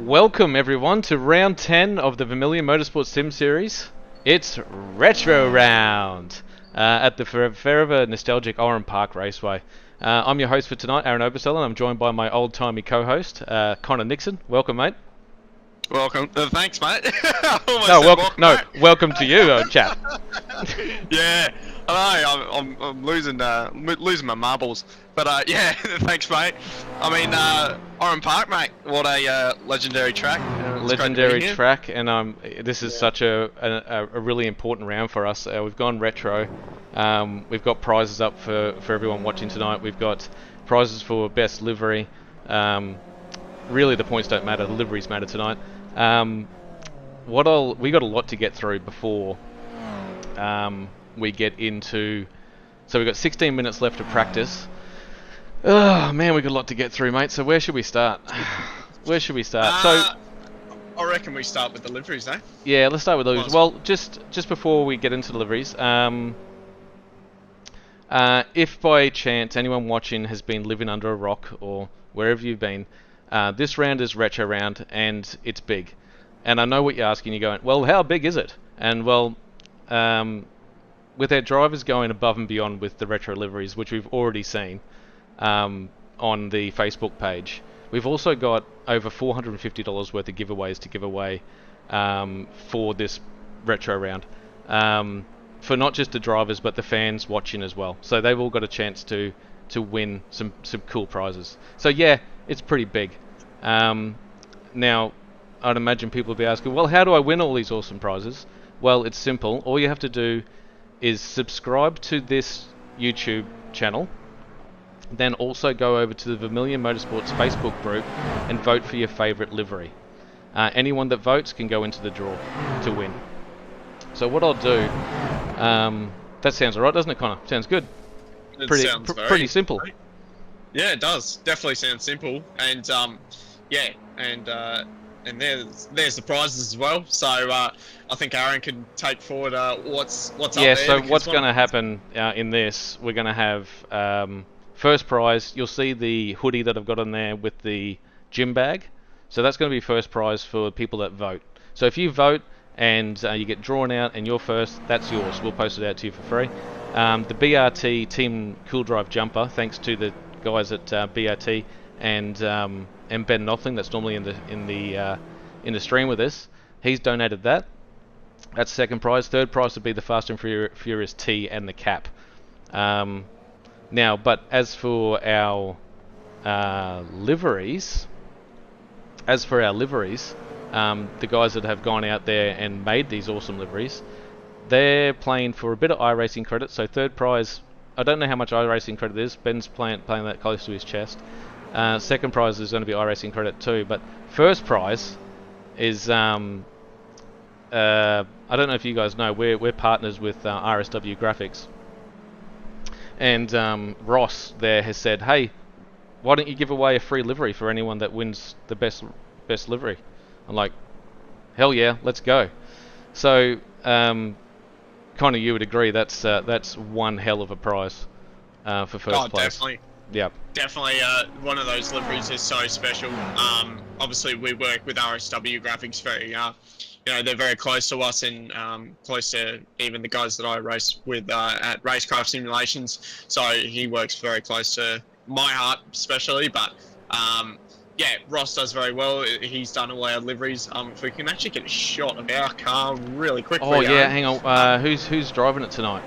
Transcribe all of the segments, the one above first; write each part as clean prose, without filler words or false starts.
Welcome everyone to round 10 of the Vermilion Motorsport Sim Series. It's Retro Round at the forever nostalgic Oran Park Raceway. I'm your host for tonight, Aaron Obersell, and I'm joined by my old-timey co-host, Connor Nixon. Welcome, mate. Welcome. Thanks, mate. Welcome to you, chap. Yeah, I know. I'm losing my marbles, but yeah, thanks, mate. I mean, Oran Park, mate. What a legendary track. Legendary track, and this is such a really important round for us. We've gone retro. We've got prizes up for everyone watching tonight. We've got prizes for best livery. Really, the points don't matter. The liveries matter tonight. We got a lot to get through before we get into. So we've got 16 minutes left of practice. Oh man, we got a lot to get through, mate. So where should we start? Where should we start? I reckon we start with the liveries, eh? Yeah, let's start with those. Well, just before we get into the liveries, if by chance anyone watching has been living under a rock or wherever you've been, this round is retro round and it's big. And I know what you're asking. You're going, well, how big is it? And well, with our drivers going above and beyond with the retro liveries, which we've already seen on the Facebook page, we've also got over $450 worth of giveaways to give away for this retro round. For not just the drivers, but the fans watching as well. So they've all got a chance to win some cool prizes. So yeah, it's pretty big. Now, I'd imagine people will be asking, well, how do I win all these awesome prizes? Well, it's simple. All you have to do is subscribe to this YouTube channel, then also go over to the Vermilion Motorsports Facebook group and vote for your favourite livery. Anyone that votes can go into the draw to win. So what I'll do, that sounds alright, doesn't it, Connor? Sounds good. Pretty simple. Yeah, it does. Definitely sounds simple. And yeah, and there's the prizes as well. So I think Aaron can take forward what's up there. Yeah. So what's going to happen in this? We're going to have first prize. You'll see the hoodie that I've got on there with the gym bag. So that's going to be first prize for people that vote. So if you vote and you get drawn out and you're first, that's yours. We'll post it out to you for free. The BRT Team Cool Drive jumper, thanks to the guys at BRT and Ben Knopfling, that's normally in the stream with us. He's donated that. That's second prize. Third prize would be the Fast and Furious T and the cap. Now, but as for our liveries, the guys that have gone out there and made these awesome liveries, they're playing for a bit of iRacing credit. So third prize, I don't know how much iRacing credit is. Ben's playing that close to his chest. Second prize is going to be iRacing credit too. But first prize is I don't know if you guys know, we're partners with RSW Graphics, and Ross there has said, hey, why don't you give away a free livery for anyone that wins the best livery? I'm like, hell yeah, let's go. So Connor, you would agree that's one hell of a prize for first place. Definitely. Yeah. Definitely, one of those liveries is so special. Obviously, we work with RSW Graphics they're very close to us and close to even the guys that I race with at Racecraft Simulations. So he works very close to my heart, especially. But yeah, Ross does very well. He's done all our liveries. If we can actually get a shot of our car really quickly. Oh yeah, hang on. Who's driving it tonight?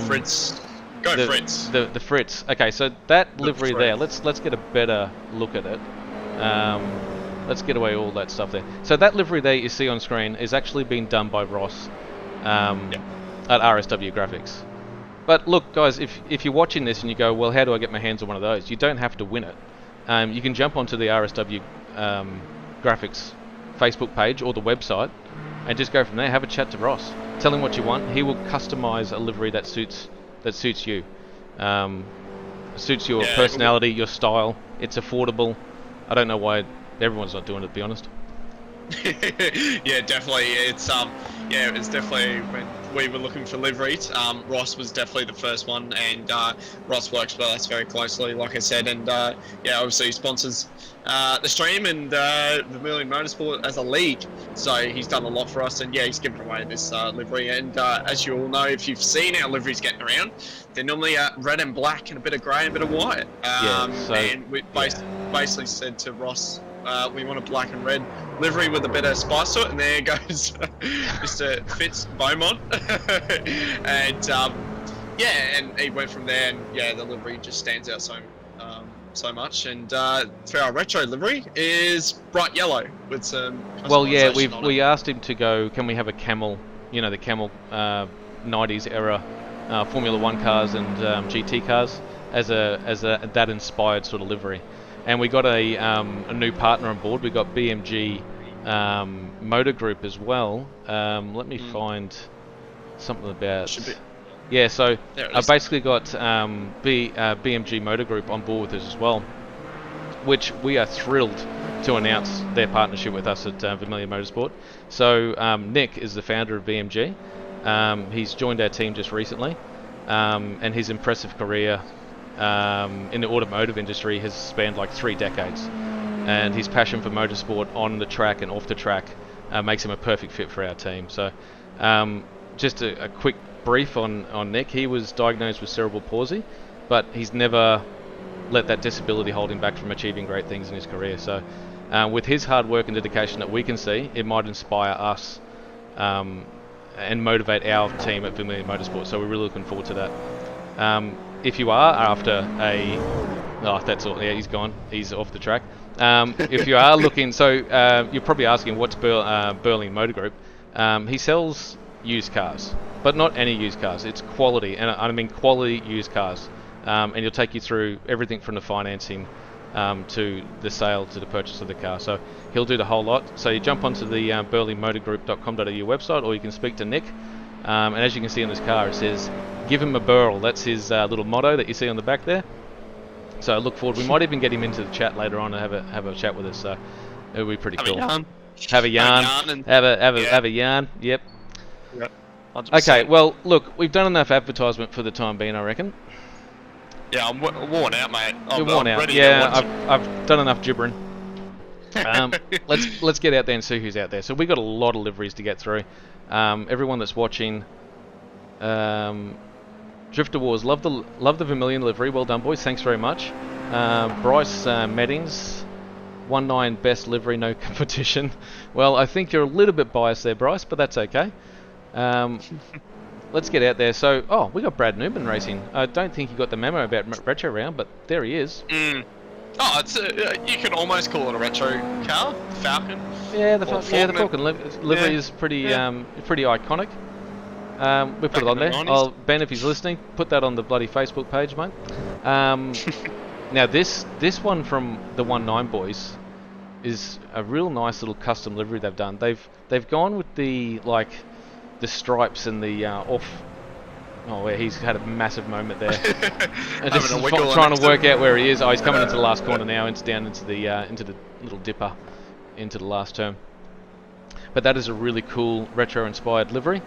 Fritz. Fritz. The Fritz. Okay, so that livery there. Let's get a better look at it. Let's get away all that stuff there. So that livery there you see on screen is actually being done by Ross at RSW Graphics. But look, guys, if you're watching this and you go, well, how do I get my hands on one of those? You don't have to win it. You can jump onto the RSW Graphics Facebook page or the website and just go from there. Have a chat to Ross. Tell him what you want. He will customize a livery that suits you. Suits your personality, your style. It's affordable. I don't know why everyone's not doing it, to be honest. Yeah, definitely. It's definitely we were looking for liveries, Ross was definitely the first one, and Ross works with us very closely, like I said, and yeah, obviously he sponsors the stream and Vermilion Motorsport as a league, so he's done a lot for us, and yeah, he's given away this livery, and as you all know, if you've seen our liveries getting around, they're normally red and black and a bit of grey and a bit of white, and we basically said to Ross, we want a black and red livery with a bit of spice to it, and there goes Mr. Fitz Beaumont. And yeah, and he went from there, and yeah, the livery just stands out so much. And for our retro livery is bright yellow with some. Well, yeah, we asked him to go. Can we have a camel? You know, the camel 90s era Formula One cars and GT cars as a that inspired sort of livery. And we got a new partner on board. We got BMG Motor Group as well. Let me find something about. Yeah, so I basically got BMG Motor Group on board with us as well, which we are thrilled to announce their partnership with us at Vermilion Motorsport. So Nick is the founder of BMG. He's joined our team just recently, and his impressive career in the automotive industry has spanned like 3 decades, and his passion for motorsport on the track and off the track makes him a perfect fit for our team. So just a quick brief on Nick. He was diagnosed with cerebral palsy, but he's never let that disability hold him back from achieving great things in his career. So with his hard work and dedication that we can see, it might inspire us and motivate our team at Vermilion Motorsport. So we're really looking forward to that. If you are after that's all. Yeah, he's gone. He's off the track. If you are looking, so you're probably asking what's Berlin Motor Group. He sells used cars, but not any used cars. It's quality, and I mean quality used cars. And he'll take you through everything from the financing to the sale to the purchase of the car. So he'll do the whole lot. So you jump onto the berlinmotorgroup.com.au website, or you can speak to Nick. And as you can see on this car, it says, "Give him a burl." That's his little motto that you see on the back there. So I look forward. We might even get him into the chat later on and have a chat with us. So it'll be pretty cool. Have a yarn. Have a yarn. Yep. Yep. Okay. Well, look, we've done enough advertisement for the time being, I reckon. Yeah, I'm worn out, mate. You're worn out. Yeah, I've done enough gibbering. Let's get out there and see who's out there. So we got a lot of liveries to get through. Everyone that's watching, Drifter Wars, love the Vermilion livery. Well done, boys. Thanks very much. Bryce Meddings, 19 best livery, no competition. Well, I think you're a little bit biased there, Bryce, but that's okay. Let's get out there. So, we got Brad Newman racing. I don't think he got the memo about retro round, but there he is. Oh, it's you can almost call it a retro car, Falcon. Yeah, the Falcon livery is pretty iconic. We put it on there. Ben, if he's listening, put that on the bloody Facebook page, mate. Now this one from the 19 boys is a real nice little custom livery they've done. They've gone with the stripes and the off. Oh, where he's had a massive moment there. Just trying to work out where he is. Oh, he's coming into the last corner now. It's down into the little dipper, into the last turn. But that is a really cool retro-inspired livery,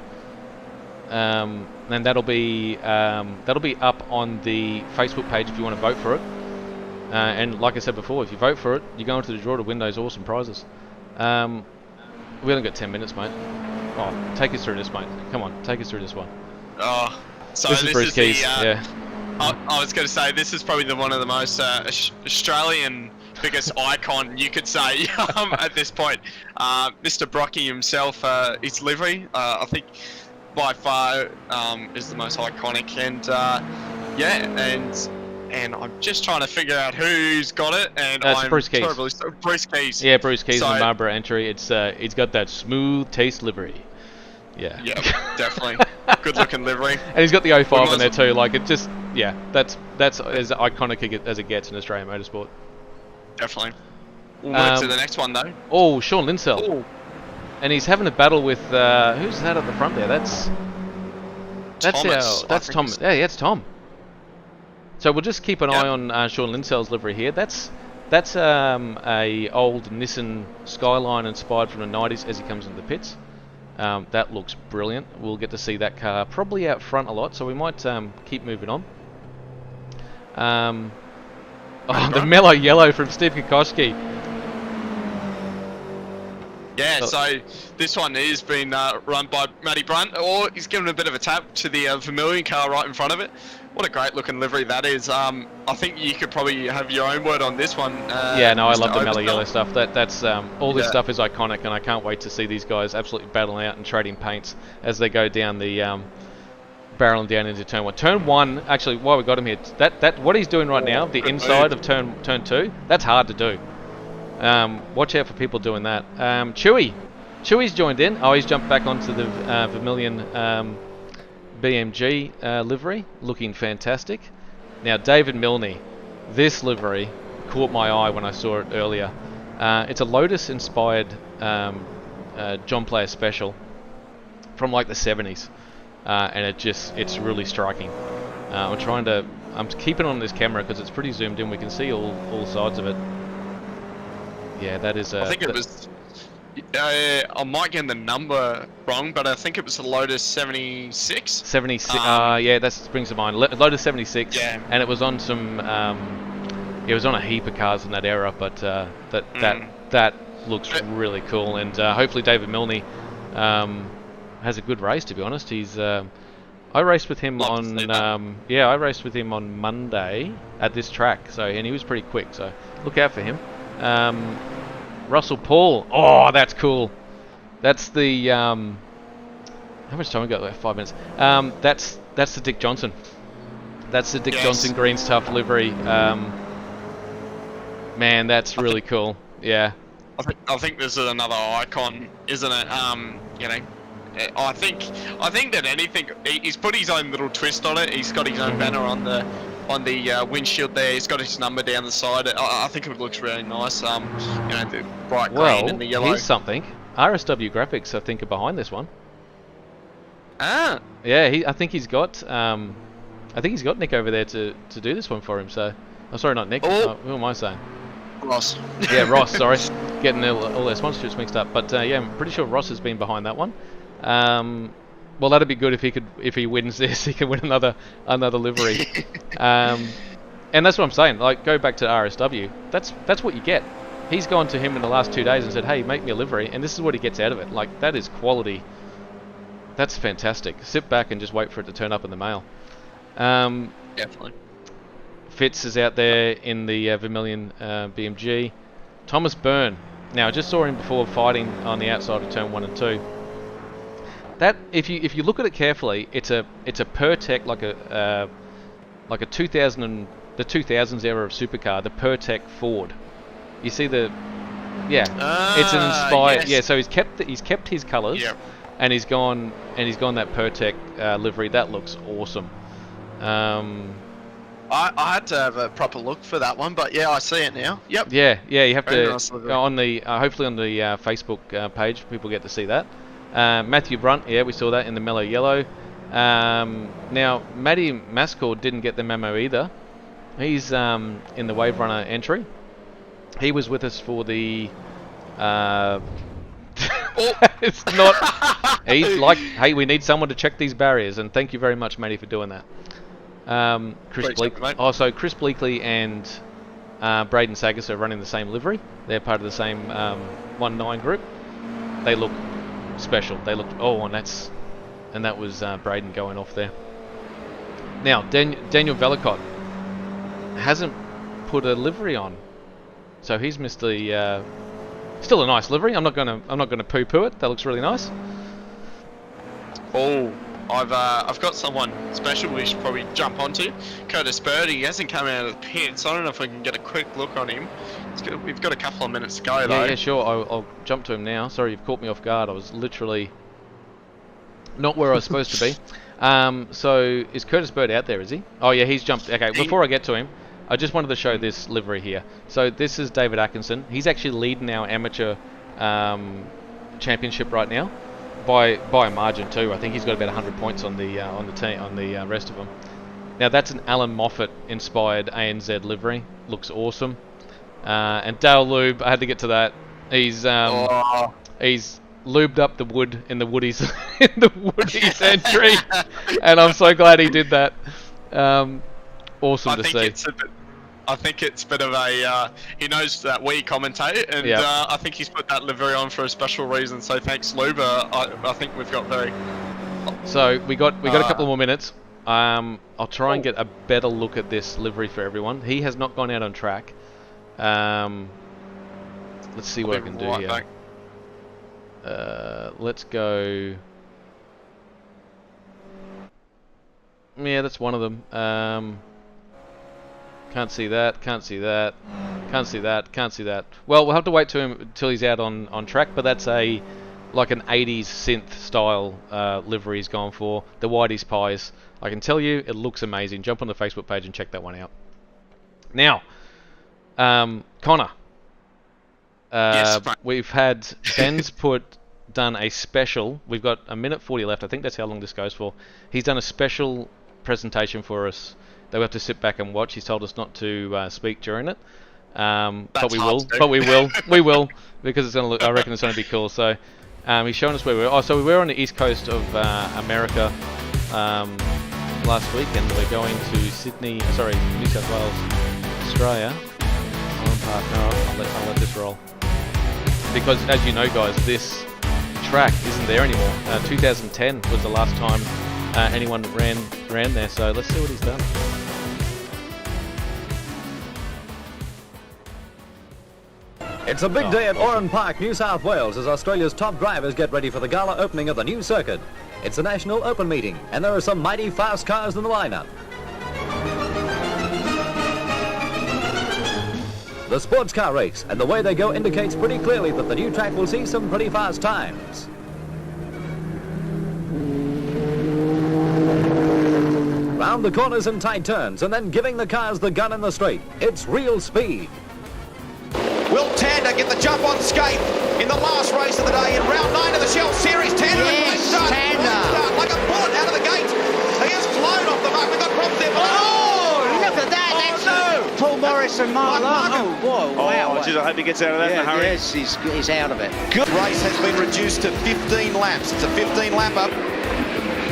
and that'll be up on the Facebook page if you want to vote for it. And like I said before, if you vote for it, you go into the draw to win those awesome prizes. We only got 10 minutes, mate. Oh, take us through this, mate. Come on, take us through this one. Oh, so this is Bruce Keys. Yeah. I was going to say this is probably one of the most Australian biggest icon you could say at this point. Mr. Brocky himself, his livery, I think by far is the most iconic, and and I'm just trying to figure out who's got it, and I'm Bruce Keys. Bruce Keys. Yeah, Bruce Keys and Marlborough entry. It's got that smooth taste livery. Yeah. Yeah, definitely. Good looking livery. And he's got the 05 in there too. Like it just, yeah, that's as iconic as it gets in Australian motorsport. Definitely. We'll move to the next one though. Oh, Sean Linsell. Ooh. And he's having a battle with who's that at the front there? That's Tom. Yeah, that's Tom. So we'll just keep an eye on Sean Linsell's livery here. That's a old Nissan Skyline inspired from the 90s as he comes into the pits. That looks brilliant. We'll get to see that car probably out front a lot, so we might keep moving on. The mellow yellow from Steve Kokoschki. Yeah, so this one is being run by Matty Brunt, or he's given a bit of a tap to the Vermilion car right in front of it. What a great looking livery that is. I think you could probably have your own word on this one. Yeah, no, I love the mellow yellow stuff. That's all this stuff is iconic, and I can't wait to see these guys absolutely battling out and trading paints as they go down the barreling down into turn 1. Turn 1, actually, while we got him here, that what he's doing right now, the inside of turn 2, that's hard to do. Watch out for people doing that. Chewy's joined in. Oh, he's jumped back onto the Vermilion BMG livery, looking fantastic. Now, David Milne, this livery caught my eye when I saw it earlier. It's a Lotus-inspired John Player Special from like the 70s, and it's really striking. I'm keeping on this camera because it's pretty zoomed in. We can see all sides of it. Yeah, that is. I think it was. I might get the number wrong, but I think it was the Lotus 76. 76. Yeah, that springs to mind. Lotus 76. Yeah. And it was on some. It was on a heap of cars in that era, but that looks really cool, and hopefully David Milne has a good race. To be honest, he's. I raced with him I raced with him on Monday at this track. And he was pretty quick. So look out for him. Russell Paul. Oh, that's cool. That's the how much time we got? Like 5 minutes. That's the Dick Johnson. That's the Dick Johnson Green Stuff livery. Man, that's really cool. Yeah. I think this is another icon, isn't it? I think that anything, he's put his own little twist on it. He's got his own banner on the windshield there. He's got his number down the side. I think it looks really nice. The bright green and the yellow. Here's something. RSW Graphics, I think, are behind this one. Ah. Yeah, I think he's got Nick over there to do this one for him. So, sorry, not Nick. Oh. Who am I saying? Ross. Yeah, Ross. Sorry, getting all their sponsorships mixed up. But yeah, I'm pretty sure Ross has been behind that one. Well, that'd be good if he wins this, he can win another livery. And that's what I'm saying. Like, go back to RSW. That's what you get. He's gone to him in the last 2 days and said, "Hey, make me a livery," and this is what he gets out of it. Like, that is quality. That's fantastic. Sit back and just wait for it to turn up in the mail. Definitely. Fitz is out there in the Vermilion BMG. Thomas Byrne. Now, I just saw him before fighting on the outside of turn 1 and 2. That if you look at it carefully, it's a Pertec like a 2000s era of supercar, the Pertec Ford. You see it's an inspired. Yes. Yeah, so he's kept his colours. Yep. And he's gone that Pertec livery. That looks awesome. I had to have a proper look for that one, but yeah, I see it now. Yep. Yeah, you have Very to nice livery. on the hopefully on the Facebook page, people get to see that. Matthew Brunt, yeah, we saw that in the mellow yellow. Now, Matty Mascord didn't get the memo either. He's in the Wave Runner entry. He was with us for the. It's not. He's like, hey, we need someone to check these barriers, and thank you very much, Matty, for doing that. Chris Bleakley. Also, Chris Bleakley and Braden Sagas are running the same livery. They're part of the same 1-9 group. They look special. They look. And that was Braden going off there. Now, Daniel Velicott hasn't put a livery on, so he's missed the. Still a nice livery. I'm not gonna poo-poo it. That looks really nice. Oh, I've got someone special we should probably jump onto. Curtis Bird. He hasn't come out of the pits. I don't know if we can get a quick look on him. We've got a couple of minutes to go though. Yeah, sure. I'll jump to him now. Sorry, you've caught me off guard. I was literally not where I was supposed to be. So is Curtis Bird out there? Is he? Oh yeah, he's jumped. Okay, before I get to him, I just wanted to show this livery here. So this is David Atkinson. He's actually leading our amateur championship right now by a margin too. I think he's got about 100 points on the team on the rest of them. Now that's an Alan Moffat inspired ANZ livery. Looks awesome. And Dale Lube, I had to get to that. He's lubed up the wood in the Woodies in the Woodies entry, and I'm so glad he did that. Awesome to see. I think it's a bit of a, he knows that we commentate, and I think he's put that livery on for a special reason, so thanks Lube. I think we've got very... So we got a couple more minutes. I'll try and get a better look at this livery for everyone. He has not gone out on track. Let's see what I can do here. Let's go... Yeah, that's one of them. Can't see that, can't see that, can't see that, can't see that. Well, we'll have to wait till he's out on track, but that's like an 80s synth style livery he's gone for. The Whitey's Pies. I can tell you, it looks amazing. Jump on the Facebook page and check that one out. Now, Connor. Yes, we've had Ben's done a special. We've got a minute 40 left. I think that's how long this goes for. He's done a special presentation for us that we have to sit back and watch. He's told us not to speak during it, but we will. But we will. We will, because it's gonna look. I reckon it's gonna be cool. So he's showing us where we were. Oh, so we were on the east coast of America last week, and we're going to Sydney. Sorry, New South Wales, Australia. I'll let this roll, because as you know, guys, this track isn't there anymore. 2010 was the last time anyone ran there. So let's see what he's done. It's a big day at Oran Park, New South Wales, as Australia's top drivers get ready for the gala opening of the new circuit. It's a national open meeting, and there are some mighty fast cars in the lineup. The sports car race, and the way they go indicates pretty clearly that the new track will see some pretty fast times. Round the corners and tight turns, and then giving the cars the gun in the straight. It's real speed. Will Tander get the jump on skate in the last race of the day in round 9 of the Shell Series? Tander start like a bullet out of the gate. He has flown off the mark. We've got problems there. Oh, look at that. That's Paul Morris and Mark Larkin. Oh, wow. I hope he gets out of that in a hurry. Yes, he's out of it. Good race has been reduced to 15 laps. It's a 15-lapper.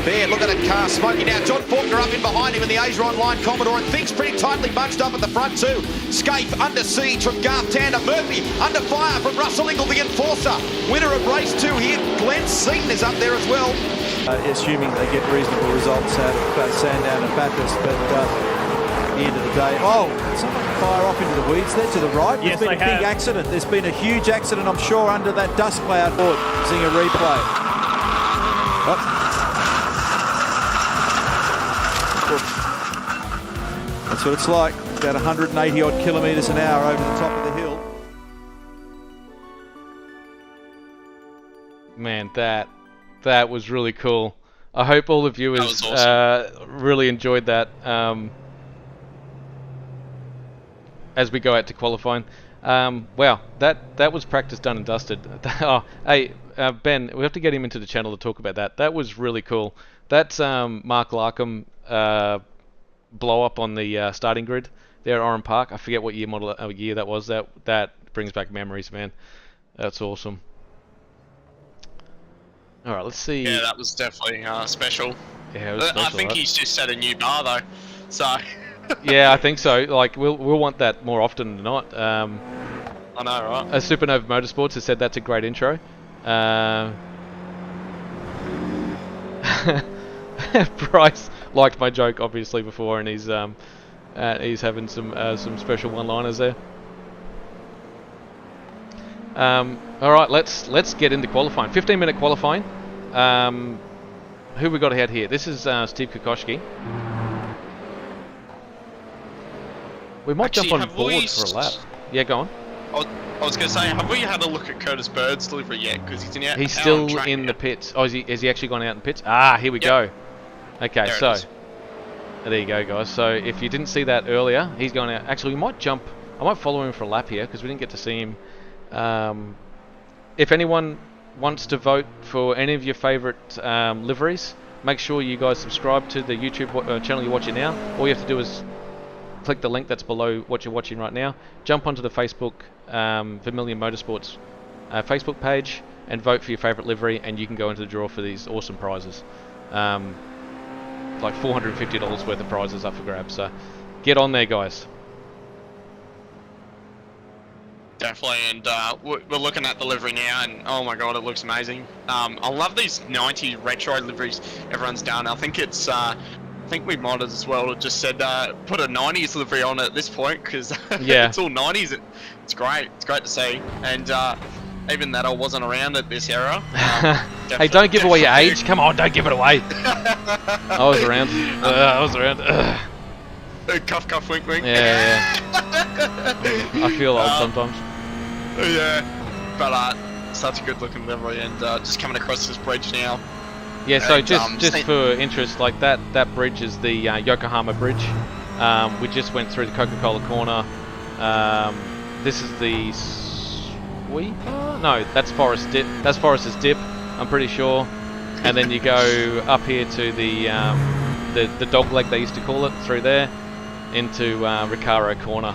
There, look at that car smoking now. John Faulkner up in behind him in the Asia Online Commodore, and things pretty tightly bunched up at the front too. Scaife under siege from Garth Tander. Murphy under fire from Russell Ingle, the enforcer. Winner of race 2 here. Glenn Seaton is up there as well. Assuming they get reasonable results out of Sandown and Bathurst, but at the end of the day, someone fire off into the weeds there to the right. Yes, There's been a big accident. There's been a huge accident, I'm sure, under that dust cloud. Seeing a replay. That's what it's like, about 180 odd kilometres an hour over the top of the hill. Man, that was really cool. I hope all the viewers really enjoyed that as we go out to qualifying. Wow, that was practice done and dusted. Hey, Ben, we have to get him into the channel to talk about that. That was really cool. That's Mark Larkham blow up on the starting grid there at Oran Park. I forget what year that was. That brings back memories, man. That's awesome. All right, let's see. Yeah, that was definitely special. Yeah, it was special, I think he's just set a new bar though. So. Yeah, I think so. Like we'll want that more often than not. I know, right? Supernova Motorsports has said that's a great intro. Bryce liked my joke obviously before, and he's having some special one-liners there. All right, let's get into qualifying. 15-minute qualifying. Who we got ahead here? This is Steve Kokoschki. We might jump on board for a lap. Yeah, go on. I was going to say, have we had a look at Curtis Bird's delivery yet? Because he's still in the pits. Oh, is he actually gone out in the pits? Ah, here we go. Okay, so there you go, guys. So if you didn't see that earlier, he's going out. Actually, we might jump. I might follow him for a lap here because we didn't get to see him. If anyone wants to vote for any of your favourite liveries, make sure you guys subscribe to the YouTube channel you're watching now. All you have to do is click the link that's below what you're watching right now. Jump onto the Facebook Vermilion Motorsports Facebook page. and vote for your favourite livery, and you can go into the draw for these awesome prizes. Like $450 worth of prizes up for grabs. So get on there, guys. Definitely, and we're looking at the livery now, and oh my god, it looks amazing. I love these 90s retro liveries everyone's done. I think it's, I think we might as well have just said put a 90s livery on at this point, because yeah. it's all 90s. It's great. It's great to see, and even that I wasn't around at this era. Hey, don't give away your age. Come on, don't give it away. I was around. I was around. Cuff, cuff, wink, wink. Yeah. I feel old sometimes. Yeah, but such a good looking livery, and just coming across this bridge now. Yeah, so and, just for interest, like that bridge is the Yokohama Bridge. We just went through the Coca-Cola corner. This is the Sweeper? No, that's Forest Dip. That's Forest's Dip, I'm pretty sure. And then you go up here to the dog leg, they used to call it, through there into Recaro Corner.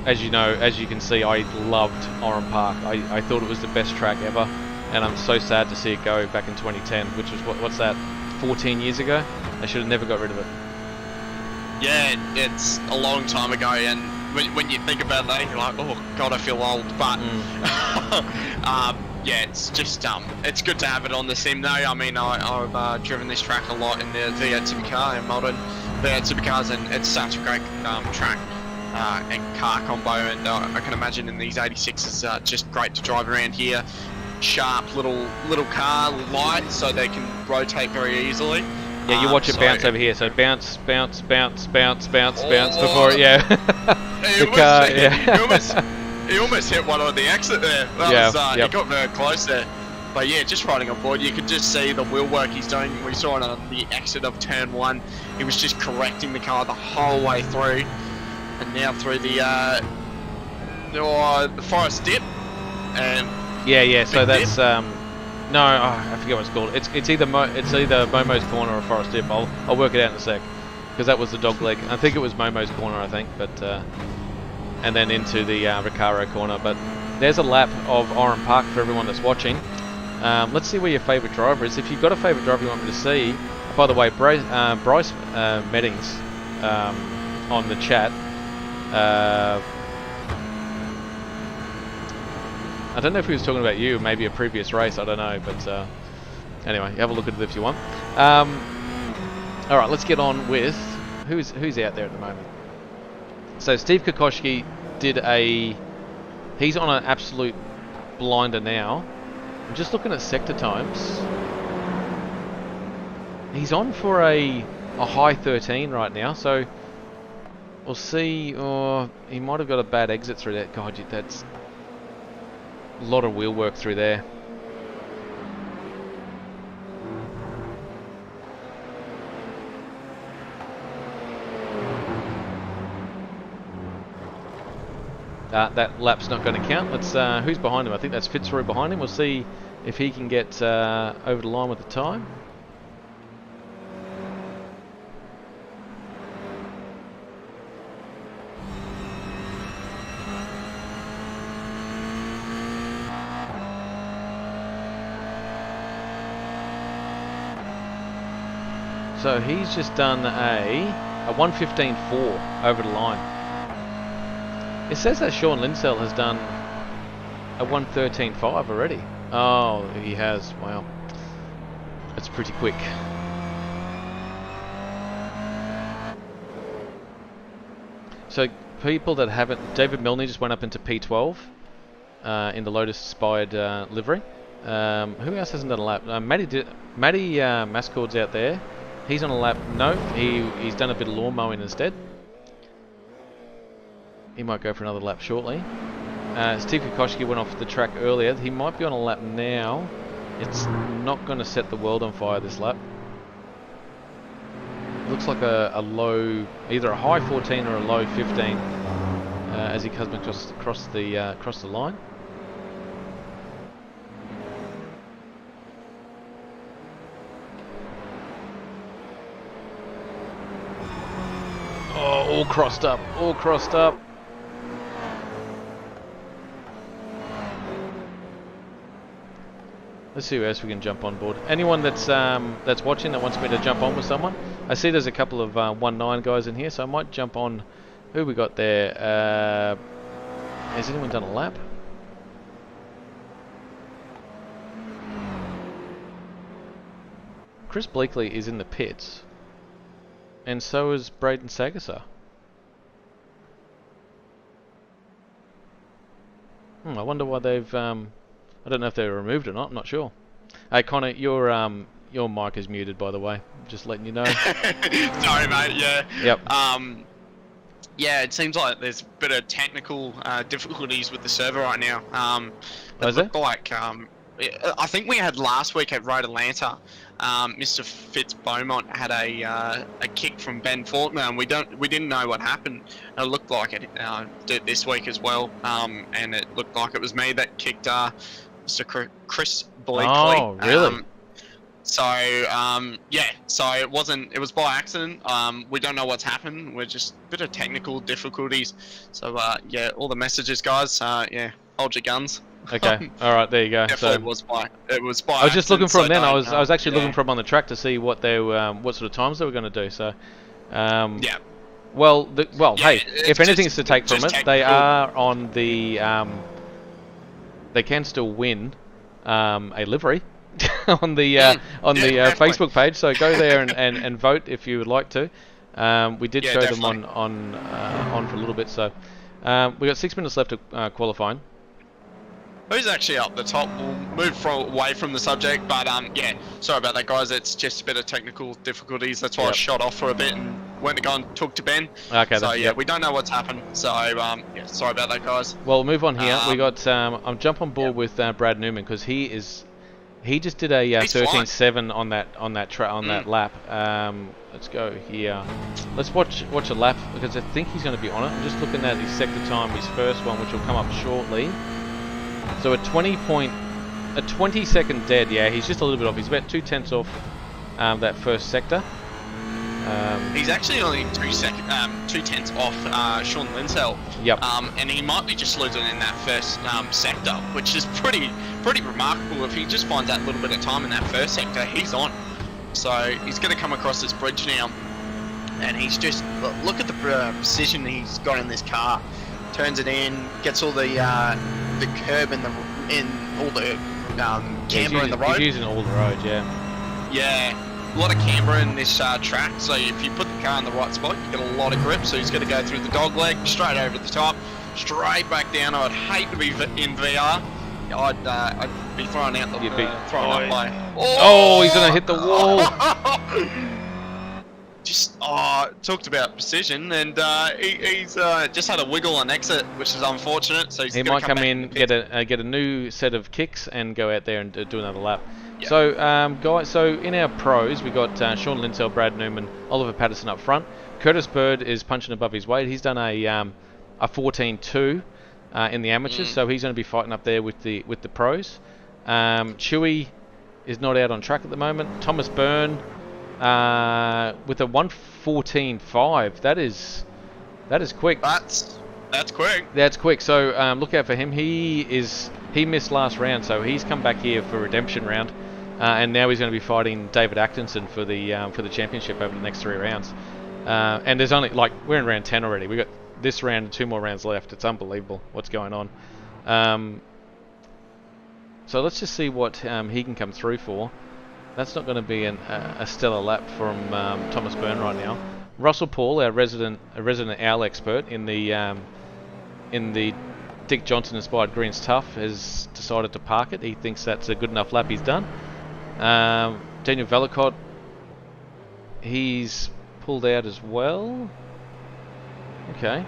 As you know, as you can see, I loved Oran Park. I thought it was the best track ever, and I'm so sad to see it go back in 2010, which was what's that, 14 years ago? They should have never got rid of it. Yeah, it's a long time ago, and when you think about that, you're like, oh god, I feel old. But yeah, it's just it's good to have it on the sim though. I mean, I've driven this track a lot in the V8 Supercar and modern V8 Supercars, and it's such a great track and car combo, and I can imagine in these 86s, just great to drive around here. Sharp little car, light, so they can rotate very easily. Yeah, you watch it bounce over here. So bounce, bounce, bounce, bounce, bounce, bounce before it. Yeah. The car. Yeah. He almost hit one on the exit there. That was, he got very close there. But yeah, just riding on board, you could just see the wheel work he's doing. We saw it on the exit of turn 1. He was just correcting the car the whole way through. And now through the Forest Dip. And yeah. So that's no, I forget what it's called. It's either Momo's Corner or Forest Dip. I'll work it out in a sec, because that was the dog leg. I think it was Momo's Corner, I think, but and then into the Recaro Corner. But there's a lap of Oran Park for everyone that's watching. Let's see where your favourite driver is. If you've got a favourite driver you want me to see, by the way, Bryce Meddings on the chat. I don't know if he was talking about you, maybe a previous race, I don't know, but anyway, have a look at it if you want. Alright, let's get on with who's out there at the moment. So Steve Kokoschki he's on an absolute blinder now. I'm just looking at sector times. He's on for a high 13 right now, so we'll see. Or he might have got a bad exit through that. God, that's a lot of wheel work through there. That lap's not going to count. Let's who's behind him? I think that's Fitzroy behind him. We'll see if he can get over the line with the time. So he's just done a 1:15.4 over the line. It says that Sean Linsell has done a 1:13.5 already. Oh, he has. Wow. That's pretty quick. So people that haven't... David Milne just went up into P12 in the Lotus Inspired livery. Who else hasn't done a lap? Matty Mascord's out there. He's on a lap. No, he's done a bit of lawn mowing instead. He might go for another lap shortly. Steve Kokoschki went off the track earlier. He might be on a lap now. It's not going to set the world on fire this lap. It looks like a low, either a high 14 or a low 15 as he comes across the line. Oh, all crossed up, all crossed up. Let's see who else we can jump on board. Anyone that's watching that wants me to jump on with someone? I see there's a couple of 1-9 guys in here, so I might jump on. Who we got there? Has anyone done a lap? Chris Bleakley is in the pits, and so is Braden Sagasar. I wonder why they've. I don't know if they were removed or not. I'm not sure. Hey Connor, your mic is muted, by the way. Just letting you know. Sorry, mate. Yeah. Yep. Yeah, it seems like there's a bit of technical difficulties with the server right now. Is it? Like, I think we had last week at Road Atlanta. Mr. Fitz Beaumont had a kick from Ben Faulkner, and we didn't know what happened. It looked like it did this week as well, and it looked like it was me that kicked Mr. Chris Bleakley. Oh, really? Yeah, so it was by accident. We don't know what's happened. We're just a bit of technical difficulties. So yeah, all the messages, guys. Yeah, hold your guns. Okay. All right. There you go. Definitely So it was by. I was just looking for them accident, then. so I was actually yeah. looking for them on the track to see what they what sort of times they were going to do. So. Yeah. Well, Yeah, hey, if it's anything's just- to take from just it, they technical. are on the. They can still win a livery on the definitely. Facebook page. So go there and vote if you would like to. We did Yeah, show definitely. them on for a little bit. So we got 6 minutes left of qualifying. Who's actually up the top? We'll move away from the subject, but yeah, sorry about that, guys. It's just a bit of technical difficulties. That's why I Yep. shot off for a bit and went to go and talk to Ben. Okay. So then, yeah, yep. we don't know what's happened. So yeah, sorry about that, guys. Well, we'll move on here. We Um, got. I'll jump on board with Brad Newman because he just did a He's flying. 13.7 on that lap. Let's go here. Let's watch a lap because I think he's going to be on it. I'm just looking at his sector time, his first one, which will come up shortly. So a 20 second dead. Yeah, he's just a little bit off. He's about 2/10 off that first sector. He's actually only 2/10 off Sean Linsell. Yep. And he might be just losing in that first sector, which is pretty remarkable. If he just finds that little bit of time in that first sector, he's on. So he's going to come across this bridge now, and he's just look at the precision he's got in this car. Turns it in, gets all the curb in all the camber in the road. He's using all the road. Yeah. Yeah, a lot of camber in this track, so if you put the car in the right spot, you get a lot of grip. So he's going to go through the dog leg, straight over the top, straight back down. I'd hate to be in VR. I'd be throwing out the throwing up by. Oh, he's going to hit the wall. Just talked about precision, and he's just had a wiggle on exit, which is unfortunate. So he's He gonna might come back in, the pit. get a new set of kicks, and go out there and do another lap. Yeah. So, guys, so in our pros, we got Sean Linsell, Brad Newman, Oliver Patterson up front. Curtis Bird is punching above his weight. He's done a 14.2 in the amateurs, so he's going to be fighting up there with the pros. Chewy is not out on track at the moment. Thomas Byrne with a 1:14.5. That is quick. That's quick. That's quick. So look out for him. He missed last round, so he's come back here for redemption round, and now he's going to be fighting David Actonson for the championship over the next 3 rounds. And there's only we're in round 10 already. We got this round and 2 more rounds left. It's unbelievable what's going on. So let's just see what he can come through for. That's not going to be a stellar lap from Thomas Byrne right now. Russell Paul, our resident owl expert in the Dick Johnson inspired Greens Tough, has decided to park it. He thinks that's a good enough lap he's done. Daniel Velicott, he's pulled out as well. Okay.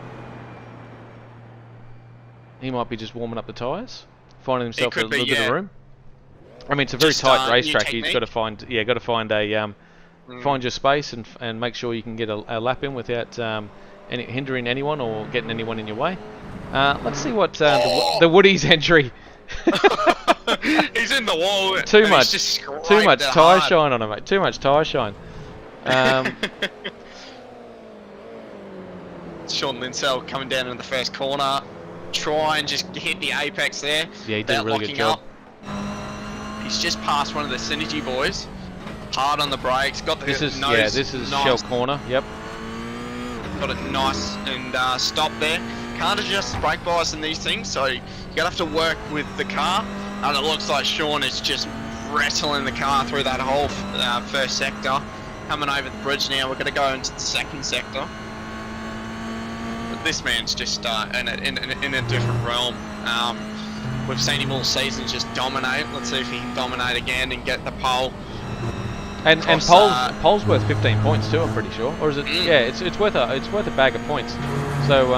He might be just warming up the tyres, finding himself a could be, little bit of yeah. room. I mean, it's a very Just, tight new racetrack. You've got to technique. find find your space and make sure you can get a lap in without hindering anyone or getting anyone in your way. Let's see what the Woody's entry. He's in the wall. Too and much, he's just too much scraped it tyre hard. shine on him, mate. Too much tyre shine. Sean Linsell coming down in the first corner, try and just hit the apex there. Yeah, he did a without really good locking job. up. He's just passed one of the Synergy boys. Hard on the brakes. Got the This is nose. this is nice. Shell corner. Yep. Got it nice and stop there. Can't adjust the brake bias in these things, so you're gonna have to work with the car. And it looks like Sean is just wrestling the car through that whole first sector. Coming over the bridge now, we're gonna go into the second sector. But this man's just in a different realm. We've seen him all season just dominate. Let's see if he can dominate again and get the pole. And Across, pole's worth 15 points too. I'm pretty sure, or is it? Yeah, it's worth a bag of points. So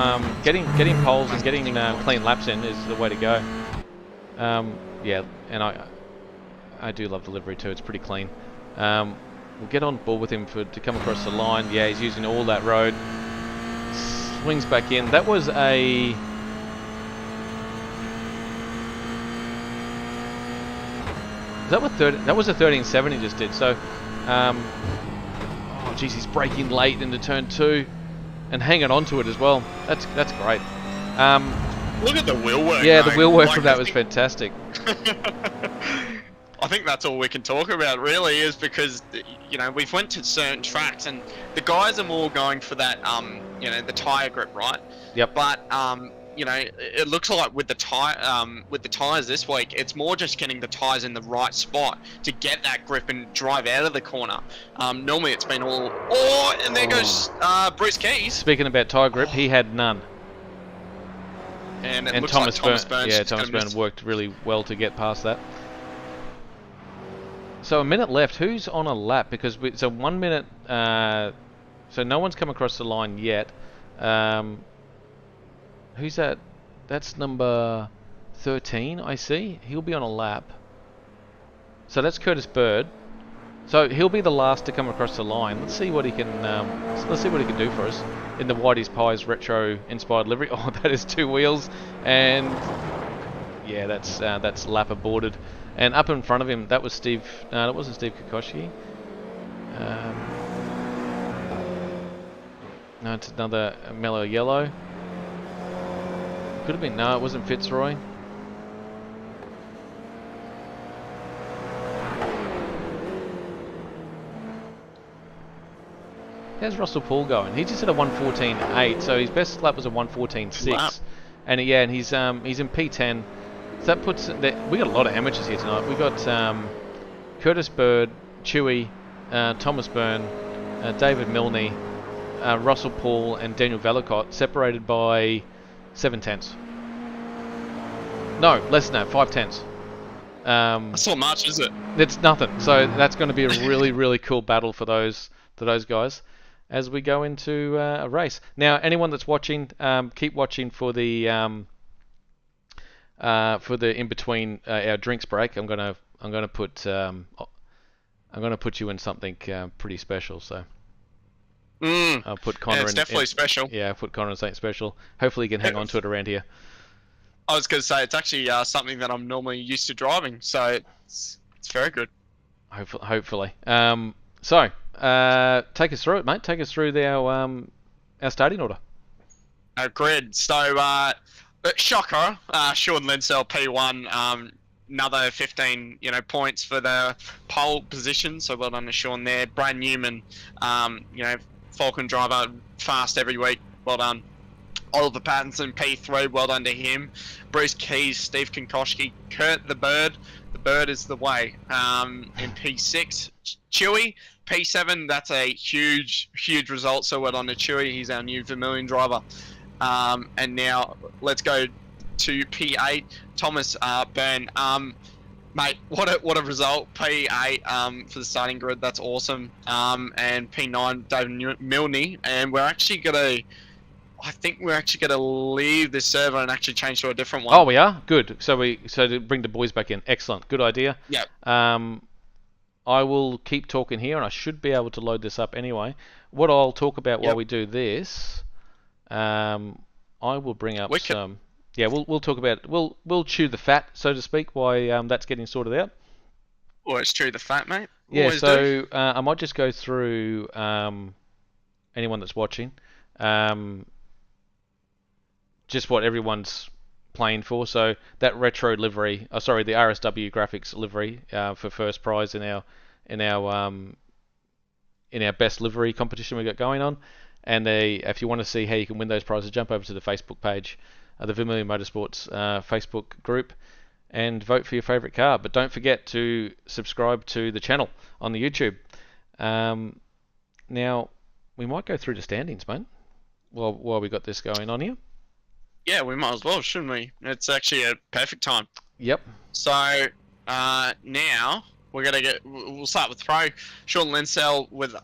getting poles and getting clean laps in is the way to go. Yeah, and I do love the livery too. It's pretty clean. We'll get on board with him to come across the line. Yeah, he's using all that road. Swings back in. That was a. That was a 13.7 he just did. So, oh geez, he's braking late into turn 2 and hanging on to it as well. That's great. Look at the wheel work. Yeah, the mate. wheel work Like, from that was fantastic. I think that's all we can talk about really, is because we've went to certain tracks and the guys are more going for that the tire grip, right? Yep. But it looks like with the tires this week, it's more just getting the tires in the right spot to get that grip and drive out of the corner. Normally it's been all and there goes Bruce Keys. Speaking about tire grip, he had none. And it And looks Thomas like Thomas Byrne, Byrne's yeah, just Thomas gonna Byrne miss. worked really well to get past that. So a minute left. Who's on a lap? Because so 1 minute. So no one's come across the line yet. Who's that? That's number 13. I see. He'll be on a lap. So that's Curtis Bird. So he'll be the last to come across the line. Let's see what he can. Let's see what he can do for us in the Whitey's Pies retro inspired livery. Oh, that is 2 wheels, and yeah, that's lap aborted. And up in front of him, that was Steve. No, that wasn't Steve Kokoschki. No, it's another mellow yellow. Could have been. No, it wasn't Fitzroy. How's Russell Paul going? He just hit a 1:14.8, so his best lap was a 1:14.6. Wow. And yeah, and he's in P10. So that puts we got a lot of amateurs here tonight. We got Curtis Bird, Chewy, Thomas Byrne, David Milne, Russell Paul, and Daniel Vallicott, separated by 7 tenths. No, less than that, 5 tenths. That's not much, is it? It's nothing. So that's going to be a really, really cool battle for those guys as we go into a race. Now, anyone that's watching, keep watching for the in between our drinks break. I'm gonna put you in something pretty special. So I'll put Connor. Yeah, it's definitely special. Yeah, I'll put Connor in something special. Hopefully, you can hang on to it around here. I was going to say it's actually something that I'm normally used to driving, so it's very good. Hopefully. So take us through it, mate. Take us through our starting order. Grid. So, shocker, Sean Linsell P1, another 15, points for the pole position. So well done to Sean there. Brad Newman, Falcon driver, fast every week. Well done. Oliver Pattinson P3, well done to him. Bruce Keys, Steve Konkoschki, Kurt the Bird. The Bird is the way. In P6, Chewy P7. That's a huge result. So well done to Chewy. He's our new Vermilion driver. And now let's go to P8, Thomas Byrne. Mate, what a result. P8 for the starting grid. That's awesome. And P9, David Milne. And I think we're actually going to leave this server and actually change to a different one. Oh, we are? Good. So to bring the boys back in. Excellent. Good idea. Yep. I will keep talking here, and I should be able to load this up anyway. What I'll talk about while we do this, I will bring up some... Yeah, we'll talk about... We'll chew the fat, so to speak, while that's getting sorted out. Always chew the fat, mate. Yeah, Always so I might just go through anyone that's watching. Just what everyone's playing for. So that retro livery, the RSW graphics livery for first prize in our best livery competition we got going on. And if you want to see how you can win those prizes, jump over to the Facebook page, the Vermilion Motorsports Facebook group, and vote for your favourite car. But don't forget to subscribe to the channel on the YouTube. Now, we might go through the standings, mate, while we got this going on here. Yeah, we might as well, shouldn't we? It's actually a perfect time. Yep. So now we'll start with pro. Sean Linsell with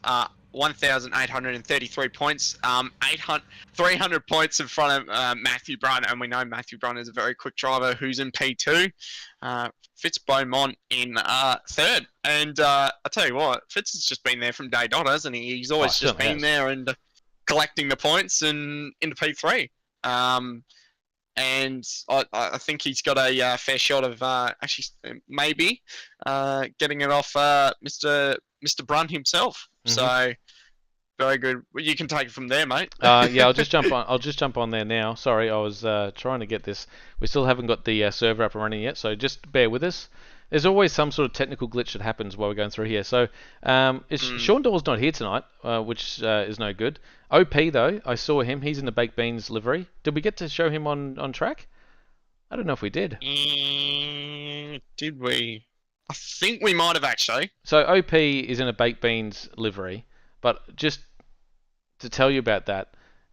1,833 points, 300 points in front of Matthew Brunt, and we know Matthew Brunt is a very quick driver who's in P2. Fitz Beaumont in third, and I tell you what, Fitz has just been there from day dot, hasn't he? He's always just been there and collecting the points and into P3. And I think he's got a fair shot of actually maybe getting it off Mr. Brunt himself. Mm-hmm. So very good. Well, you can take it from there, mate. Yeah, I'll just jump on there now. Sorry, I was trying to get this. We still haven't got the server up and running yet, so just bear with us. There's always some sort of technical glitch that happens while we're going through here. So Sean Doyle's not here tonight, which is no good. OP, though, I saw him. He's in the Baked Beans livery. Did we get to show him on track? I don't know if we did. Did we? I think we might have, actually. So OP is in a Baked Beans livery, but just to tell you about that,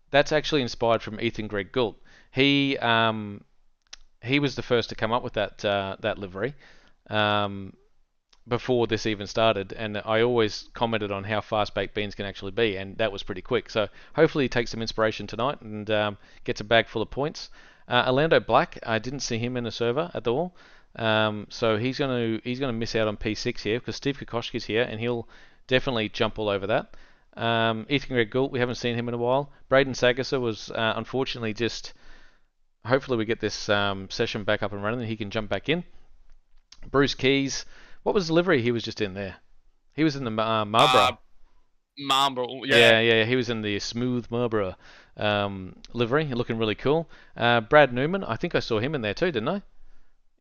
that's actually inspired from Ethan Greg Gould. He was the first to come up with that livery. Before this even started, and I always commented on how fast baked beans can actually be, and that was pretty quick. So hopefully he takes some inspiration tonight and gets a bag full of points. Orlando Black, I didn't see him in the server at all, so he's gonna miss out on P6 here because Steve Kokoschki's here, and he'll definitely jump all over that. Ethan Greg Gould, we haven't seen him in a while. Braden Sagasser was unfortunately just. Hopefully we get this session back up and running, and he can jump back in. Bruce Keys. What was the livery he was just in there? He was in the Marlborough. Marlborough, yeah. Yeah. He was in the smooth Marlborough livery, looking really cool. Brad Newman, I think I saw him in there too, didn't I?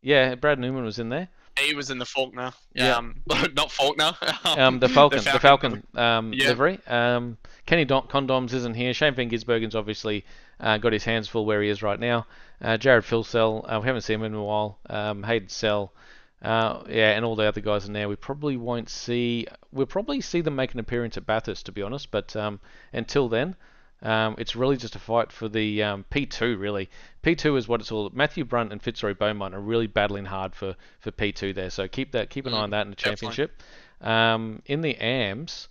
Yeah, Brad Newman was in there. He was in the Faulkner. Not Faulkner. The Falcon livery. Kenny Condoms isn't here. Shane Van Gisbergen's obviously got his hands full where he is right now. Jared Philsell, we haven't seen him in a while. Hayden Sell. And all the other guys in there, we'll probably see them make an appearance at Bathurst, to be honest. But until then, it's really just a fight for the P2. Really, P2 is what it's all. Matthew Brunt and Fitzroy Beaumont are really battling hard for P2 there. So keep an eye on that in the championship. In the AMS,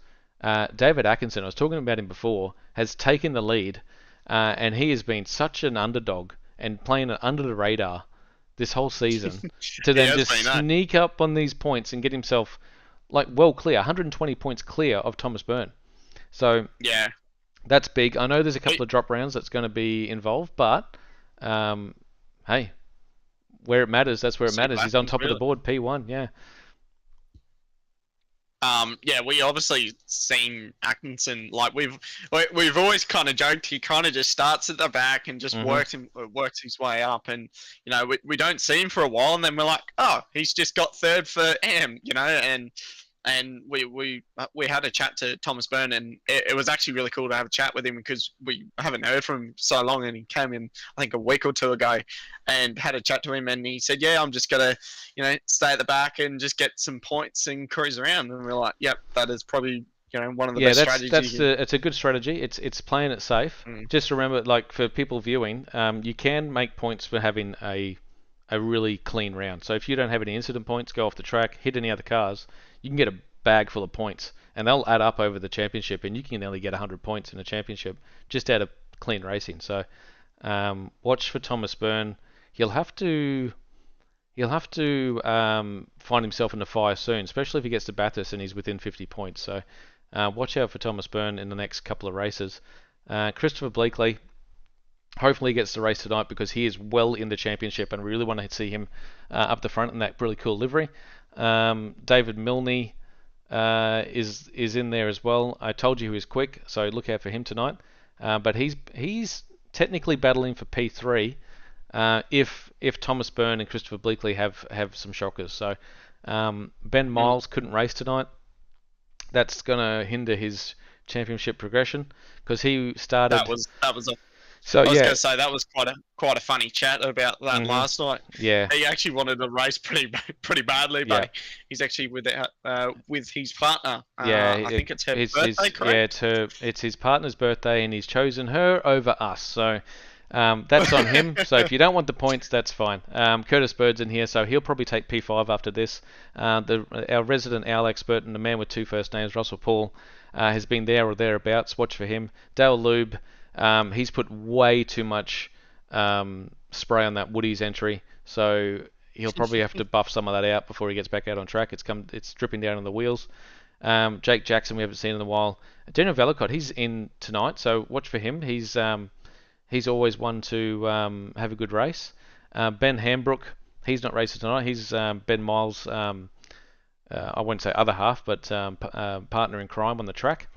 David Atkinson, I was talking about him before, has taken the lead, and he has been such an underdog and playing under the radar this whole season to then just sneak up on these points and get himself well clear, 120 points clear of Thomas Byrne. So yeah, that's big. I know there's a couple of drop rounds that's going to be involved, but hey, where it matters, that's where it matters. He's on top of the board, P1, yeah. We obviously seen Atkinson, like we've always kind of joked he kind of just starts at the back and just works his way up, and we don't see him for a while, and then we're like, oh, he's just got third for AM, and we had a chat to Thomas Byrne, and it was actually really cool to have a chat with him because we haven't heard from him so long, and he came in I think a week or two ago and had a chat to him, and he said, yeah, I'm just gonna stay at the back and just get some points and cruise around, and we're like, yep, that is probably one of the best strategies. It's a good strategy. It's playing it safe. Just remember, like for people viewing, you can make points for having a really clean round. So if you don't have any incident points, go off the track, hit any other cars, you can get a bag full of points, and they'll add up over the championship, and you can nearly get 100 points in a championship just out of clean racing. So watch for Thomas Byrne. He'll have to find himself in the fire soon, especially if he gets to Bathurst and he's within 50 points. So watch out for Thomas Byrne in the next couple of races. Christopher Bleakley, hopefully he gets the race tonight because he is well in the championship, and we really want to see him up the front in that really cool livery. David Milne is in there as well. I told you he was quick, so look out for him tonight. But he's technically battling for P3. if Thomas Byrne and Christopher Bleakley have some shockers. So Ben Miles couldn't race tonight. That's going to hinder his championship progression because he started. That was a So I was yeah, going to say that was quite a funny chat about that last night. yeah, He actually wanted to race pretty badly, but Yeah. he's actually with his partner. yeah. I think it's her his, birthday, correct? yeah, it's his partner's birthday, and he's chosen her over us. So that's on him. So if you don't want the points, that's fine. Curtis Bird's in here, so he'll probably take P5 after this. Our resident owl expert and the man with two first names, Russell Paul, has been there or thereabouts. Watch for him. Dale Lube, he's put way too much spray on that Woody's entry, so he'll probably have to buff some of that out before he gets back out on track. It's dripping down on the wheels. Jake Jackson, we haven't seen in a while. Daniel Velicott, he's in tonight, so watch for him. He's always one to have a good race. Ben Hambrook, he's not racing tonight. He's Ben Miles', I won't say other half, but partner in crime on the track.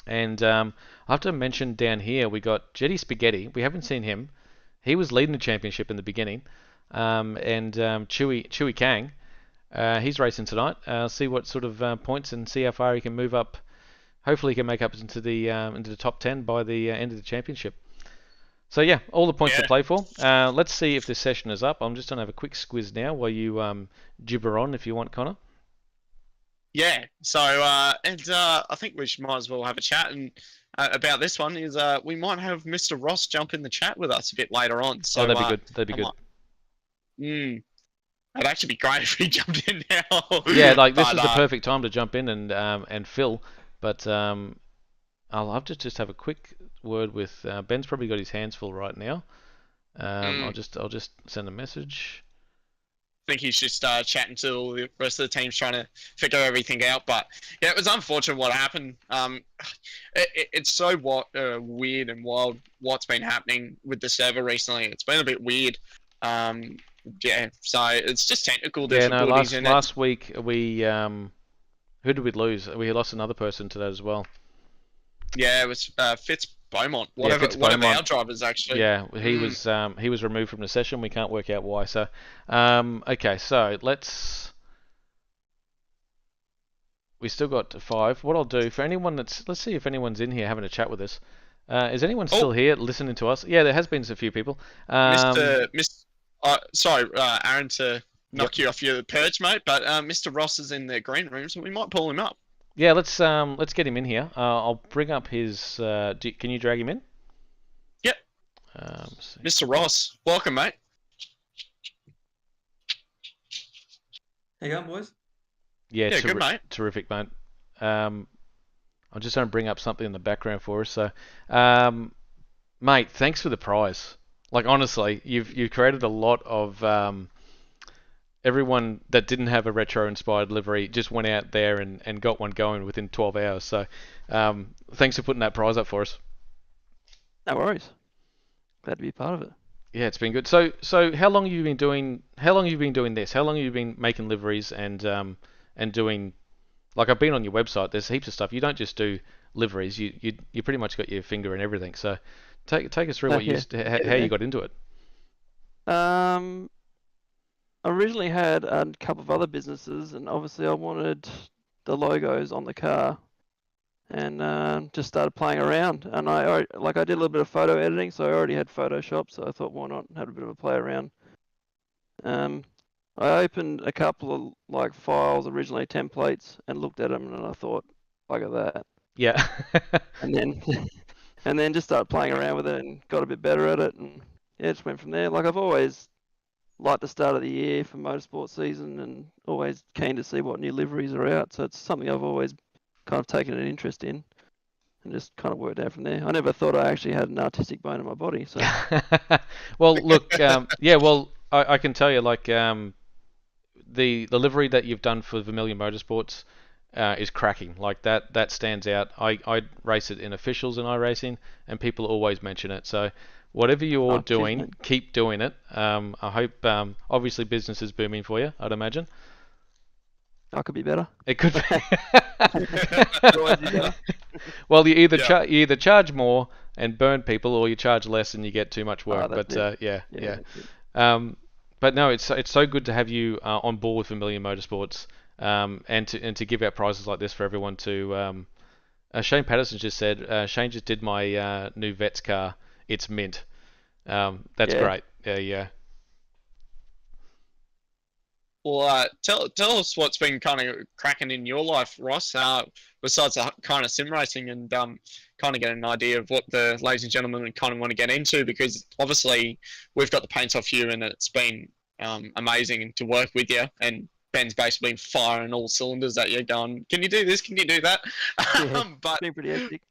And I have to mention down here, we got Jetty Spaghetti. We haven't seen him. He was leading the championship in the beginning. And Chewy Kang, he's racing tonight. See what sort of points and see how far he can move up. Hopefully he can make up into the top 10 by the end of the championship. So yeah, all the points to play for. Let's see if this session is up. I'm just going to have a quick squiz now while you gibber on if you want, Connor. Yeah. So I think we might as well have a chat and about this one. Is we might have Mr. Ross jump in the chat with us a bit later on. So that'd be good. That'd be good. It'd actually be great if he jumped in now. Yeah, like this is the perfect time to jump in and fill. But I'll have to just have a quick word with Ben's probably got his hands full right now. I'll just send a message. I think he's just chatting to all the rest of the teams trying to figure everything out. But yeah, it was unfortunate what happened. It's so weird and wild what's been happening with the server recently. It's been a bit weird. Yeah, so it's just technical difficulties in it. Last week we who did we lose? We lost another person to that as well. Yeah, it was Fitz Beaumont. One of our drivers actually. Yeah, he was removed from the session. We can't work out why. So, okay, so let's. We still got 5. What I'll do for anyone let's see if anyone's in here having a chat with us. Is anyone still here listening to us? Yeah, there has been a few people. Sorry, Aaron, to knock you off your perch, mate. But Mr. Ross is in the green room, so we might pull him up. Yeah, let's get him in here. I'll bring up his. Can you drag him in? Yep. Mr. Ross, welcome, mate. How you going, boys? Yeah, good, mate. Terrific, mate. I'm just going to bring up something in the background for us. So, mate, thanks for the prize. Like honestly, you've created a lot of. Everyone that didn't have a retro-inspired livery just went out there and got one going within 12 hours. So, thanks for putting that prize up for us. No worries. Glad to be a part of it. Yeah, it's been good. So how long have you been doing? How long have you been doing this? How long have you been making liveries and doing? Like I've been on your website. There's heaps of stuff. You don't just do liveries. You pretty much got your finger in everything. So, take us through how you got into it. I originally had a couple of other businesses, and obviously I wanted the logos on the car, and just started playing around. And I did a little bit of photo editing, so I already had Photoshop, so I thought why not have a bit of a play around. I opened a couple of files, originally templates, and looked at them, and I thought, look at that. Yeah. and then just started playing around with it and got a bit better at it, and yeah, just went from there. I've always like the start of the year for motorsport season and always keen to see what new liveries are out. So it's something I've always kind of taken an interest in and just kind of worked out from there. I never thought I actually had an artistic bone in my body. So. Well, look, I can tell you, the livery that you've done for Vermilion Motorsports is cracking. That stands out. I race it in officials and iRacing, and people always mention it. So whatever you're doing, keep doing it. I hope, obviously, business is booming for you, I'd imagine. I could be better. It could be. Always be better. Well, you either Yeah. you either charge more and burn people, or you charge less and you get too much work. That's But it. yeah. That's it. But no, it's so good to have you on board with Vermilion Motorsports, and to give out prizes like this for everyone to. Shane Patterson just said, Shane just did my new Vets car. It's mint. That's Yeah. great. Yeah. Well, tell us what's been kind of cracking in your life, Ross. Besides the kind of sim racing and kind of get an idea of what the ladies and gentlemen kind of want to get into, because obviously we've got the paint off you, and it's been amazing to work with you. And Ben's basically been firing all cylinders at you, going, "Can you do this? Can you do that?" Yeah, But it's been pretty hectic.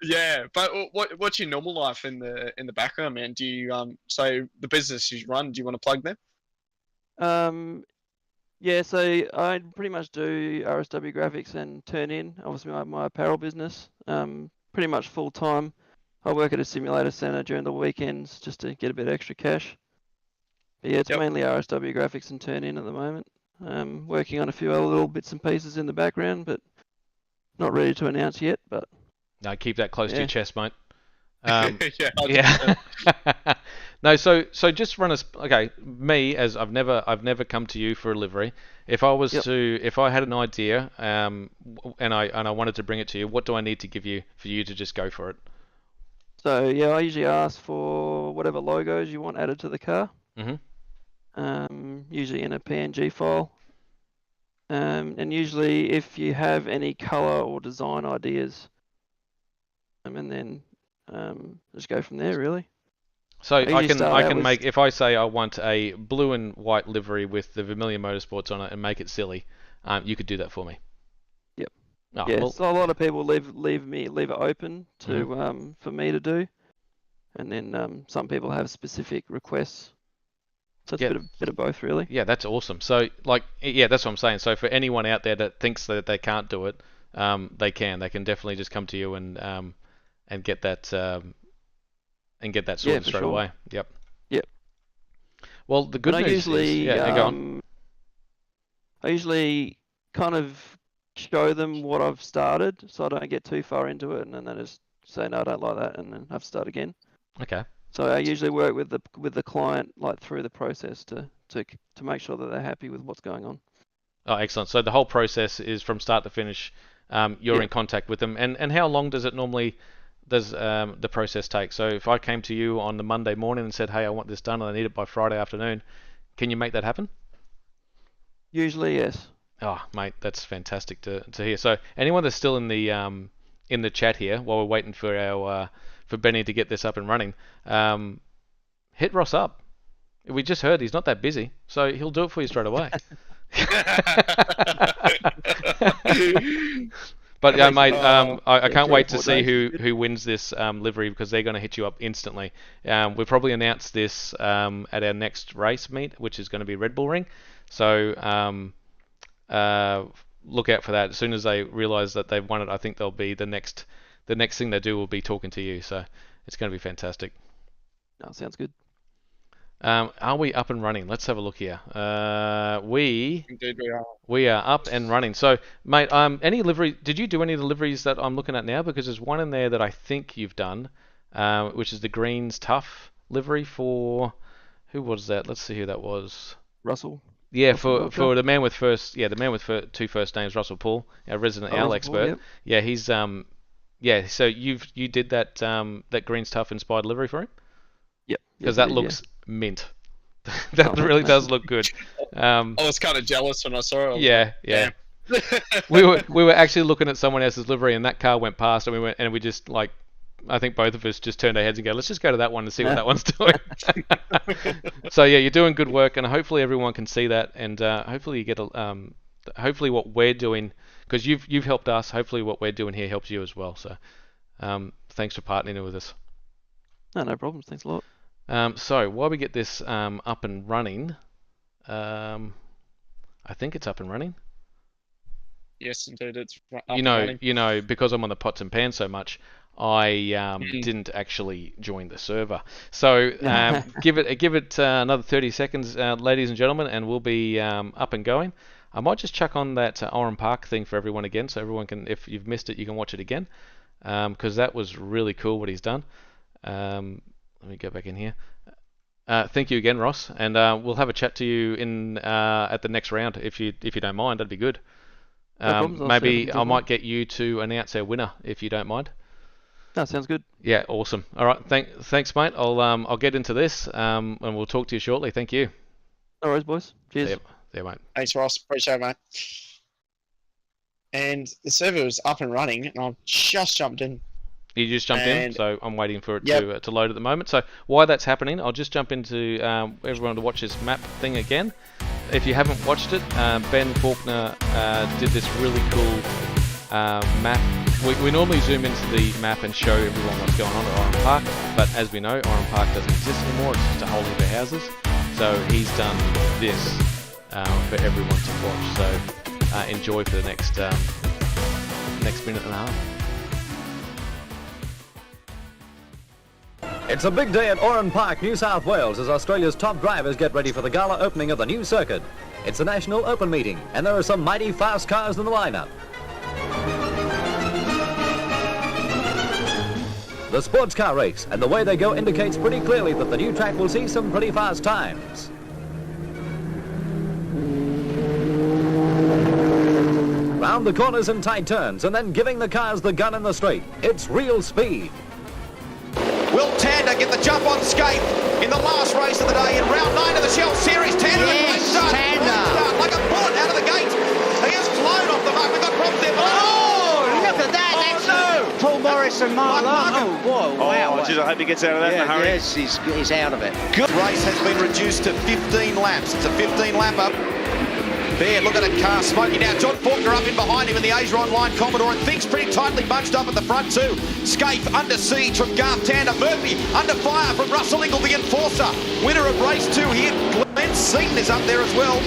yeah, but what's your normal life in the background, man? Do you so the business you run? Do you want to plug them? Yeah, so I pretty much do RSW graphics and turn in, obviously my apparel business, pretty much full time. I work at a simulator center during the weekends just to get a bit extra cash. But yeah, it's Yep. mainly RSW graphics and turn in at the moment. Working on a few other little bits and pieces in the background, but not ready to announce yet. But No, keep that close to your Yeah. chest, mate. Yeah, Yeah. No, so just run us. Okay, me as I've never come to you for a livery. If I was Yep. if I had an idea, and I wanted to bring it to you, what do I need to give you for you to just go for it? so yeah, I usually ask for whatever logos you want added to the car. Usually in a PNG file. And usually if you have any color or design ideas, and then just go from there, really. So I usually can start out with- make, if I say I want a blue and white livery with the Vermilion Motorsports on it and make it silly, you could do that for me. Yep. Oh, Yeah, well, so a lot of people leave it open to for me to do, and then some people have specific requests. So it's Yeah. a bit of both, really. yeah, that's awesome. So like, yeah, that's what I'm saying. So for anyone out there that thinks that they can't do it, they can. They can definitely just come to you and get that sorted for straight sure. away. Yep. Yep. Well, the good And I news usually is, go on. I usually kind of show them what I've started, so I don't get too far into it, and then they just say no, I don't like that, and then have to start again. Okay. So I usually work with the client like through the process to make sure that they're happy with what's going on. Oh, excellent. So the whole process is from start to finish. You're Yeah. in contact with them, and how long does the process take? So if I came to you on the Monday morning and said, "Hey, I want this done and I need it by Friday afternoon," can you make that happen? Usually, yes. Oh, mate, that's fantastic to hear. So anyone that's still in the chat here while we're waiting for our for Benny to get this up and running, hit Ross up. We just heard he's not that busy, so he'll do it for you straight away. But yeah, mate, I can't wait to see who wins this livery, because they're going to hit you up instantly. We'll probably announce this at our next race meet, which is going to be Red Bull Ring. So look out for that. As soon as they realise that they've won it, I think they'll be the next thing they do will be talking to you. So it's going to be fantastic. No, sounds good. Are we up and running? Let's have a look here. We Indeed, we are. We are up and running. So, mate, any livery? Did you do any of the liveries that I'm looking at now? Because there's one in there that I think you've done, which is the Greens Tough livery for who was that? Let's see who that was. Russell. Yeah, Russell for the man with two first names, Russell Paul, our resident owl Russell expert. Paul, yep. Yeah, he's So you did that that Greens Tough inspired livery for him? Yep. Because yes, that I did, looks mint. That Oh, really thanks, does mate. look good. I was kind of jealous when I saw it. I was Yeah. like, damn. we were actually looking at someone else's livery, and that car went past, and we just like, I think both of us just turned our heads and go, let's just go to that one and see what that one's doing. So yeah, you're doing good work, and hopefully everyone can see that, and hopefully you get hopefully what we're doing, because you've helped us. Hopefully what we're doing here helps you as well. So thanks for partnering with us. No problems. Thanks a lot. So while we get this up and running, I think it's up and running. Yes, indeed, it's up You and know, running. because I'm on the pots and pans so much, I didn't actually join the server. So give it another 30 seconds, ladies and gentlemen, and we'll be up and going. I might just chuck on that Oran Park thing for everyone again, so everyone can, if you've missed it, you can watch it again, because that was really cool what he's done. Let me go back in here. Thank you again, Ross, and we'll have a chat to you in at the next round if you don't mind. That'd be good. Maybe I might get you to announce our winner if you don't mind. That sounds good. Yeah, awesome. All right, thanks, mate. I'll get into this, and we'll talk to you shortly. Thank you. No worries, boys. Cheers. See you, mate. Thanks, Ross. Appreciate it, mate. And the server was up and running, and I've just jumped in. You just jumped in, so I'm waiting for it to load at the moment. So while that's happening, I'll just jump into everyone to watch this map thing again. If you haven't watched it, Ben Faulkner did this really cool map. We normally zoom into the map and show everyone what's going on at Oran Park, but as we know, Oran Park doesn't exist anymore. It's just a whole heap of houses. So he's done this for everyone to watch. So enjoy for the next minute and a half. It's a big day at Oran Park, New South Wales, as Australia's top drivers get ready for the gala opening of the new circuit. It's a national open meeting, and there are some mighty fast cars in the lineup. The sports car race and the way they go indicates pretty clearly that the new track will see some pretty fast times. Round the corners and tight turns, and then giving the cars the gun in the straight. It's real speed. Will Tander get the jump on Skate in the last race of the day in round 9 of the Shell Series? Tander, Yes, great start, Tander. like a bullet out of the gate. He has flown off the mark. We've got problems there. Oh, look at that. That's Paul Morris and Mark Larkin. Oh, whoa, wow. I hope he gets out of that in a hurry. Yes, he's out of it. Good race has been reduced to 15 laps. It's a 15 lap up. There, look at that car smoking now. John Faulkner up in behind him in the Asia Online Commodore, and things pretty tightly bunched up at the front too. Scaife under siege from Garth Tander. Murphy under fire from Russell Ingle, the enforcer. Winner of race 2 here. Glenn Seaton is up there as well.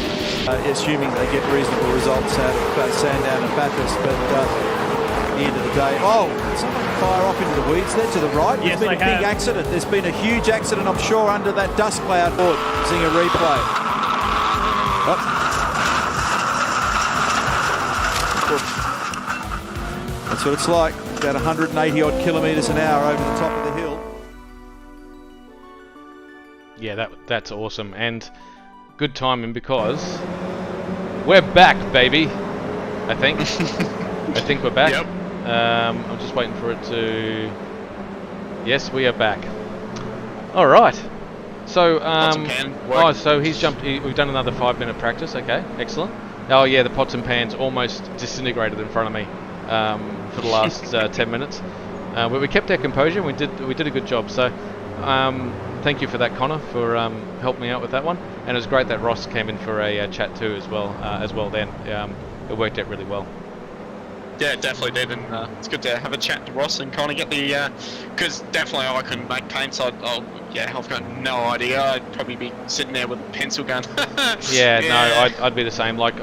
Assuming they get reasonable results out of Sandown and Bathurst, but at the end of the day, someone fire off into the weeds there to the right. Yes, There's been a big accident. There's been a huge accident, I'm sure, under that dust cloud. Seeing a replay. Oh. That's what it's like, about 180 odd kilometres an hour over the top of the hill. Yeah, that's awesome, and good timing because we're back, baby. I think. I think we're back. Yep. I'm just waiting for it to. Yes, we are back. All right. So so he's jumped. We've done another 5-minute practice. Okay, excellent. Oh yeah, the pots and pans almost disintegrated in front of me for the last 10 minutes. But we kept our composure. We did a good job. So thank you for that, Connor, for helping me out with that one. And it was great that Ross came in for a chat too as well. Then it worked out really well. Yeah, it definitely did, and it's good to have a chat to Ross and kind of get the, because definitely I couldn't make paint, so I've got no idea. I'd probably be sitting there with a pencil gun. No, I'd be the same. Like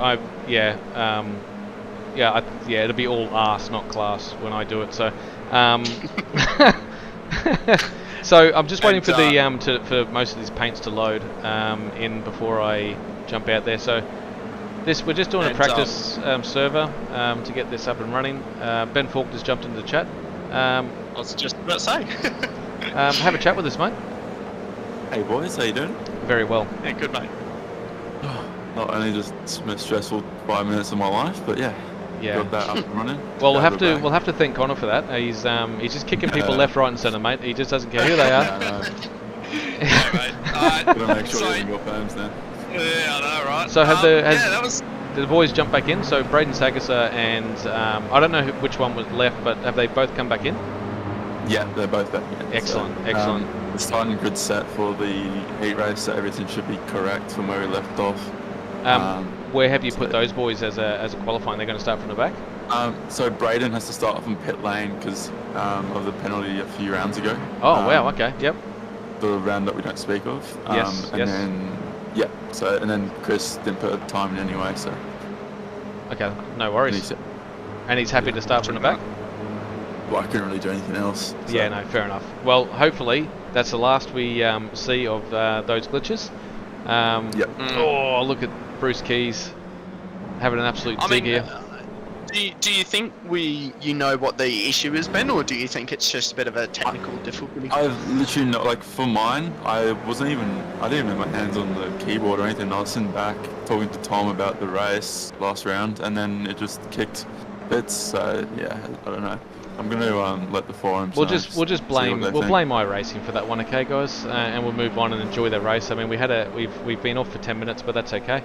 it'll be all arse, not class when I do it. So, so I'm just waiting for the for most of these paints to load in before I jump out there. So. We're just doing a practice server to get this up and running. Ben Faulkner's jumped into the chat. I was just about to say. Have a chat with us, mate. Hey boys, how you doing? Very well. Yeah, good mate. Not only just the most stressful 5 minutes of my life, but yeah. Got that up and running. Well, we'll have to thank Connor for that. He's just kicking people left, right, and centre, mate. He just doesn't care who they are. Yeah, mate. Gotta make sure you haven't got phones now. Yeah, I know, right? So the boys jumped back in? So Braden Sagasser and I don't know which one was left, but have they both come back in? Yeah, they're both back in. Excellent. The starting grid set for the heat race, so everything should be correct from where we left off. Where have you put those boys as a qualifying? They're going to start from the back? So Braden has to start off in pit lane because of the penalty a few rounds ago. Oh wow! Okay. Yep. The round that we don't speak of. And then Chris didn't put a time in anyway, so. Okay, no worries. And he's happy to start from the back? Well, I couldn't really do anything else. So. Yeah, no, fair enough. Well, hopefully that's the last we see of those glitches. Yep. Oh, look at Bruce Keys. having an absolute I dig mean, here. Do you think you know what the issue has been, or do you think it's just a bit of a technical difficulty? I've literally not, like, for mine, I didn't even have my hands on the keyboard or anything. I was sitting back talking to Tom about the race last round, and then it just kicked bits. So yeah, I don't know. I'm gonna let the forums. We'll just blame iRacing for that one, okay, guys, and we'll move on and enjoy the race. I mean, we've been off for 10 minutes, but that's okay.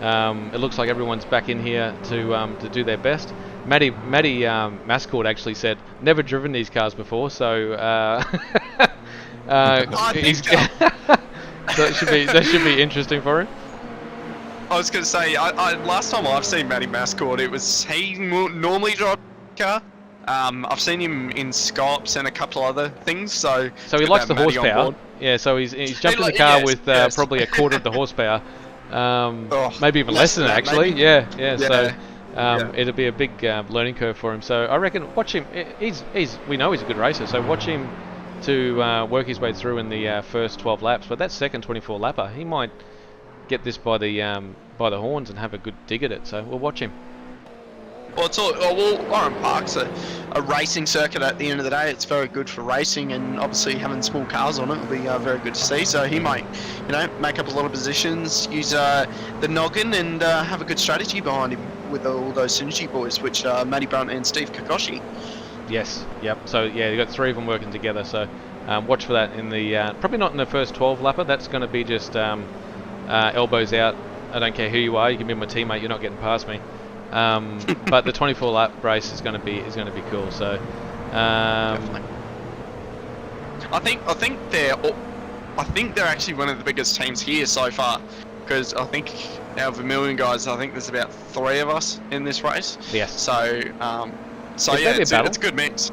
It looks like everyone's back in here to do their best. Matty Mascord actually said never driven these cars before, so that should be interesting for him. I was going to say, last time I've seen Matty Mascord, it was he normally drives a car. I've seen him in Scops and a couple other things, so he likes the horsepower. Yeah, so he's jumped in the car with probably a quarter of the horsepower. Maybe even less than that, actually. Maybe. Yeah. So it'll be a big learning curve for him. So I reckon watch him. We know he's a good racer. So watch him to work his way through in the first 12 laps. But that second 24 lapper, he might get this by the horns and have a good dig at it. So we'll watch him. Well, Oran Park's a racing circuit at the end of the day. It's very good for racing, and obviously having small cars on it will be very good to see. So he might, make up a lot of positions, use the noggin, and have a good strategy behind him with all those Synergy boys, which are Matty Brunt and Steve Kikoshi. Yes, yep. So yeah, you got three of them working together. So watch for that in the probably not in the first 12 lapper. That's going to be just elbows out. I don't care who you are. You can be my teammate. You're not getting past me. But the 24 lap race is going to be cool. So definitely. I think they're actually one of the biggest teams here so far, because I think out of a million guys, I think there's about 3 of us in this race. Yes. So it's a good mix.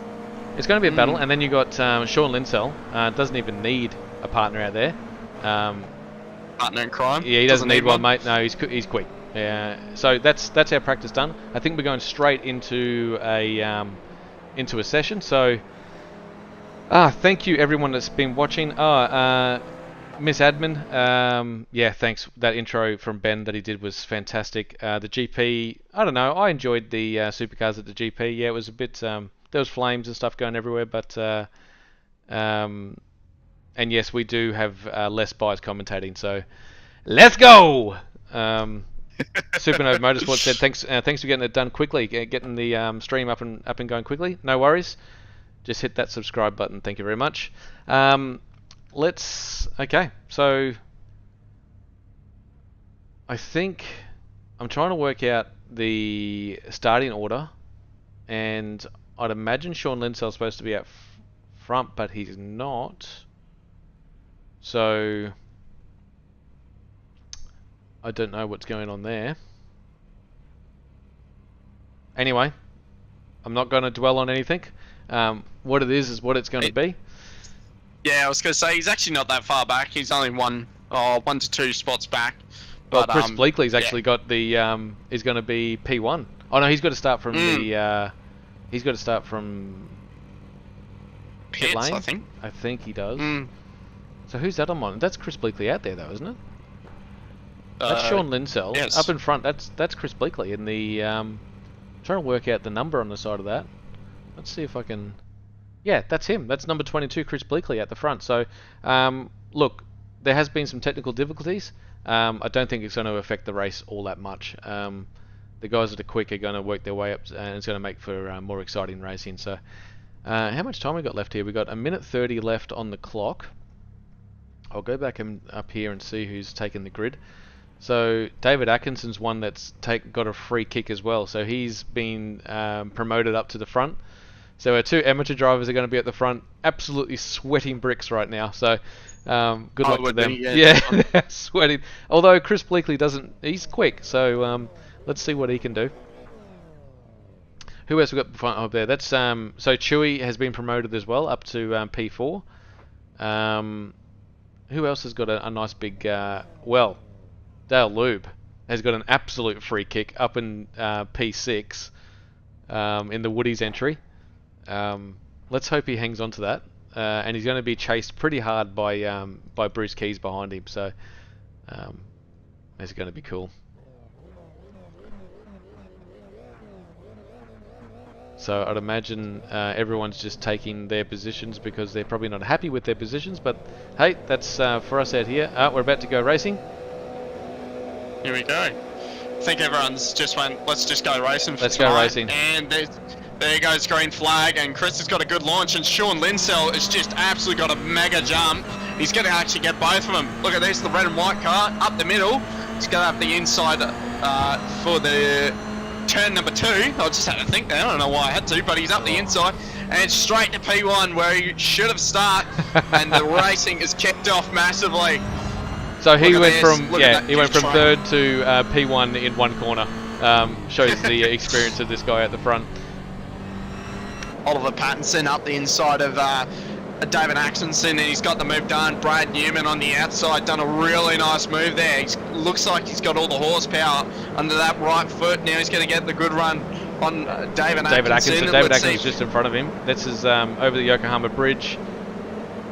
It's going to be a battle, and then you got Sean Linsell. Doesn't even need a partner out there. Partner in crime. Yeah, he doesn't need one, mate. No, he's quick. Yeah, so that's our practice done. I think we're going straight into a session. So, thank you everyone that's been watching. Miss Admin, yeah, thanks. That intro from Ben that he did was fantastic. The GP, I don't know. I enjoyed the supercars at the GP. Yeah, it was a bit. There was flames and stuff going everywhere, but and yes, we do have Les Byes commentating. So, let's go. Supernova Motorsport said thanks for getting it done quickly, getting the stream up and going quickly. No worries, just hit that subscribe button. Thank you very much. Okay, so I think I'm trying to work out the starting order, and I'd imagine Sean Linsell's supposed to be out front, but he's not. So I don't know what's going on there. Anyway, I'm not going to dwell on anything. What it is what it's going to be. Yeah, I was going to say, he's actually not that far back. He's only 1 to 2 spots back. But Chris Bleakley's actually got the, is going to be P1. Oh no, he's got to start from the, he's got to start from pit lane? I think he does. So who's that on? That's Chris Bleakley out there though, isn't it? That's Sean Linsell. Yes. Up in front, that's Chris Bleakley. In the, trying to work out the number on the side of that. Let's see if I can... Yeah, that's him. That's number 22, Chris Bleakley at the front. So, look, there has been some technical difficulties. I don't think it's going to affect the race all that much. The guys that are quick are going to work their way up, and it's going to make for more exciting racing. So, how much time we got left here? We got 1:30 left on the clock. I'll go back up here and see who's taken the grid. So David Atkinson's one that's got a free kick as well. So he's been promoted up to the front. So our 2 amateur drivers are going to be at the front, absolutely sweating bricks right now. So good luck to them. Yeah, they're sweating. Although Chris Bleakley he's quick. So let's see what he can do. Who else we got up there? That's so Chewy has been promoted as well up to P4. Who else has got a nice big? Dale Lube has got an absolute free kick up in P6 in the Woodies entry. Let's hope he hangs on to that. And he's going to be chased pretty hard by Bruce Keys behind him. So that's going to be cool. So I'd imagine everyone's just taking their positions because they're probably not happy with their positions. But hey, that's for us out here. We're about to go racing. Here we go. I think everyone's just went, let's just go racing for Let's tonight. go racing. And there goes green flag, and Chris has got a good launch, and Sean Linsell has just absolutely got a mega jump. He's going to actually get both of them. Look at this, the red and white car up the middle. He's going to have the inside for the turn number 2. I just had to think there, I don't know why I had to, but he's up the inside, and straight to P1 where he should have started, and the racing is kicked off massively. So he went from he went from third to P1 in one corner. Shows the experience of this guy at the front. Oliver Pattinson up the inside of David Axelson, and he's got the move done. Brad Newman on the outside, done a really nice move there. He looks like he's got all the horsepower under that right foot. Now he's going to get the good run on David Atkinson. David Atkinson's just in front of him. This is over the Yokohama Bridge.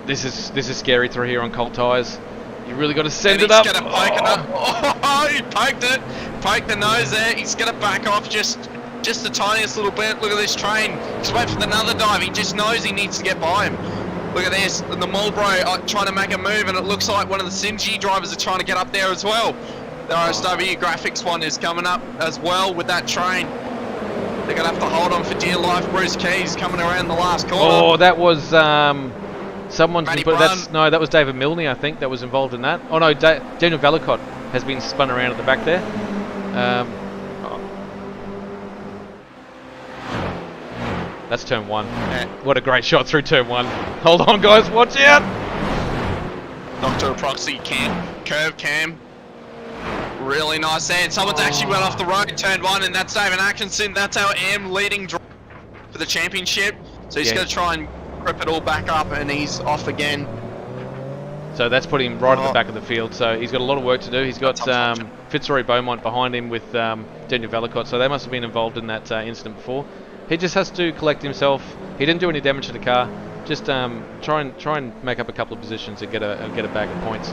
This is scary through here on cold tyres. You really got to send it up. He's going to poke it up. Oh, he poked it. Poked the nose there. He's going to back off just the tiniest little bit. Look at this train. He's waiting for another dive. He just knows he needs to get by him. Look at this. And the Marlboro trying to make a move, and it looks like one of the Simg drivers are trying to get up there as well. The RSW Graphics one is coming up as well with that train. They're going to have to hold on for dear life. Bruce Keys coming around the last corner. Oh, that was someone's Matty been put. Brown. That was David Milne, I think, that was involved in that. Oh no, Daniel Valicott has been spun around at the back there. That's turn 1. Yeah. What a great shot through turn 1. Hold on, guys, watch out! Dr. Proxy curve cam. Really nice there. And someone's actually went off the road, turn 1, and that's David Atkinson. That's our M leading driver for the championship. So he's going to try and grip it all back up, and he's off again. So that's put him right at the back of the field. So he's got a lot of work to do. He's got Fitzroy Beaumont behind him with Daniel Valicott. So they must have been involved in that incident before. He just has to collect himself. He didn't do any damage to the car. Just try and make up a couple of positions and get a bag of points.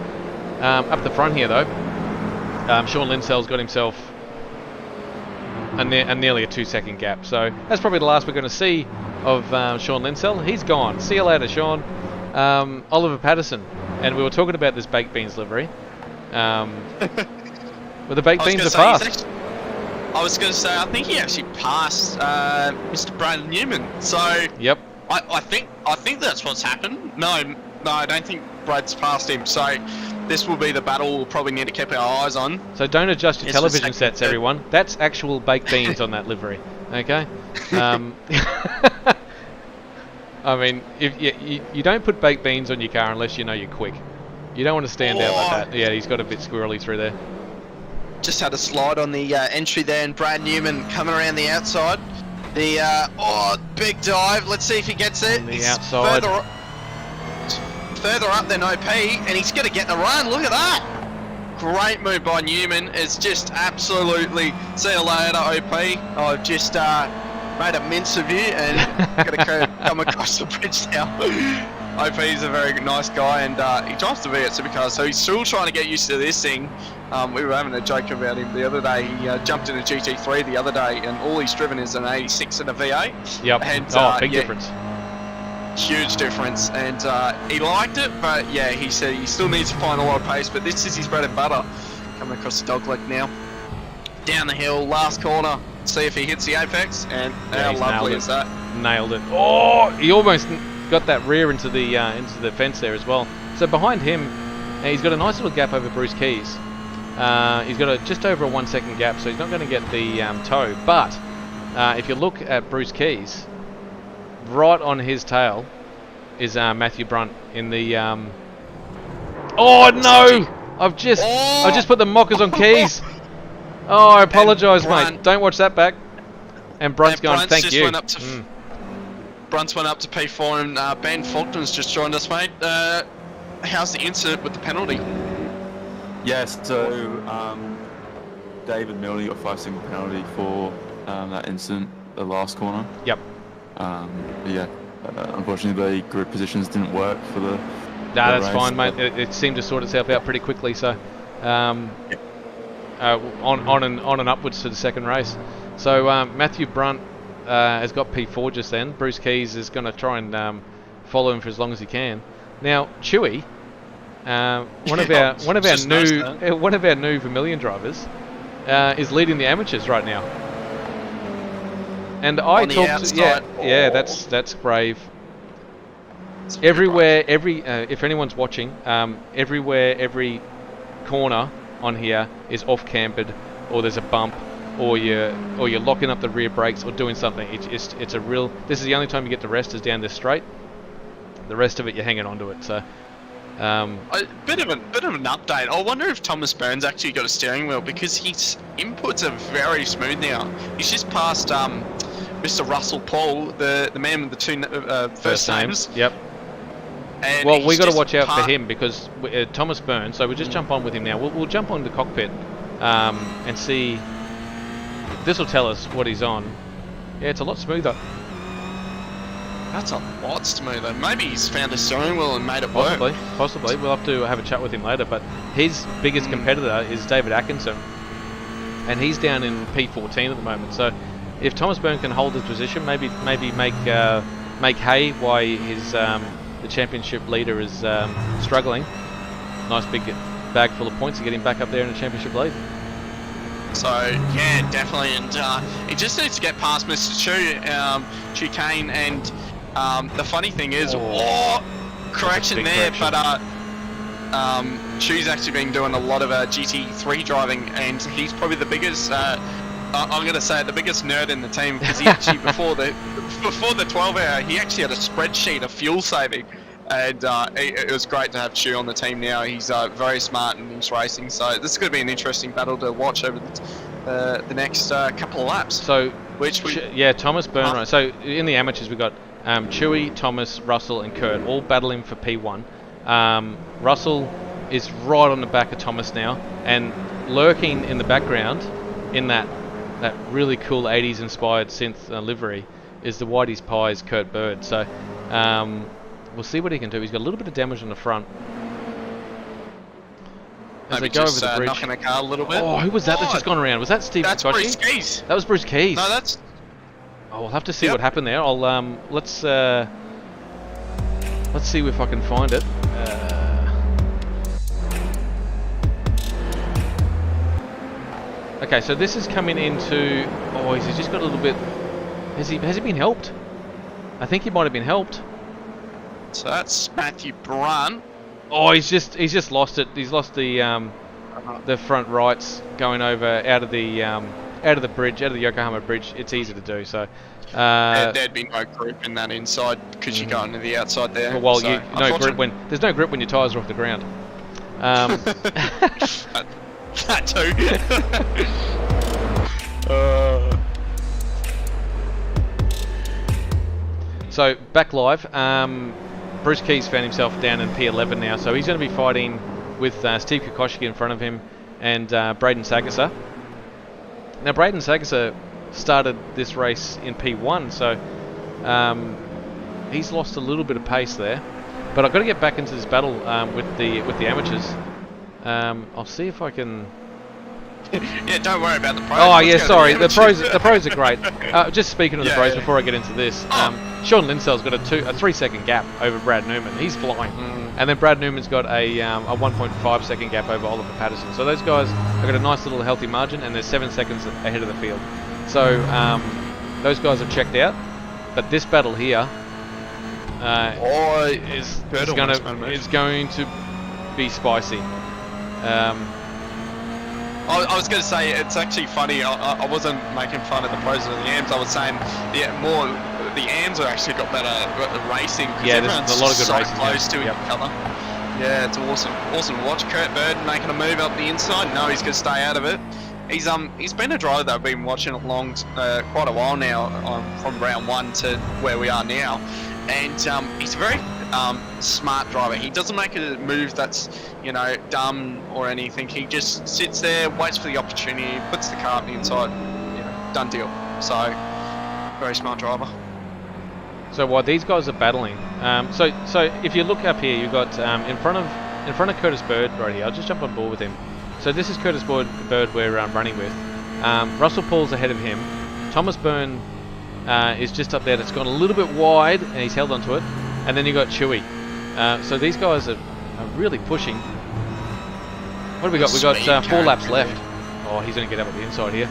Up the front here though, Sean Linsell's got himself nearly a 2-second gap. So that's probably the last we're going to see of Sean Linsell. He's gone. See you later, Sean. Oliver Patterson, and we were talking about this baked beans livery. Well, the baked beans are fast. I was going to say, I think he actually passed Mr. Brad Newman. So yep. I think that's what's happened. No, I don't think Brad's passed him. So this will be the battle we'll probably need to keep our eyes on. So don't adjust your television sets, everyone. That's actual baked beans on that livery. Okay. I mean, if you don't put baked beans on your car unless you know you're quick. You don't want to stand out like that. Yeah, he's got a bit squirrely through there. Just had a slide on the entry there, and Brad Newman coming around the outside. The big dive. Let's see if he gets it. On the outside. Further up than OP, and he's going to get the run. Look at that. Great move by Newman. It's just absolutely see you later, OP. I've just made a mince of you and going to come across the bridge now. OP is a very nice guy, and he drives the V8 supercar, so he's still trying to get used to this thing. We were having a joke about him the other day. He jumped in a GT3 the other day, and all he's driven is an 86 and a V8. Yep. And, big difference. Huge difference, and he liked it, but yeah, he said he still needs to find a lot of pace, but this is his bread and butter. Coming across the dogleg now. Down the hill, last corner. See if he hits the apex, and how lovely is that? Nailed it. Oh, he almost got that rear into the fence there as well. So behind him, he's got a nice little gap over Bruce Keys. He's got just over a 1 second gap, so he's not going to get the toe. But if you look at Bruce Keys, right on his tail is Matthew Brunt in the. Oh no! I've just put the mockers on Keys. Oh, I apologise, mate. Don't watch that back. And Brunt's going, thank you. Brunt's went up to P4, and Ben Faulkner's just joined us, mate. How's the incident with the penalty? Yes, so David Milne got 5-second penalty for that incident, the last corner. Yep. Yeah, unfortunately the group positions didn't work for the. Nah, that's fine, mate. It seemed to sort itself out pretty quickly, so on and upwards to the second race. So Matthew Brunt has got P4 just then. Bruce Keys is going to try and follow him for as long as he can. Now, Chewy, one of our new Vermilion drivers, is leading the amateurs right now. And I talked to, that's brave. Everywhere, if anyone's watching, everywhere, every corner on here is off cambered, or there's a bump, or you're locking up the rear brakes or doing something. It's a real. This is the only time you get to rest is down this straight. The rest of it you're hanging onto it. So. A bit of an update. I wonder if Thomas Burns actually got a steering wheel, because his inputs are very smooth now. He's just passed Mr. Russell Paul, the man with the two first names. Yep. And well, we got to watch out for him, because Thomas Burns. So we'll just jump on with him now. We'll jump on the cockpit and see. This will tell us what he's on. Yeah, it's a lot smoother. That's a lot smoother. Maybe he's found a steering wheel and made it work. Possibly. We'll have to have a chat with him later. But his biggest competitor is David Atkinson, and he's down in P14 at the moment. So if Thomas Byrne can hold his position, maybe make hay while his the championship leader is struggling. Nice big bag full of points to get him back up there in the championship lead. So yeah, definitely, and he just needs to get past Mr. Chu Kane, and the funny thing is, correction there, but Chu's actually been doing a lot of GT3 driving, and he's probably the biggest. I'm going to say the biggest nerd in the team, because he actually before the 12-hour, he actually had a spreadsheet of fuel saving. And it was great to have Chu on the team now. He's very smart in his racing, so this is going to be an interesting battle to watch over the next couple of laps. So, Thomas Byrne. Right. So in the amateurs we've got Chewy, Thomas, Russell, and Kurt all battling for P1. Russell is right on the back of Thomas now, and lurking in the background in that really cool 80s inspired synth livery is the Whitey's Pies Kurt Bird. So. We'll see what he can do. He's got a little bit of damage on the front. As Maybe they go just over the bridge. knocking the car a little bit. Oh, who was that that's just gone around? Was that Steve That's Kokoshi? Bruce Keys. That was Bruce Keys. No, that's... Oh, we'll have to see what happened there. I'll let's see if I can find it. Okay, so this is coming into... Oh, he's just got a little bit... Has he been helped? I think he might have been helped. So that's Matthew Brunt. Oh, he's just lost it. He's lost the front rights going over out of the bridge, out of the Yokohama bridge. It's easy to do. So there'd be no grip in that inside, because you go into the outside there. Well, so, there's no grip when your tyres are off the ground. That too. So back live. Bruce Keys found himself down in P11 now, so he's going to be fighting with Steve Kokoschki in front of him and Braden Sagasa. Now Braden Sagasa started this race in P1, so he's lost a little bit of pace there. But I've got to get back into this battle with the amateurs. I'll see if I can. Yeah, don't worry about the pros. Oh yeah, sorry. The pros are great. Just speaking of the pros before I get into this, Sean Linsell's got a 3-second gap over Brad Newman. He's flying, and then Brad Newman's got a 1.5 second gap over Oliver Patterson. So those guys have got a nice little healthy margin, and they're 7 seconds ahead of the field. So those guys are checked out. But this battle here is going to be spicy. I was going to say, it's actually funny, I wasn't making fun of the pros or the AMs, I was saying the AMs have actually got better racing, because everyone's there's a lot of good so racing close to each other. Yeah, it's awesome to watch. Kurt Bird making a move up the inside. No, he's going to stay out of it. He's been a driver that I've been watching along quite a while now, from round 1 to where we are now, and he's a very smart driver. He doesn't make a move that's dumb or anything. He just sits there, waits for the opportunity, puts the car up the inside, done deal. So very smart driver. So while these guys are battling, so if you look up here, you've got in front of Curtis Bird right here. I'll just jump on board with him. So this is Curtis Bird we're running with. Russell Paul's ahead of him. Thomas Byrne is just up there. That's gone a little bit wide, and he's held onto it. And then you got Chewy. So these guys are really pushing. What have we got? We got 4 laps left. Oh, he's going to get up at the inside here.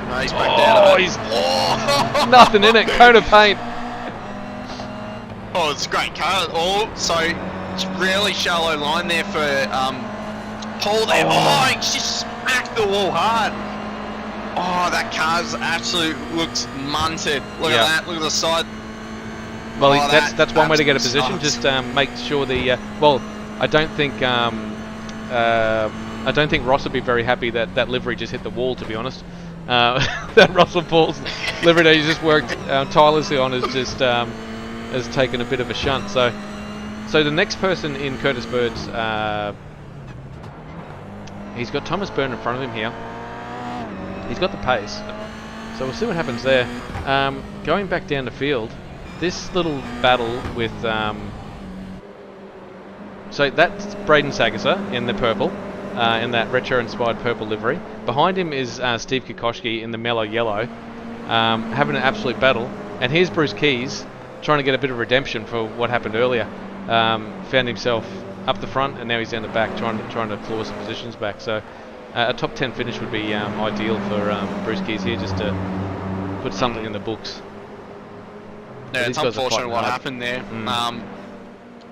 No, he's back down. He's nothing in it. Cone of paint. Oh, it's a great car. Oh, so it's really shallow line there for Paul there. Oh, he just smacked the wall hard. Oh, that car's looks munted. Look at that. Look at the side. Well, that's one way to get a position. Just make sure the well, I don't think Ross would be very happy that livery just hit the wall. To be honest, that Russell Paul's livery that he just worked tirelessly on has taken a bit of a shunt. So the next person in Curtis Bird's, he's got Thomas Byrne in front of him here. He's got the pace, so we'll see what happens there. Going back down the field, this little battle with so that's Braden Sagasser in the purple, in that retro-inspired purple livery. Behind him is Steve Kokoschke in the mellow yellow, having an absolute battle. And here's Bruce Keys trying to get a bit of redemption for what happened earlier. Found himself up the front, and now he's down the back, trying to claw some positions back. So a top 10 finish would be ideal for Bruce Keys here, just to put something in the books. Yeah, it's unfortunate what happened there.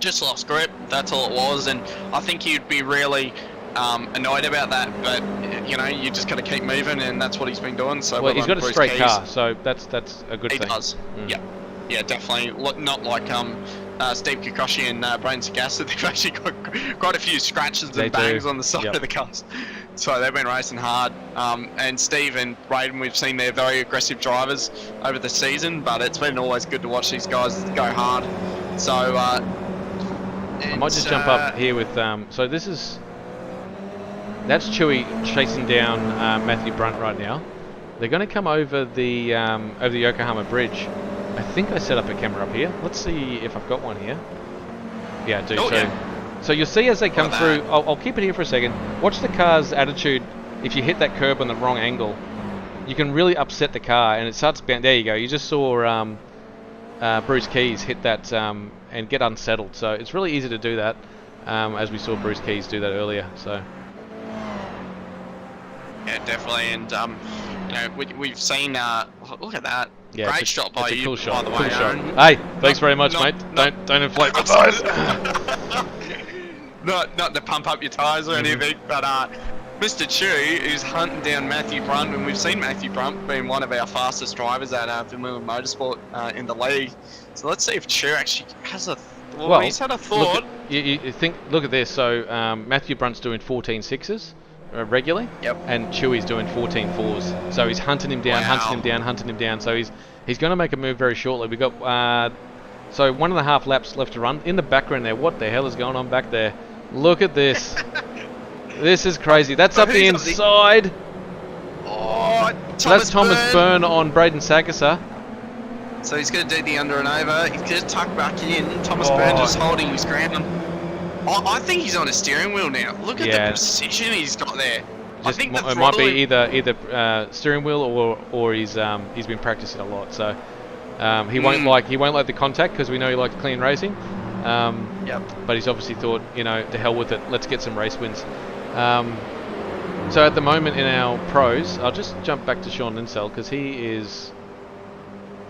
Just lost grip, that's all it was, and I think he'd be really annoyed about that, but you know, you just got to keep moving, and that's what he's been doing. So well, he's got a straight car, so that's a good thing. He does. Yeah, definitely. Not like Steve Kokoschke and Braden Sagasser. They've actually got quite a few scratches and bangs on the side of the cars. So they've been racing hard. And Steve and Braden, we've seen they're very aggressive drivers over the season, but it's been always good to watch these guys go hard. So I might just jump up here with so that's Chewy chasing down Matthew Brunt right now. They're going to come over the Yokohama Bridge. I think I set up a camera up here. Let's see if I've got one here. Yeah, I do. So you'll see as they come through. I'll keep it here for a second. Watch the car's attitude. If you hit that curb on the wrong angle, you can really upset the car, and it starts bouncing. There you go. You just saw Bruce Keys hit that and get unsettled. So it's really easy to do that, as we saw Bruce Keys do that earlier. So yeah, definitely, and you know, we've seen. Look at that. Yeah, great shot by you, cool shot. by the way, Aaron. Hey, thanks very much, mate. Don't inflate my tires. not to pump up your tires or anything, but Mr. Chewy, who's hunting down Matthew Brunt, and we've seen Matthew Brunt being one of our fastest drivers at Vanilla Motorsport in the league. So let's see if Chewy actually has a. Well, he's had a thought. Look at this. So Matthew Brunt's doing 14.6s. Regularly, and Chewy's doing 14.4s. So he's hunting him down, hunting him down. So he's going to make a move very shortly. We got 1.5 laps left to run. In the background there, what the hell is going on back there? Look at this. This is crazy. That's up the inside. That's Thomas Byrne on Braden Sagasser. So he's going to do the under and over. He's going to tuck back in. Thomas Byrne just holding his ground. I think he's on a steering wheel now. Look at the precision he's got there. I think it might be either steering wheel or he's been practicing a lot. So he won't like the contact, because we know he likes clean racing. But he's obviously thought, you know, to hell with it. Let's get some race wins. So at the moment in our pros, I'll just jump back to Sean Linsell, because he is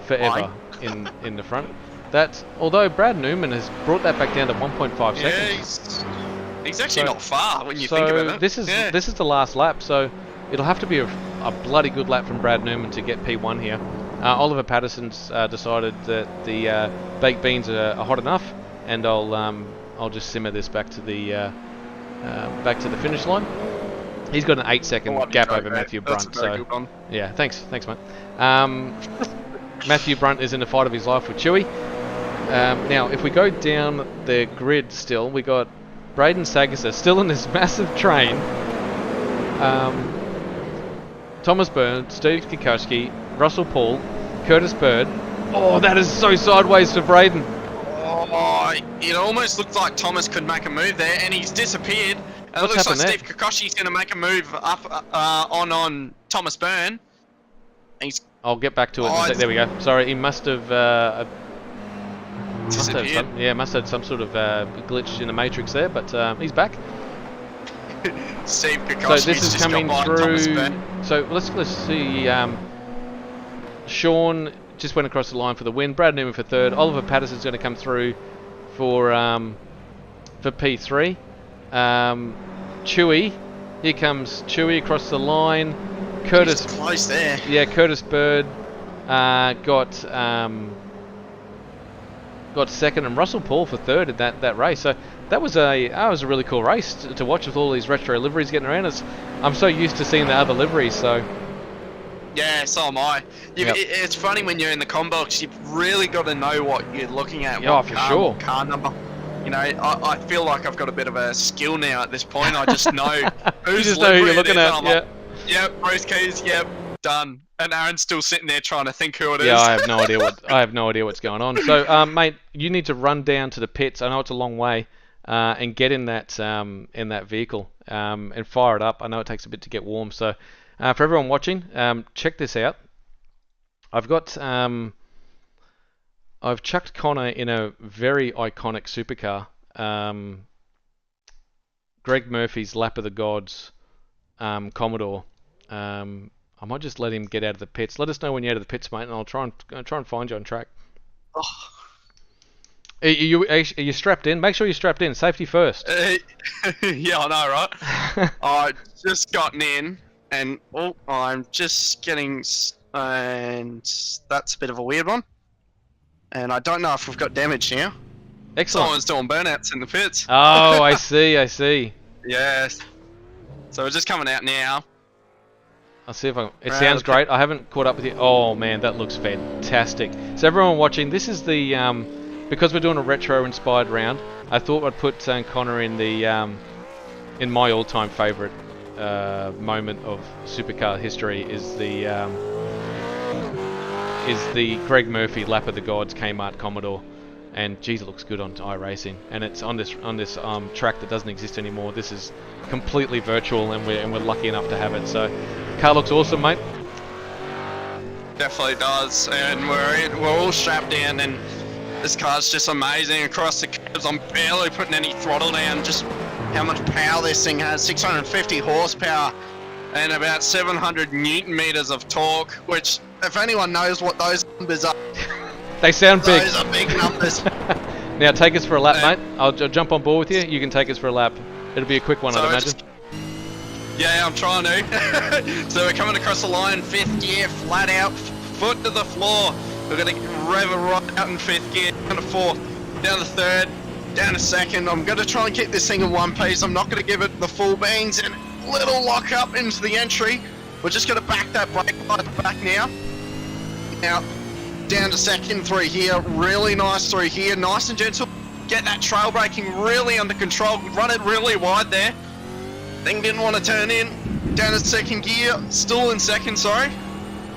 forever in the front. That, although Brad Newman has brought that back down to 1.5 seconds. He's actually not far when you think about it. This is the last lap, so it'll have to be a bloody good lap from Brad Newman to get P1 here. Oliver Patterson's decided that the baked beans are hot enough, and I'll just simmer this back to the finish line. He's got an 8-second gap over Matthew Brunt. So yeah, thanks mate. Matthew Brunt is in the fight of his life with Chewy. Now, if we go down the grid still, we got Braden Sagasser still in this massive train. Thomas Byrne, Steve Kokoschke, Russell Paul, Curtis Bird. Oh, that is so sideways for Braden. Oh, it almost looked like Thomas could make a move there, and he's disappeared. And it looks like Steve Kokoschke's going to make a move up on Thomas Byrne. I'll get back to it. Oh, There we go. Sorry, he must have. Must have disappeared. must have some sort of glitch in the matrix there, but he's back. Steve So Kokoski's this is just got coming by Thomas through. Beck. So let's see. Sean just went across the line for the win. Brad Newman for third. Oliver Patterson's going to come through for P3. Chewy, here comes Chewy across the line. Curtis, He's close there. yeah, Curtis Bird got second, and Russell Paul for third in that race. So that was a really cool race to watch with all these retro liveries getting around us. I'm so used to seeing the other liveries, so. Yeah, so am I. Yep. It's funny when you're in the combox, you've really got to know what you're looking at. Yeah, what for car, sure. what car number. You know, I feel like I've got a bit of a skill now at this point. I just know who's You just know who you're looking at. I'm like, yep, Bruce Keys, yep, done. And Aaron's still sitting there trying to think who it is. Yeah, I have no idea what's going on. So, mate, you need to run down to the pits. I know it's a long way, and get in that vehicle and fire it up. I know it takes a bit to get warm. So, for everyone watching, check this out. I've chucked Connor in a very iconic supercar. Greg Murphy's Lap of the Gods Commodore. I might just let him get out of the pits. Let us know when you're out of the pits, mate, and I'll try and find you on track. Oh. Are you strapped in? Make sure you're strapped in. Safety first. Yeah, I know, right? I just gotten in, and I'm just getting, and that's a bit of a weird one. And I don't know if we've got damage now. Excellent. Someone's doing burnouts in the pits. Oh, I see. Yes. So we're just coming out now. I'll see if it sounds great. I haven't caught up with you. Oh man, that looks fantastic. So everyone watching, this is the because we're doing a retro-inspired round. I thought I'd put Connor in the in my all-time favourite moment of supercar history is the Greg Murphy Lap of the Gods Kmart Commodore. And geez, it looks good on iRacing, and it's on this track that doesn't exist anymore. This is completely virtual, and we're lucky enough to have it. So, car looks awesome, mate. Definitely does, and we're all strapped in, and this car's just amazing across the curves. I'm barely putting any throttle down. Just how much power this thing has: 650 horsepower and about 700 newton meters of torque. Which, if anyone knows what those numbers are. They sound big. Those are big numbers. Now take us for a lap, mate. I'll jump on board with you. You can take us for a lap. It'll be a quick one, So I'd imagine. Yeah, I'm trying to. So we're coming across the line, 5th gear, flat out, foot to the floor. We're going to rev it right out in 5th gear, down to 4th, down to 3rd, down to 2nd. I'm going to try and keep this thing in one piece. I'm not going to give it the full beans, and little lock up into the entry. We're just going to back that brake light back now. Now, down to 2nd, 3 here, really nice 3 here, nice and gentle. Get that trail braking really under control, run it really wide there. Thing didn't want to turn in, down to 2nd gear, still in 2nd, sorry.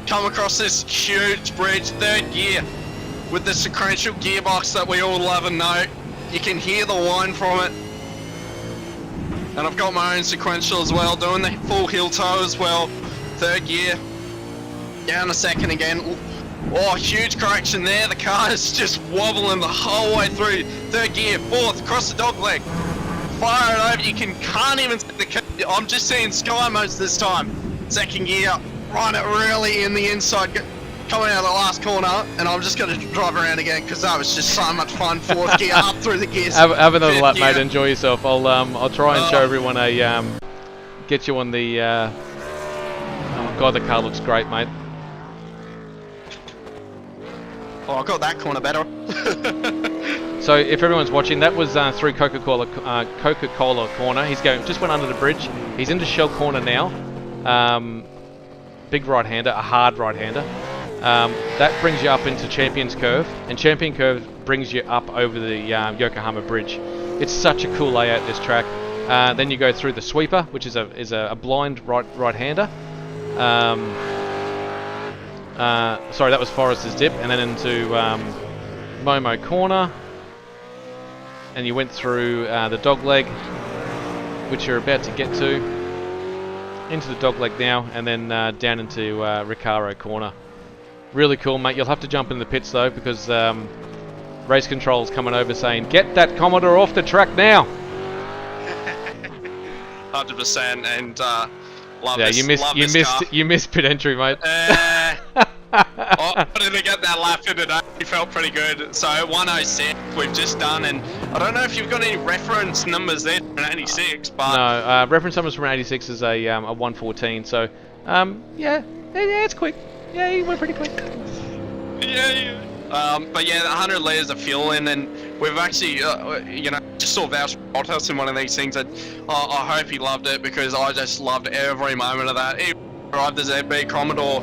Come across this huge bridge, 3rd gear, with the sequential gearbox that we all love and know. You can hear the whine from it. And I've got my own sequential as well, doing the full heel toe as well. 3rd gear, down to 2nd again. Oh, huge correction there. The car is just wobbling the whole way through. 3rd gear, 4th, across the dog leg. Fire it over. You can't even see the curve. I'm just seeing sky modes this time. 2nd gear, run it really in the inside, coming out of the last corner, and I'm just going to drive around again because that was just so much fun. 4th gear, up through the gears. Have another lap, gear. mate. Enjoy yourself. I'll try and show everyone get you on the. Oh god, the car looks great, mate. Oh, I got that corner better. So if everyone's watching, that was through Coca-Cola corner. He's just went under the bridge. He's into Shell corner now. Big right-hander, a hard right-hander. That brings you up into Champions Curve, and Champion Curve brings you up over the Yokohama Bridge. It's such a cool layout, this track. Then you go through the sweeper, which is a blind right-hander. Sorry, that was Forrester's dip, and then into Momo corner, and you went through the dogleg, which you're about to get to, into the dogleg now, and then down into Recaro corner. Really cool, mate. You'll have to jump in the pits though, because race control's coming over saying, "Get that Commodore off the track now." 100%, and love Yeah, this. you missed pit entry, mate. I didn't get that lap in today. It felt pretty good. So 106 we've just done, and I don't know if you've got any reference numbers there from 86, but No, reference numbers from 86 is a 114. So yeah, it's quick. Yeah, he went pretty quick. yeah. But yeah, 100 litres of fuel in, and we've actually, just saw Vouch Bottas in one of these things, and I hope he loved it, because I just loved every moment of that. He drive the ZB Commodore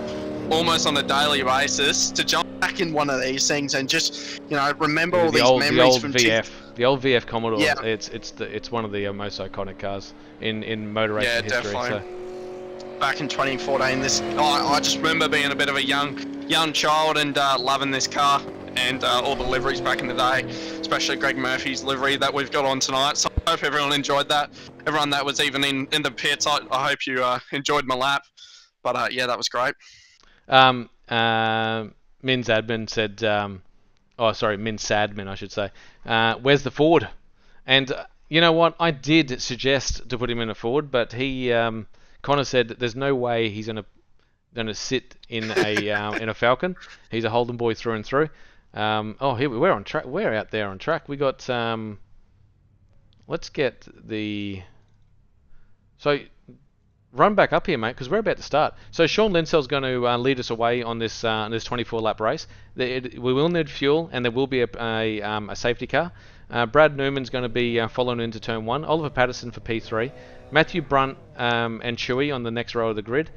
almost on a daily basis, to jump back in one of these things and just, remember all these memories from the old VF Commodore. Yeah. It's one of the most iconic cars in motor racing history. Definitely. So. Back in 2014, I just remember being a bit of a young child and loving this car and all the liveries back in the day, especially Greg Murphy's livery that we've got on tonight. So I hope everyone enjoyed that. Everyone that was even in the pits, I hope you enjoyed my lap. But yeah, that was great. Min's admin said, Min Sadmin, I should say. Where's the Ford? And you know what? I did suggest to put him in a Ford, but he, Connor said that there's no way he's gonna sit in a in a Falcon. He's a Holden boy through and through. We're on track. We're out there on track. We got. Let's get the. So. Run back up here, mate, because we're about to start. So Sean Linsell's going to lead us away on this 24-lap race. We will need fuel, and there will be a safety car. Brad Newman's going to be following into turn 1. Oliver Patterson for P3. Matthew Brunt and Chewy on the next row of the grid.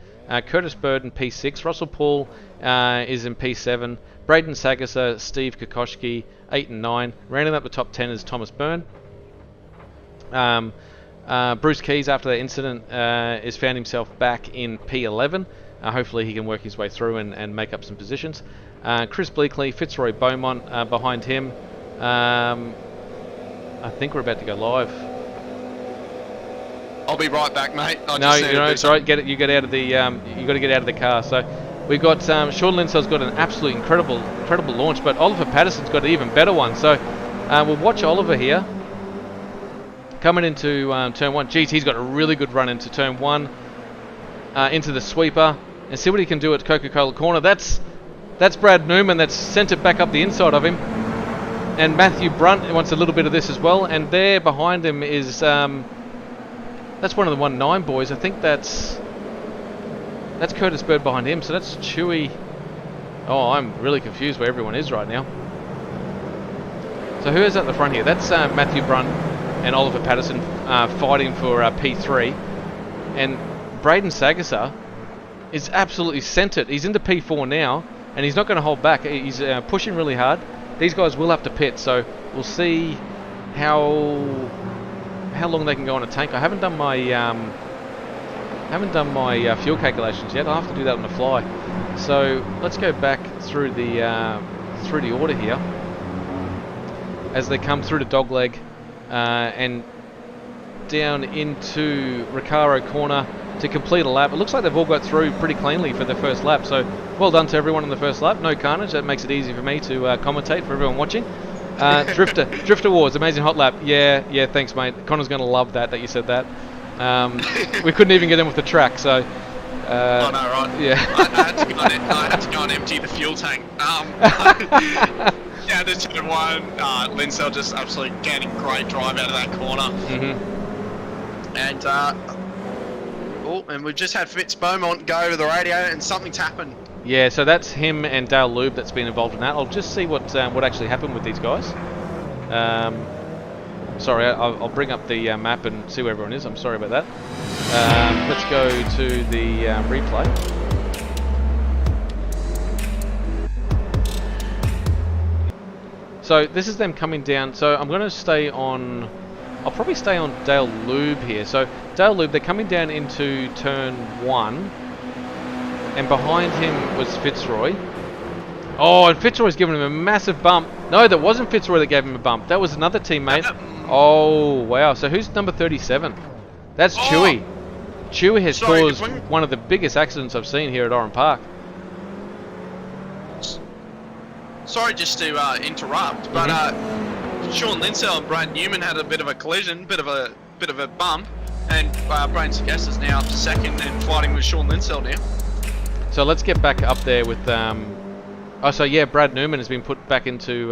Curtis Bird in P6. Russell Paul is in P7. Braden Sagasser, Steve Kokoschke, 8 and 9. Rounding up the top 10 is Thomas Byrne. Bruce Keys, after that incident, has found himself back in P11. Hopefully he can work his way through and make up some positions. Chris Bleakley, Fitzroy Beaumont behind him. I think we're about to go live. I'll be right back, mate. It's all right. You get out of the. You got to get out of the car. So we've got Sean Linsell's got an absolutely incredible launch, but Oliver Patterson's got an even better one. So we'll watch Oliver here. Coming into turn 1. Geez, he's got a really good run into turn 1. Into the sweeper. And see what he can do at Coca-Cola Corner. That's Brad Newman that's sent it back up the inside of him. And Matthew Brunt wants a little bit of this as well. And there behind him is... that's one of the 1-9 boys. I think that's Curtis Bird behind him. So that's Chewy. Oh, I'm really confused where everyone is right now. So who is at the front here? That's Matthew Brunt and Oliver Patterson fighting for P3, and Braden Sagasser is absolutely centred. He's into P4 now, and he's not going to hold back. He's pushing really hard. These guys will have to pit, so we'll see how long they can go on a tank. I haven't done my fuel calculations yet. I'll have to do that on the fly. So let's go back through the order here as they come through the dogleg. And down into Recaro Corner to complete a lap. It looks like they've all got through pretty cleanly for the first lap, so well done to everyone in the first lap. No carnage, that makes it easy for me to commentate for everyone watching. Drifter Wars, amazing hot lap. Yeah, thanks mate. Connor's going to love that you said that. We couldn't even get in with the track, so... oh no, right. Yeah. I had to go and empty the fuel tank. Yeah, there's turn 1. Linsell just absolutely getting great drive out of that corner. Mm-hmm. And we've just had Fitz Beaumont go over the radio, and something's happened. Yeah, so that's him and Dale Lube that's been involved in that. I'll just see what actually happened with these guys. Sorry, I'll bring up the map and see where everyone is. I'm sorry about that. Let's go to the replay. So this is them coming down. So I'm going to stay on... I'll probably stay on Dale Lube here. So Dale Lube, they're coming down into turn 1. And behind him was Fitzroy. Oh, and Fitzroy's giving him a massive bump. No, that wasn't Fitzroy that gave him a bump. That was another teammate. Oh, wow. So who's number 37? That's Chewy. Chewy has caused one of the biggest accidents I've seen here at Oran Park. sorry just to interrupt, but Sean Linsell and Brad Newman had a bit of a collision, bit of a bump, and Braden Sagasa is now up to second and fighting with Sean Linsell now. So let's get back up there with. Oh, so yeah, Brad Newman has been put back into.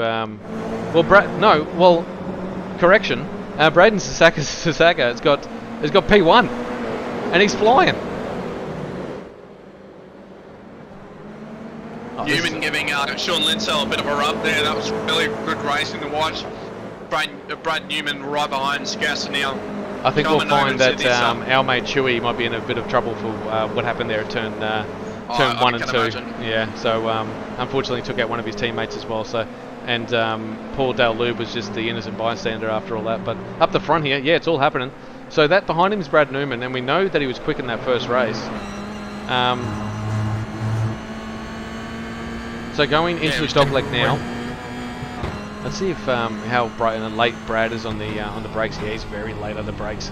Correction. Braden Sagasa has got P1, and he's flying. Newman giving Sean Linsell a bit of a rub there. That was really good racing to watch. Brad Newman right behind Sagasa now. I think we'll find that our mate Chewy might be in a bit of trouble for what happened there at turn 1 and 2. Imagine. Yeah, so unfortunately took out one of his teammates as well. So, and Paul Dale-Lube was just the innocent bystander after all that. But up the front here, yeah, it's all happening. So that behind him is Brad Newman, and we know that he was quick in that first race. So going into the dogleg now. Let's see if how bright and late Brad is on the brakes. Yeah, he's very late on the brakes.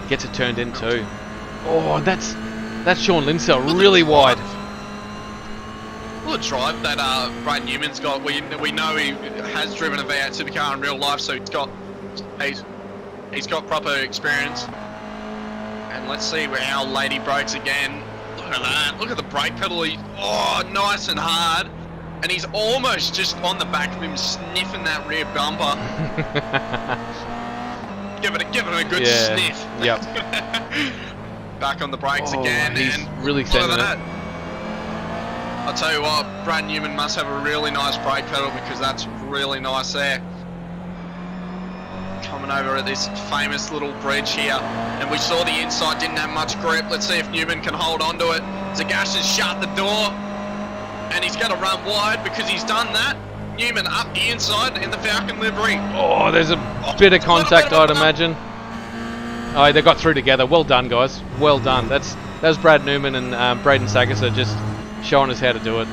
Gets it turned in too. Oh, that's Sean Linsell really wide. Good drive that Brad Newman's got. We know he has driven a V8 supercar in real life, so he's got proper experience. And let's see how late he brakes again. Look at that. Look at the brake pedal. Nice and hard. And he's almost just on the back of him, sniffing that rear bumper. Give it a good sniff. Yep. Back on the brakes again. He's and really sending it. I'll tell you what, Brad Newman must have a really nice brake pedal because that's really nice there. Coming over at this famous little bridge here, and we saw the inside didn't have much grip. Let's see if Newman can hold on to it. Zagash has shut the door, and he's going to run wide because he's done that. Newman up the inside in the Falcon livery. Oh, there's a bit of contact, I'd imagine. Oh, they got through together. Well done, guys. Well done. That was Brad Newman and Braden Sagasa just showing us how to do it.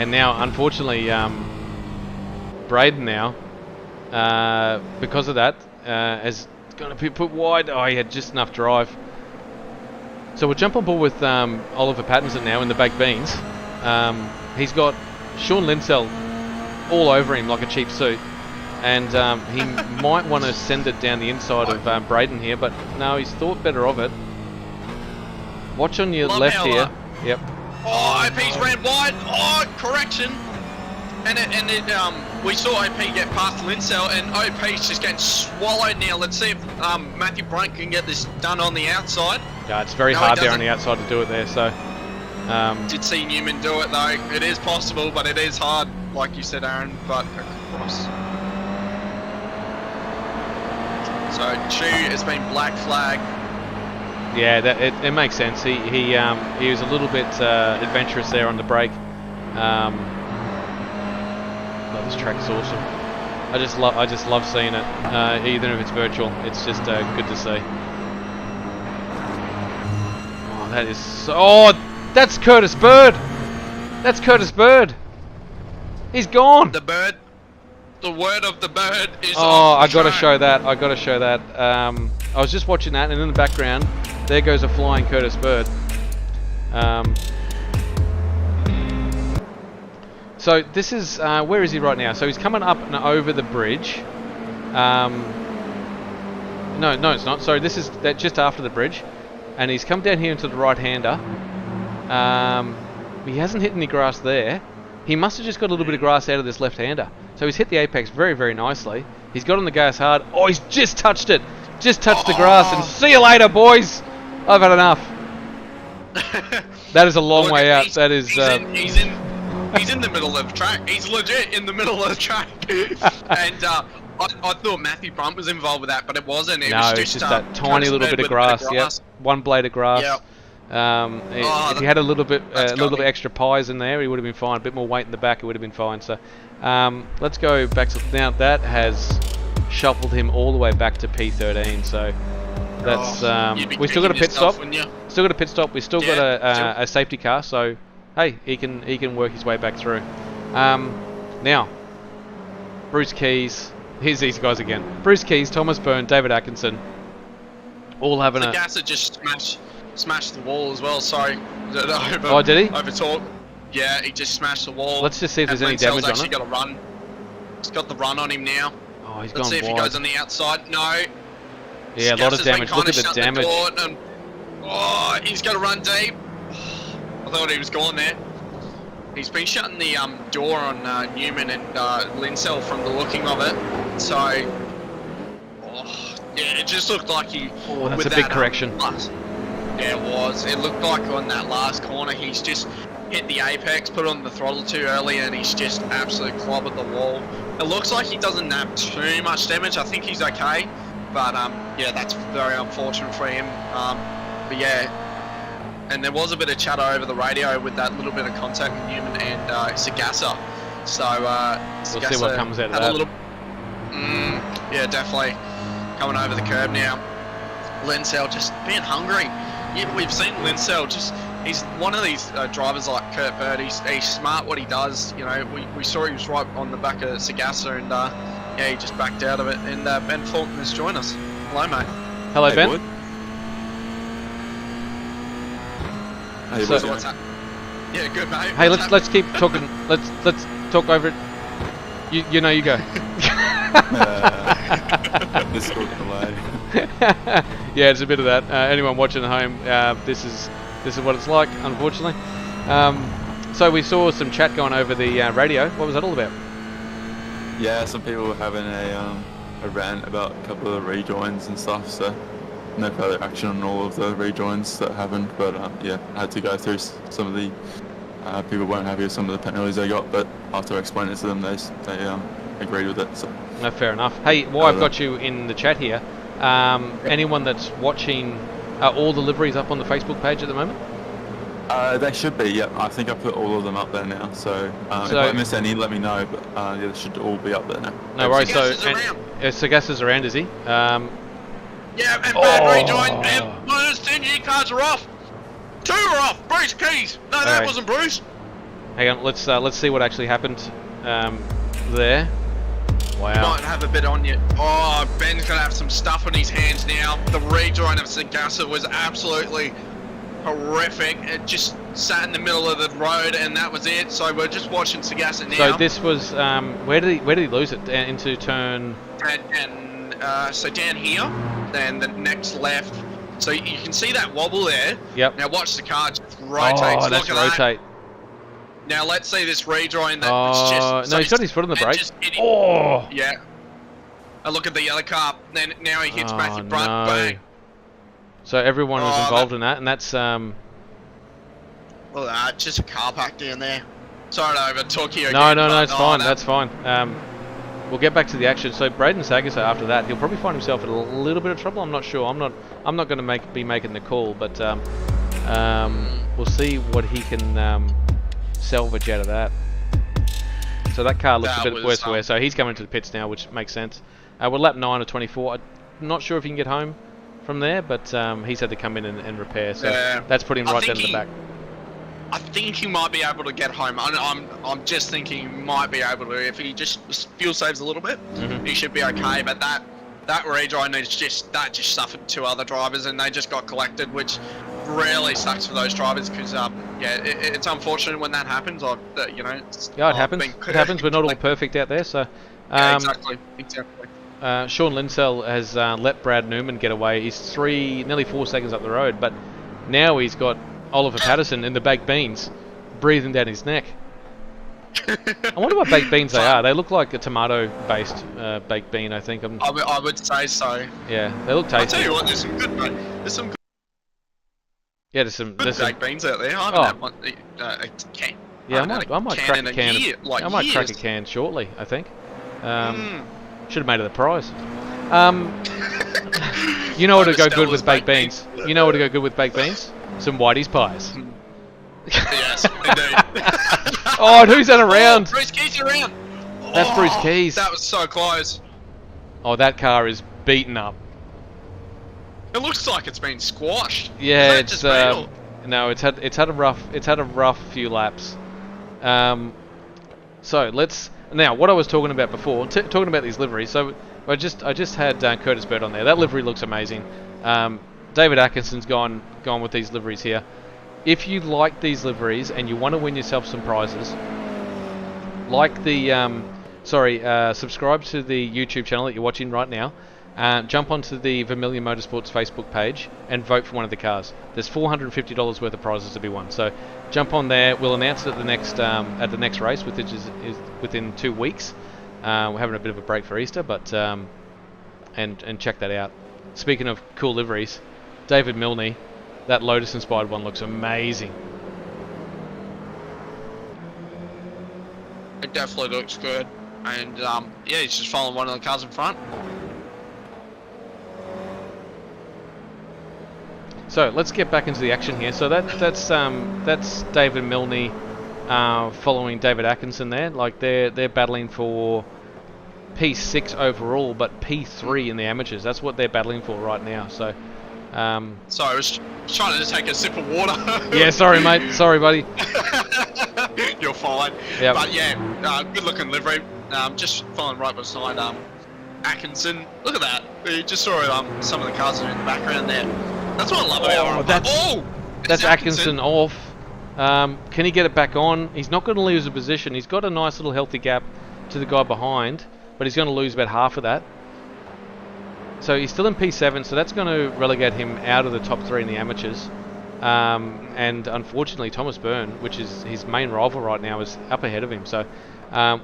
And now, unfortunately, Braden now, because of that, is going to be put wide. Oh, he had just enough drive. So we'll jump on board with Oliver Pattinson now in the baked beans. He's got Sean Linsell all over him like a cheap suit, and he might want to send it down the inside of Braden here, but no, he's thought better of it. Watch on your left here. Yep. Oh, OP's ran wide. Oh, correction. And we saw OP get past Linsell, and OP's just getting swallowed now. Let's see if Matthew Brunt can get this done on the outside. Yeah, it's very hard there on the outside to do it there. So did see Newman do it though. It is possible, but it is hard, like you said, Aaron. But across. So Chu has been black flag. Yeah, it makes sense. He was a little bit adventurous there on the brake. Oh, this track is awesome. I just love seeing it. Even if it's virtual, it's just good to see. Oh, that is so. Oh, that's Curtis Bird. That's Curtis Bird. He's gone. The bird. The word of the bird is. Oh, I gotta show that. I gotta show that. I was just watching that, and in the background, there goes a flying Curtis Bird. So this is where is he right now? So he's coming up and over the bridge. No, it's not. Sorry, this is just after the bridge, and he's come down here into the right-hander. He hasn't hit any grass there. He must have just got a little bit of grass out of this left-hander. So he's hit the apex very, very nicely. He's got on the gas hard. Oh, he's just touched it. Just touched the grass, and see you later, boys. I've had enough. That is a long way out. That is. He's in the middle of the track. He's legit in the middle of the track. And I thought Matthew Brunt was involved with that, but it wasn't. It was just that tiny little bit of grass. Yep, one blade of grass. Yep. If he had a little bit extra pies in there, he would have been fine. A bit more weight in the back, it would have been fine. So let's go back to now. That has shuffled him all the way back to P13. So that's we still got a pit stop. Still got a pit stop. We still got a safety car. So hey, he can work his way back through. Now, Bruce Keys. Here's these guys again. Bruce Keys, Thomas Byrne, David Atkinson, all having Sagasa just smashed. smashed the wall as well. Sorry. Oh, did he? Over talk. Yeah, he just smashed the wall. Let's just see if there's any Linsel's damage on actually it. got a run. He's got the run on him now. Oh, he's Let's gone see if he wide. goes on the outside. No. Yeah, a lot of Scousers been damage. Look kinda at the shutting damage. door and, oh, he's got to run deep. I thought he was gone there. He's been shutting the door on Newman and Linsell from the looking of it. So, yeah, it just looked like he. Oh, that's with a big that, correction. Yeah, it was. It looked like on that last corner, he's just hit the apex, put on the throttle too early, and he's just absolutely clobbered the wall. It looks like he doesn't have too much damage. I think he's okay, but yeah, that's very unfortunate for him. But yeah, and there was a bit of chatter over the radio with that little bit of contact with Newman and Sagasa. So We'll see what comes out of had that. a little, yeah, definitely coming over the curb now. Linsell just being hungry. Yeah, we've seen Linsell just. He's one of these drivers like Kurt Bird. He's smart what he does. You know, we saw he was right on the back of Sagasa, and yeah, he just backed out of it. And Ben Fulton has joined us. Hello, mate. Hello, Hey, Ben. boy. Hey, So- boy. What's that? Yeah, good, mate. Hey, What's let's keep talking. Let's talk over it. You know, you go. This is good delay. Yeah, it's a bit of that. Anyone watching at home, this is what it's like, unfortunately. So we saw some chat going over the radio. What was that all about? Yeah, some people were having a rant about a couple of the rejoins and stuff, so no further action on all of the rejoins that happened, but yeah, I had to go through some of the people weren't happy with some of the penalties they got, but after I explained it to them, they agreed with it. So No, fair enough. Hey, while I've got you in the chat here, anyone that's watching, are all the liveries up on the Facebook page at the moment? they should be, yeah. I think I put all of them up there now, so if I miss any, let me know, but yeah, they should all be up there now. No worries. So, Sagasa's around. Sagasa's around, is he? Yeah, and bad rejoin. And one of those stingy cards are off. Two are off. Bruce Keys. No, that Alright. wasn't Bruce. Hang on, let's see what actually happened there. Wow. Might have a bit on you. Oh, Ben's gonna have some stuff on his hands now. The rejoin of Sagasa was absolutely horrific. It just sat in the middle of the road, and that was it. So we're just watching Sagasa now. So this was where did he lose it? Into turn. And so down here, then the next left. So you can see that wobble there. Yep. Now watch the car just rotate. Oh, Look that's at that. rotate. Now let's see this rejoin. That Oh, it's just, no, so he's got his foot on the and brake. just hit him. Oh. Yeah. And look at the other car. Then now he hits Oh, Matthew Brunt. no. Bang. So everyone was Oh, involved in that, and that's Look at that. Just a car park down there. Sorry to over talk you. no, again, no, but, it's oh, fine. that- That's fine. We'll get back to the action. So Braden Sagasa, after that, he'll probably find himself in a little bit of trouble. I'm not sure. I'm not going to be making the call, but we'll see what he can salvage out of that. So that car looks That a bit was, worse for wear. So he's coming to the pits now, which makes sense. We're lap 9 of 24. I'm not sure if he can get home from there, but he's had to come in and repair. So Yeah. that's put him I right think down in the back. I think he might be able to get home. I'm just thinking he might be able to if he just fuel saves a little bit. Mhm. He should be okay. But that rejoin is just suffered 2 other drivers and they just got collected, which really sucks for those drivers because yeah, it's unfortunate when that happens. You know. Yeah, it happens. It happens. We're not all perfect out there. So Yeah, exactly. Sean Linsell has let Brad Newman get away. He's nearly 4 seconds up the road, but now he's got Oliver Patterson in the baked beans breathing down his neck. I wonder what baked beans they are. They look like a tomato-based baked bean, I think. I would say so. Yeah, they look I'll tasty. tell you what, there's some good, mate. There's some Yeah, there's some. baked beans out there. I haven't Oh. had one. A can. Yeah, haven't had I might can crack in a can. year, like I might crack a years. can shortly, I think. Mm. Should have made it a prize. You know what would go good with baked beans? You know what would go good with baked beans? Some Whitey's pies. Yes, indeed. Oh, and who's that around? Oh, Bruce Keys around. That's Bruce Keys. That was so close. Oh, that car is beaten up. It looks like it's been squashed. Yeah, Is that it's just metal? no, it's had a rough few laps. So let's now what I was talking about before, talking about these liveries. So I just had Curtis Bird on there. That livery looks amazing. David Atkinson's gone gone with these liveries here. If you like these liveries and you want to win yourself some prizes, like the subscribe to the YouTube channel that you're watching right now. Jump onto the Vermilion Motorsports Facebook page and vote for one of the cars. There's $450 worth of prizes to be won. So jump on there. We'll announce it at the next race, which is within 2 weeks. We're having a bit of a break for Easter, but and check that out. Speaking of cool liveries, David Milne, that Lotus inspired one looks amazing. It definitely looks good, and yeah, he's just following one of the cars in front. So let's get back into the action here. So that's David Milne following David Atkinson there. Like they're battling for P6 overall, but P3 in the amateurs. That's what they're battling for right now. So. Sorry, I was trying to just take a sip of water. Yeah, sorry, mate. Sorry, buddy. You're fine. Yep. But yeah, good looking livery. Just following right beside Atkinson. Look at that. You just saw some of the cars that are in the background there. That's what I love about him. That's Atkinson off. Can he get it back on? He's not going to lose a position. He's got a nice little healthy gap to the guy behind, but he's going to lose about half of that. So he's still in P7, so that's going to relegate him out of the top 3 in the amateurs. And unfortunately, Thomas Byrne, which is his main rival right now, is up ahead of him. So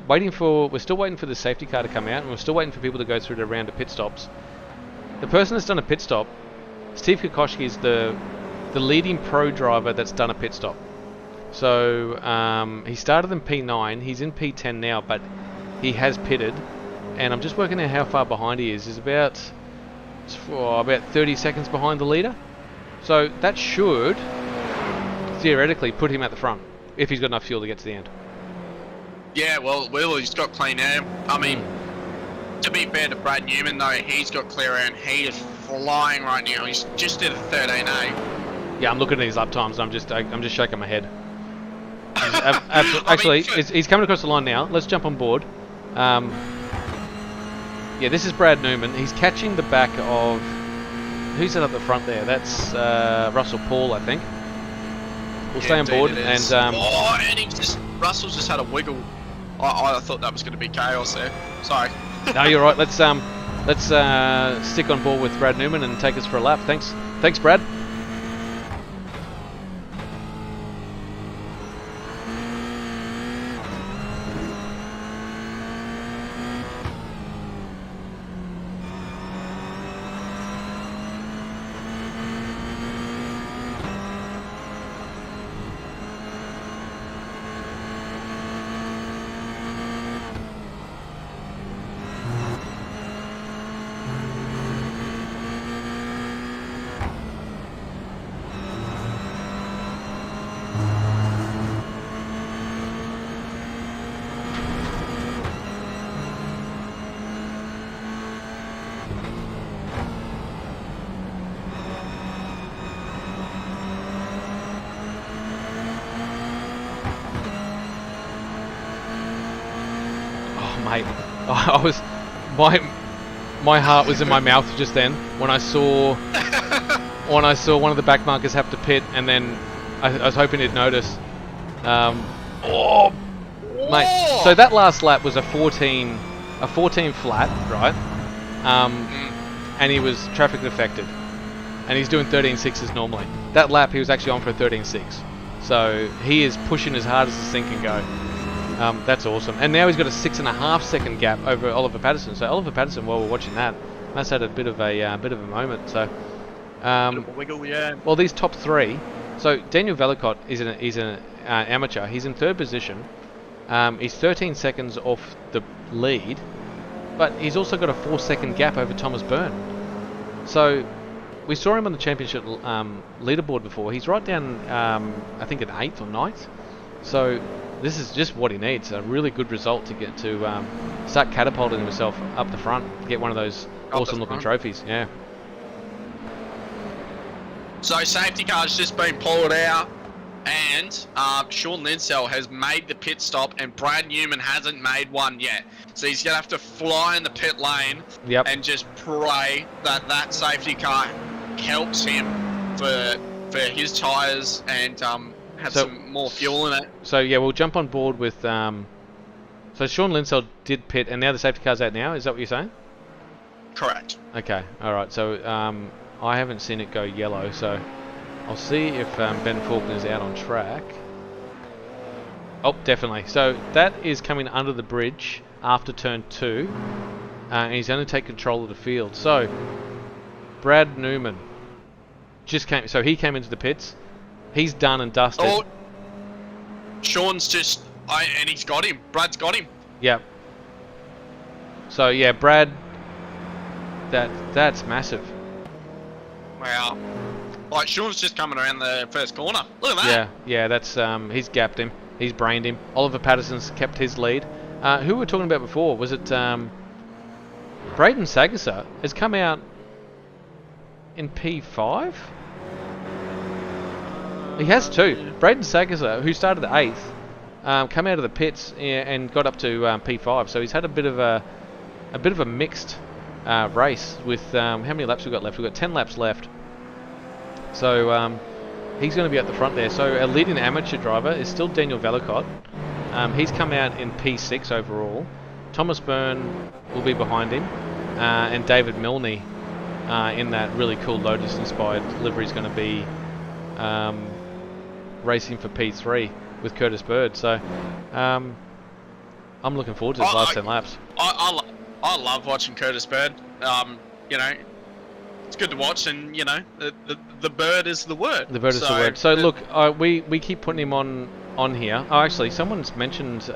we're still waiting for the safety car to come out, and we're still waiting for people to go through the round of pit stops. The person that's done a pit stop, Steve Kokoschky, is the leading pro driver that's done a pit stop. So he started in P9, he's in P10 now, but he has pitted, and I'm just working out how far behind he is. He's about 30 seconds behind the leader. So that should theoretically put him at the front if he's got enough fuel to get to the end. Yeah, well, he's got clean air. I mean, to be fair to Brad Newman though, he's got clear air and he is flying right now. He's just did a 13A. Yeah, I'm looking at his lap times and I'm just shaking my head. Actually, he's coming across the line now. Let's jump on board. Yeah, this is Brad Newman. He's catching the back of... Who's that up the front there? That's Russell Paul, I think. We'll stay on board and... and Russell's just had a wiggle. I thought that was going to be chaos there. Sorry. No, you're right. Let's stick on board with Brad Newman and take us for a lap. Thanks, Brad. Mate, I was my heart was in my mouth just then when I saw one of the back markers have to pit, and then I was hoping he'd notice. Mate, so that last lap was a 14 flat, right? And he was traffic affected, and he's doing 13.6s normally. That lap he was actually on for a 13.6, so he is pushing as hard as this thing can go. That's awesome. And now he's got a 6.5 second gap over Oliver Patterson. So Oliver Patterson, while we're watching that, must have had a bit of a moment. So, bit of a wiggle, yeah. Well, these top 3. So Daniel Velicott is an amateur. He's in 3rd position. He's 13 seconds off the lead, but he's also got a 4-second gap over Thomas Byrne. So we saw him on the championship leaderboard before. He's right down, I think, at 8th or 9th. So this is just what he needs, a really good result to get to start catapulting himself up the front, get one of those awesome looking trophies. Yeah. So safety car's just been pulled out, and Sean Linsell has made the pit stop, and Brad Newman hasn't made one yet. So he's gonna have to fly in the pit lane and just pray that that safety car helps him for for his tyres and had some more fuel in it. So yeah, we'll jump on board with. So Sean Linsell did pit, and now the safety car's out now. Is that what you're saying? Correct. Okay. All right. So I haven't seen it go yellow, so I'll see if Ben Faulkner's out on track. Oh, definitely. So that is coming under the bridge after turn 2, and he's going to take control of the field. So Brad Newman just came. So he came into the pits. He's done and dusted. Oh, Sean's just, and he's got him. Brad's got him. Yep. So yeah, Brad. That's massive. Wow. Like Sean's just coming around the first corner. Look at that. Yeah. That's he's gapped him. He's brained him. Oliver Patterson's kept his lead. Who were we talking about before? Was it Braden Sagasar has come out in P5? He has too. Braden Sagasar, who started at 8th, come out of the pits and got up to P5. So he's had a bit of a mixed race with how many laps we've got left? We've got 10 laps left. So he's going to be at the front there. So our leading amateur driver is still Daniel Vallicott. He's come out in P6 overall. Thomas Byrne will be behind him, and David Milne in that really cool Lotus-inspired livery is going to be racing for P3 with Curtis Bird. So I'm looking forward to his last 10 laps. I love watching Curtis Bird. You know, it's good to watch, and you know, the bird is the word. The bird is the word. So look, we keep putting him on here. Oh, actually, someone's mentioned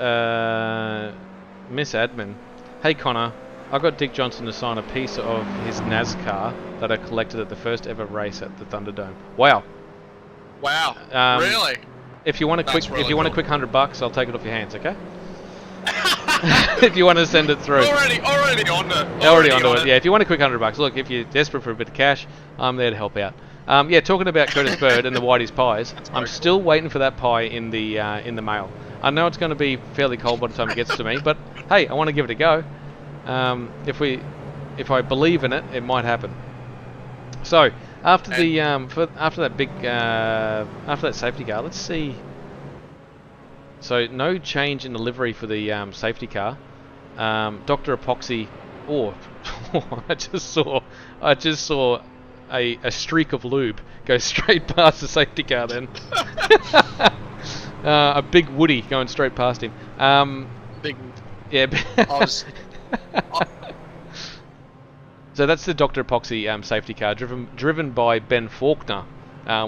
Miss Admin. Hey Connor, I got Dick Johnson to sign a piece of his NASCAR that I collected at the first ever race at the Thunderdome. Wow. Wow. Really? If you want a quick, really if you want a cool. quick $100, I'll take it off your hands. Okay. If you want to send it through. Already onto it. Yeah, if you want a quick $100, look, if you're desperate for a bit of cash, I'm there to help out. Yeah, talking about Curtis Bird and the Whitey's pies, I'm still waiting for that pie in the mail. I know it's going to be fairly cold by the time it gets to me, but hey, I want to give it a go. If I believe in it, it might happen. So after after that safety car, let's see. So no change in the livery for the safety car. Dr. Epoxy. Oh, I just saw a streak of lube go straight past the safety car. Then a big Woody going straight past him. Big. Yeah. I was. So that's the Dr. Epoxy safety car driven by Ben Faulkner.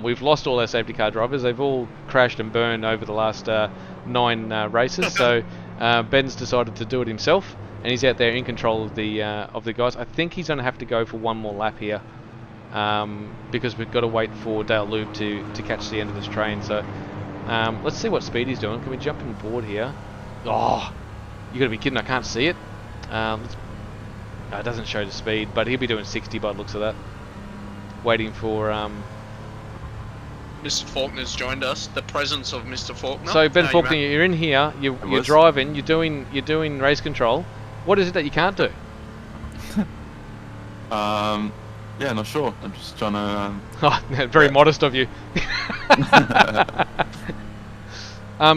We've lost all our safety car drivers. They've all crashed and burned over the last 9 races. So Ben's decided to do it himself, and he's out there in control of the guys. I think he's going to have to go for one more lap here, because we've got to wait for Dale Lube to catch the end of this train. So let's see what speed he's doing. Can we jump on board here? Oh, you got to be kidding! I can't see it. No, it doesn't show the speed, but he'll be doing 60 by the looks of that. Waiting for Mr. Faulkner's joined us. The presence of Mr. Faulkner. So Ben Faulkner, you're in here. You're driving. You're doing race control. What is it that you can't do? Yeah, not sure. I'm just trying to. Oh, very modest of you.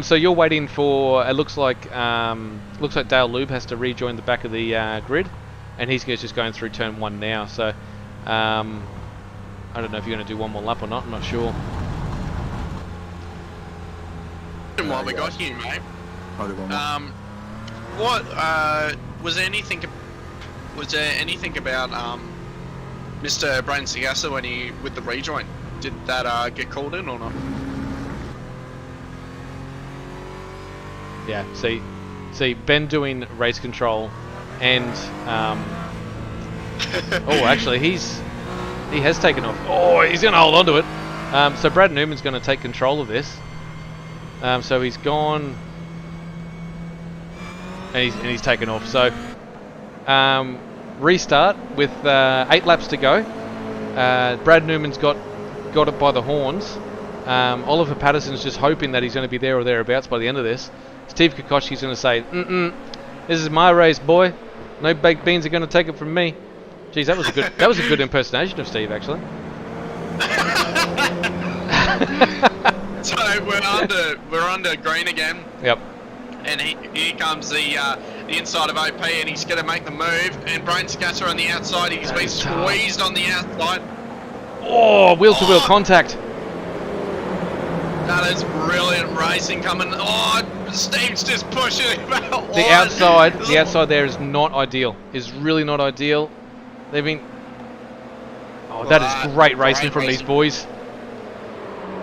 So you're waiting for. It looks like Dale Lube has to rejoin the back of the grid, and he's just going through turn 1 now. So I don't know if you're going to do one more lap or not. I'm not sure. While we got you, mate. I'll do one more. What was there anything? Was there anything about Mr. Braden Sagassa when he with the rejoin? Did that get called in or not? Yeah. See Ben doing race control, and oh, actually he has taken off. Oh, he's going to hold on to it. So Brad Newman's going to take control of this. So he's gone, and he's taken off. So restart with 8 laps to go. Brad Newman's got it by the horns. Oliver Patterson's just hoping that he's going to be there or thereabouts by the end of this. Steve Kokoschki's going to say, "This is my race, boy. No baked beans are going to take it from me." Geez, that was a good impersonation of Steve, actually. So we're under green again. Yep. And here comes the inside of OP, and he's going to make the move. And Brain Scatter on the outside. He's been squeezed on the outside. Oh, wheel-to-wheel contact. That is brilliant racing coming. Oh, Steve's just pushing him out. The outside there is not ideal. Is really not ideal. They've been. Oh, that is great racing from these boys.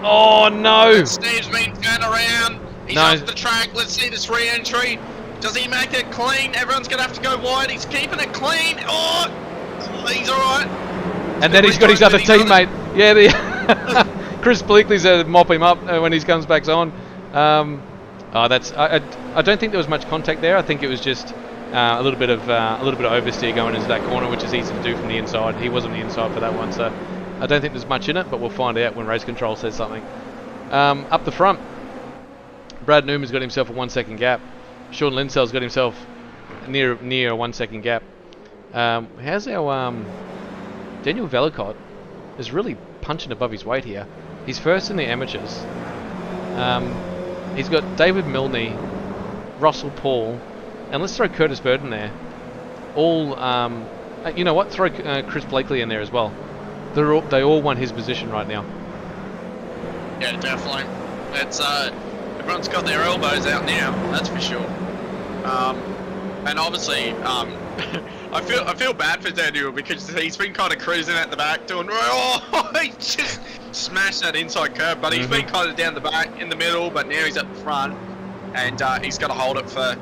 Oh no! And Steve's been turned around. He's off the track. Let's see this re-entry. Does he make it clean? Everyone's gonna have to go wide. He's keeping it clean. Oh, he's all right. And then he's got his other teammate. Yeah, the Chris Bleakley's to mop him up when he comes back on. I don't think there was much contact there. I think it was just a little bit of oversteer going into that corner, which is easy to do from the inside. He was on the inside for that one, so I don't think there's much in it. But we'll find out when race control says something. Up the front, Brad Newman's got himself a 1 second gap. Sean Linsell's got himself near a 1 second gap. How's our Daniel Velicott is really punching above his weight here. He's first in the amateurs. He's got David Milne, Russell Paul, and let's throw Curtis Bird in there. All, you know what? Throw Chris Blakely in there as well. They all want his position right now. Yeah, definitely. It's everyone's got their elbows out now. That's for sure. And obviously, I feel bad for Daniel because he's been kind of cruising at the back doing. Oh, he just smashed that inside curve, but he's been kind of down the back, in the middle, but now he's at the front, and he's got to hold it for a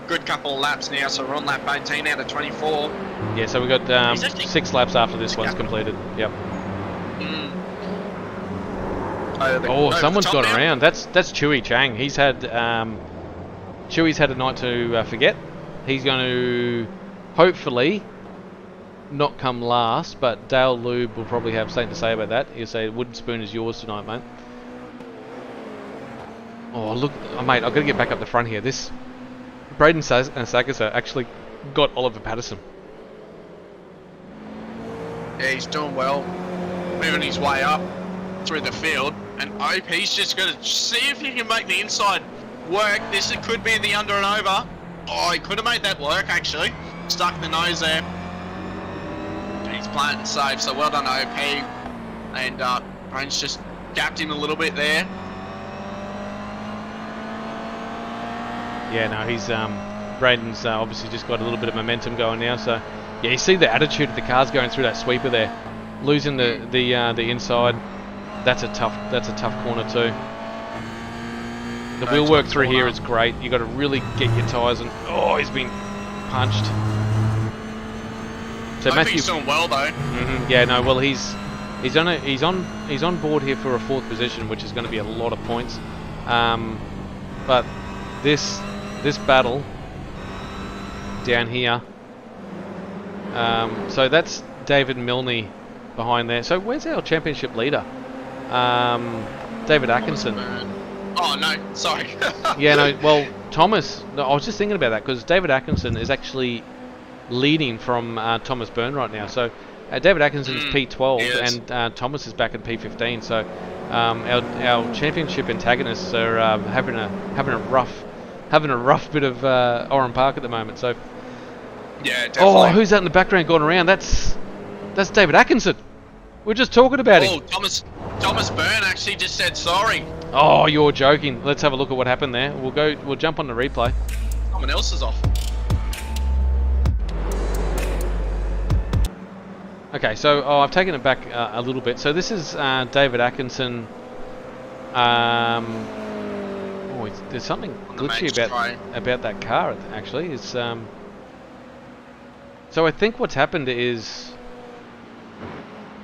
good couple of laps now. So we're on lap 18 out of 24. Yeah, so we've got 6 laps after this one's completed. Yep. Someone's gone around. That's Chewy Chang. He's had Chewy's had a night to forget. He's going to hopefully not come last, but Dale Lube will probably have something to say about that. He'll say, "Wooden spoon is yours tonight, mate." Oh look, mate, I've got to get back up the front here. This Braden Sagasa actually got Oliver Patterson. Yeah, he's doing well, moving his way up through the field, and OP's just going to see if he can make the inside work. This could be the under and over. Oh, he could have made that work actually. Stuck the nose there. He's playing it safe, so well done OP. And Brain's just gapped him a little bit there. Yeah, no, he's Braden's obviously just got a little bit of momentum going now. So yeah, you see the attitude of the cars going through that sweeper there, losing the inside. That's a tough corner too. The wheel work through here is great. You got to really get your tyres and he's been punched. So Matthew's doing well though. Yeah, no, well he's on board here for a 4th position, which is going to be a lot of points. But this battle down here. So that's David Milne behind there. So where's our championship leader? David Atkinson. Oh no, sorry. Yeah, no. Well, Thomas. No, I was just thinking about that because David Atkinson is actually leading from Thomas Byrne right now. So David Atkinson's P12 and Thomas is back in P15. So our championship antagonists are having a rough bit of Oran Park at the moment. So yeah, definitely. Oh, who's that in the background going around? That's David Atkinson. We're just talking about him. Thomas Byrne actually just said sorry. Oh, you're joking. Let's have a look at what happened there. We'll jump on the replay. Someone else is off. Okay, so I've taken it back a little bit. So this is David Atkinson. There's something glitchy about that car actually. It's so I think what's happened is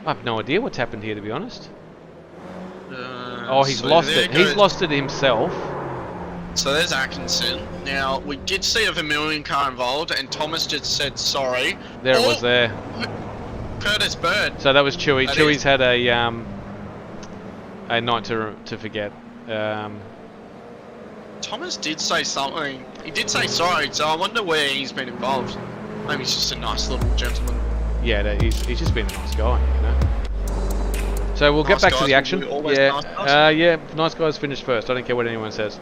I have no idea what's happened here, to be honest. He's lost it. He's lost it himself. So there's Atkinson. Now, we did see a Vermilion car involved, and Thomas just said sorry. There it was there. Curtis Bird. So that was Chewy. Chewy's had a night to forget. Thomas did say something. He did say sorry, so I wonder where he's been involved. Maybe he's just a nice little gentleman. Yeah, he's just been a nice guy, you know. So we'll get Nice back to guys the will action. be always Yeah, nice guys. yeah, nice guys finish first. I don't care what anyone says.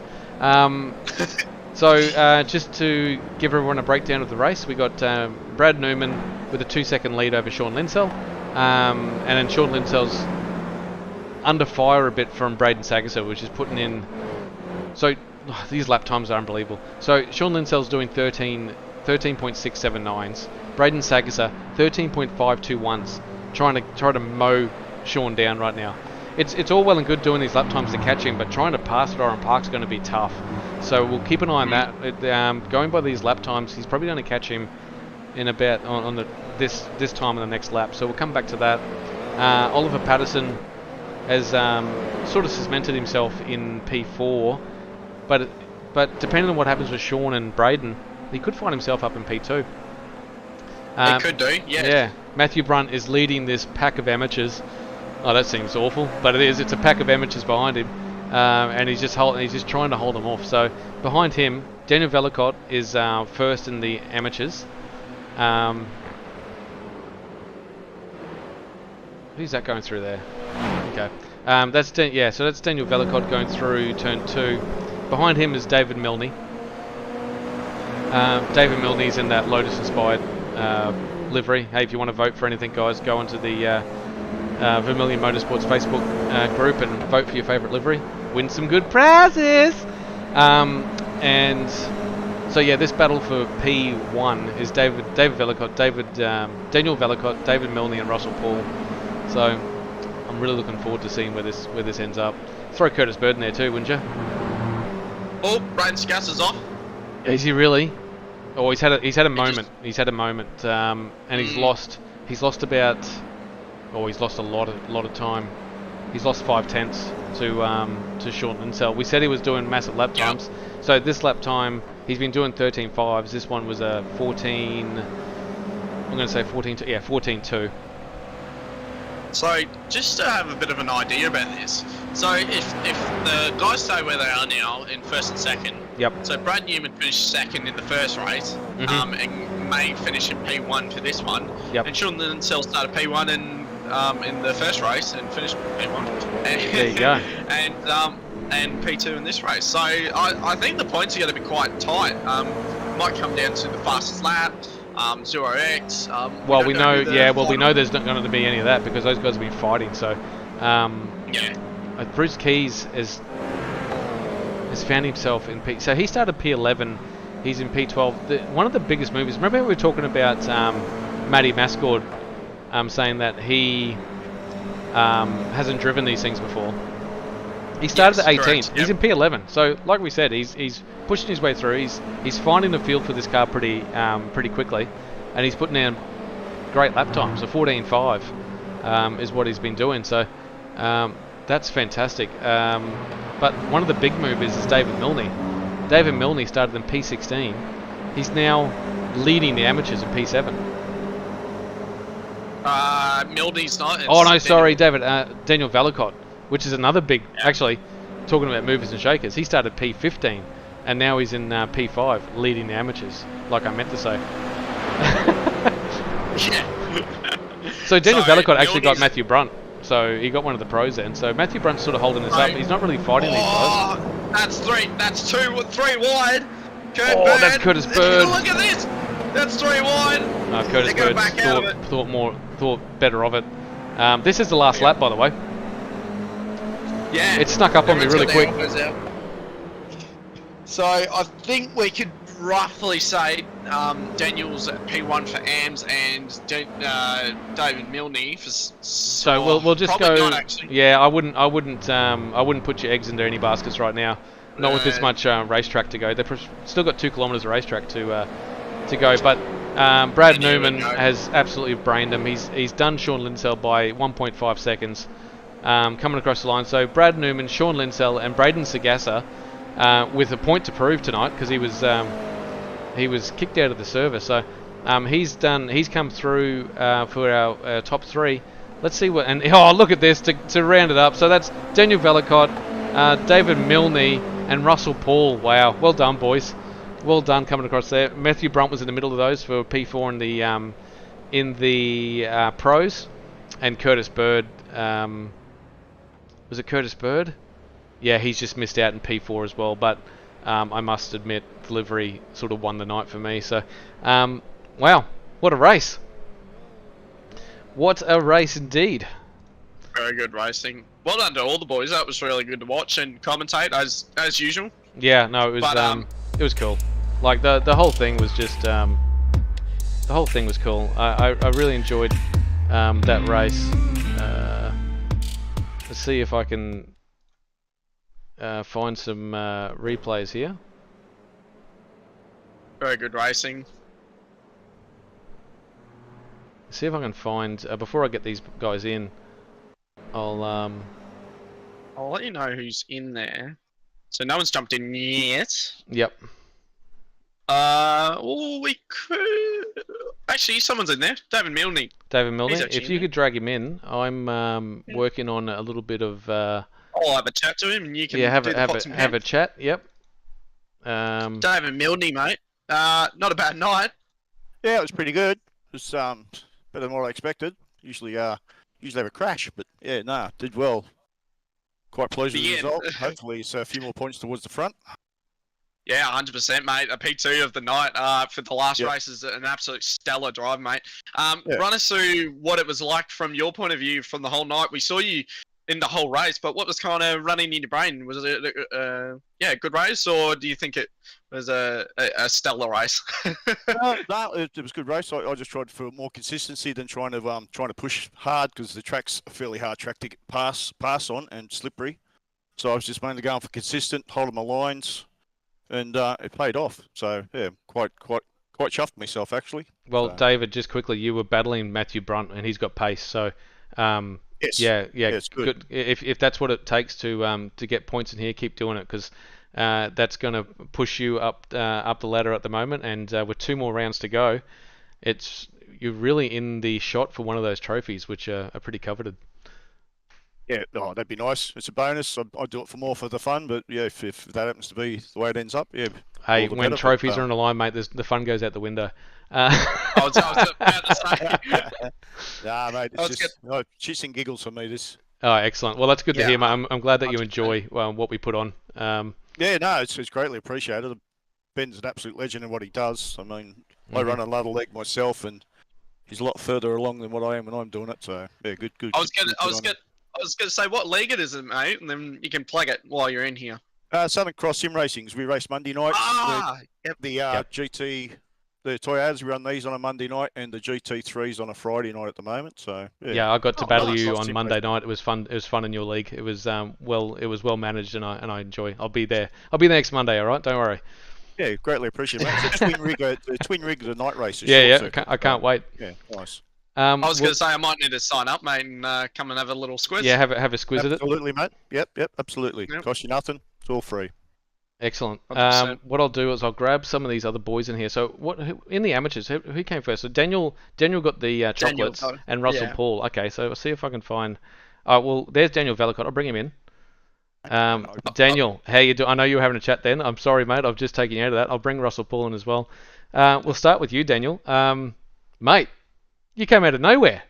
Just to give everyone a breakdown of the race, we got Brad Newman with a 2-second lead over Sean Linsell, and then Sean Linsell's under fire a bit from Braden Sagerser, which is putting in. So these lap times are unbelievable. So Sean Linsell's doing 13.679s. Braden Sagerser 13.521s. Trying to mow Sean down right now. It's all well and good doing these lap times to catch him, but trying to pass at Oran Park's going to be tough. So we'll keep an eye on that. Going by these lap times, he's probably going to catch him in about on this time in the next lap. So we'll come back to that. Oliver Patterson has sort of cemented himself in P4, but depending on what happens with Sean and Braden, he could find himself up in P2. He could do, yeah. Yeah, Matthew Brunt is leading this pack of amateurs. Oh, that seems awful, but it is. It's a pack of amateurs behind him, and he's just trying to hold them off. So behind him, Daniel Velicott is first in the amateurs. Who's that going through there? Okay, so that's Daniel Velicott going through turn 2. Behind him is David Milne. David Milne's in that Lotus-inspired livery. Hey, if you want to vote for anything, guys, go onto the Vermilion Motorsports Facebook group and vote for your favourite livery. Win some good prizes! And so yeah, this battle for P1 is David Velicott, Daniel Velicott, David Milne and Russell Paul. So I'm really looking forward to seeing where this ends up. Throw Curtis Bird in there too, wouldn't you? Oh, Braden Sagerser's off. Is he really? Oh, he's had a moment. He's had a moment, and he's lost. He's lost about. Oh, he's lost a lot of time. He's lost 5/10 to Sean Linsell. We said he was doing massive lap times. So this lap time, he's been doing 13.5s. This one was a 14. I'm going to say 14. Yeah, 14.2. So just to have a bit of an idea about this, so if the guys stay where they are now in first and second, yep. So Brad Newman finished second in the first race, and may finish in P1 for this one, yep. And Sean Linsell started P1 in the first race and finished P1. And, there you go. And P2 in this race. So I think the points are going to be quite tight. Might come down to the fastest lap. Gr86. Well, we know there's not going to be any of that because those guys have been fighting. So, Bruce Keys has found himself in P. So he started P11. He's in P12. One of the biggest movies. Remember we were talking about Matty Mascord saying that he hasn't driven these things before. He started at 18th. Correct, yep. He's in P11. So, like we said, he's pushing his way through. He's finding the feel for this car pretty quickly, and he's putting down great lap times. So 14.5 is what he's been doing. So that's fantastic. But one of the big movers is David Milne. David Milne started in P16. He's now leading the amateurs in P7. Milne's not. Oh no, sorry, Daniel Velicott, which is another big. Yeah. Actually, talking about movers and shakers, he started P15, and now he's in P5, leading the amateurs. Like I meant to say. Yeah. So Daniel Velicott actually got Matthew Brunt, so he got one of the pros then. So Matthew Brunt's sort of holding this up. He's not really fighting these guys. That's three. That's three wide. That's Curtis Bird. Look at this. That's 3 wide. No, Curtis Bird thought better of it. This is the last lap, by the way. Yeah. It snuck up on me really quick. So I think we could roughly say Daniel's at P1 for AMS and David Milne for. So we'll just go. Not, yeah, I wouldn't put your eggs into any baskets right now. Not with this much racetrack to go. They've still got 2 kilometers of racetrack to go. But Brad Newman has absolutely brained him. He's done Sean Linsell by 1.5 seconds coming across the line. So Brad Newman, Sean Linsell, and Braden Sagerser with a point to prove tonight because he was kicked out of the service. So he's come through for our top 3. Let's see what. And look at this to round it up. So that's Daniel Velicott, David Milne, and Russell Paul. Wow, well done, boys. Well done coming across there. Matthew Brunt was in the middle of those for P4 in the pros, and Curtis Bird Was it Curtis Bird? Yeah, he's just missed out in P4 as well. But I must admit, the livery sort of won the night for me. So, wow, what a race! What a race indeed. Very good racing. Well done to all the boys. That was really good to watch and commentate as usual. Yeah, no, it was it was cool. Like the whole thing was just the whole thing was cool. I really enjoyed that race. Let's see if I can find some replays here. Very good racing. See if I can find before I get these guys in. I'll let you know who's in there. So no one's jumped in yet. Yep. Oh, we could actually. Someone's in there. David Milne. David Milne. If you could drag him in, I'm working on a little bit of. I'll have a chat to him, and you can have a chat. Yep. David Milne, mate. Not a bad night. Yeah, it was pretty good. It was better than what I expected. Usually have a crash, but yeah, no, did well. Quite pleased with the result. Hopefully, it's a few more points towards the front. Yeah, 100%, mate. A P2 of the night for the last race is an absolute stellar drive, mate. Run us through what it was like from your point of view from the whole night. We saw you in the whole race, but what was kind of running in your brain? Was it a good race, or do you think it was a stellar race? No, it was a good race. I just tried for more consistency than trying to push hard, because the track's a fairly hard track to pass on and slippery. So I was just mainly going for consistent, holding my lines, and it paid off. So yeah, quite chuffed myself actually. Well, David, just quickly, you were battling Matthew Brunt, and he's got pace. So yes. yeah, it's good. If that's what it takes to get points in here, keep doing it, because that's going to push you up the ladder at the moment. And with 2 more rounds to go, you're really in the shot for one of those trophies, which are pretty coveted. Yeah, that'd be nice. It's a bonus. I do it for the fun, but yeah, if that happens to be the way it ends up, yeah. Hey, when trophies are on the line, mate, the fun goes out the window. I was about to say. Nah, mate, it's just shits and giggles for me. This. Oh, excellent. Well, that's good to hear, mate. I'm glad that you enjoy what we put on. Yeah, no, it's greatly appreciated. Ben's an absolute legend in what he does. I mean, I run another leg myself, and he's a lot further along than what I am when I'm doing it. So yeah, good. I was gonna say what league it is, mate, and then you can plug it while you're in here. Southern Cross Sim Racings. We race Monday night. GT, the Toyotas, we run these on a Monday night, and the GT3s on a Friday night at the moment. So yeah, I got to battle you on Monday night. It was fun. It was fun in your league. It was well managed, and I enjoy. I'll be there. I'll be there next Monday. All right, don't worry. Yeah, greatly appreciate it. It's a twin rig of the night races. Yeah. I can't wait. Yeah, nice. I was going to say I might need to sign up, mate, and come and have a little squiz. Yeah, have a squiz at it. Absolutely, mate. Yep, absolutely. Yep. Cost you nothing. It's all free. Excellent. What I'll do is I'll grab some of these other boys in here. So in the amateurs, who came first? So Daniel got the chocolates, and Russell Paul. Okay, so I'll see if I can find. Well, there's Daniel Vallicott. I'll bring him in. Daniel, how you do? I know you were having a chat then. I'm sorry, mate. I've just taken you out of that. I'll bring Russell Paul in as well. We'll start with you, Daniel. Mate, you came out of nowhere.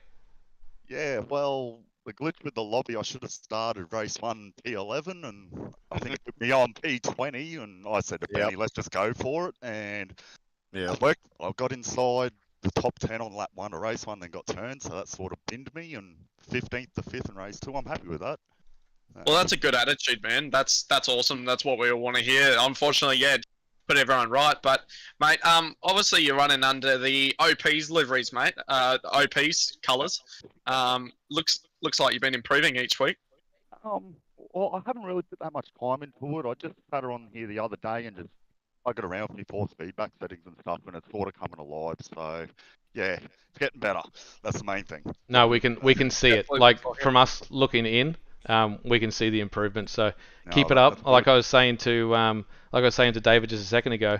Yeah, well, the glitch with the lobby, I should have started race 1 P11, and I think it put me on P20, and I said to Benny, let's just go for it, and it worked. I got inside the top 10 on lap 1 of race 1, then got turned, so that sort of binned me, and 15th to 5th in race 2, I'm happy with that. Well, that's a good attitude, man. That's awesome. That's what we all want to hear. Unfortunately, put everyone right. But, mate, obviously you're running under the OP's liveries, mate. OP's colours. Looks like you've been improving each week. Well, I haven't really put that much time into it. I just sat on here the other day and I got around with my force feedback settings and stuff, and it's sort of coming alive. So, yeah, it's getting better. That's the main thing. No, we can see it. Like from us looking in. We can see the improvement. So keep it up. Like I was saying to David just a second ago,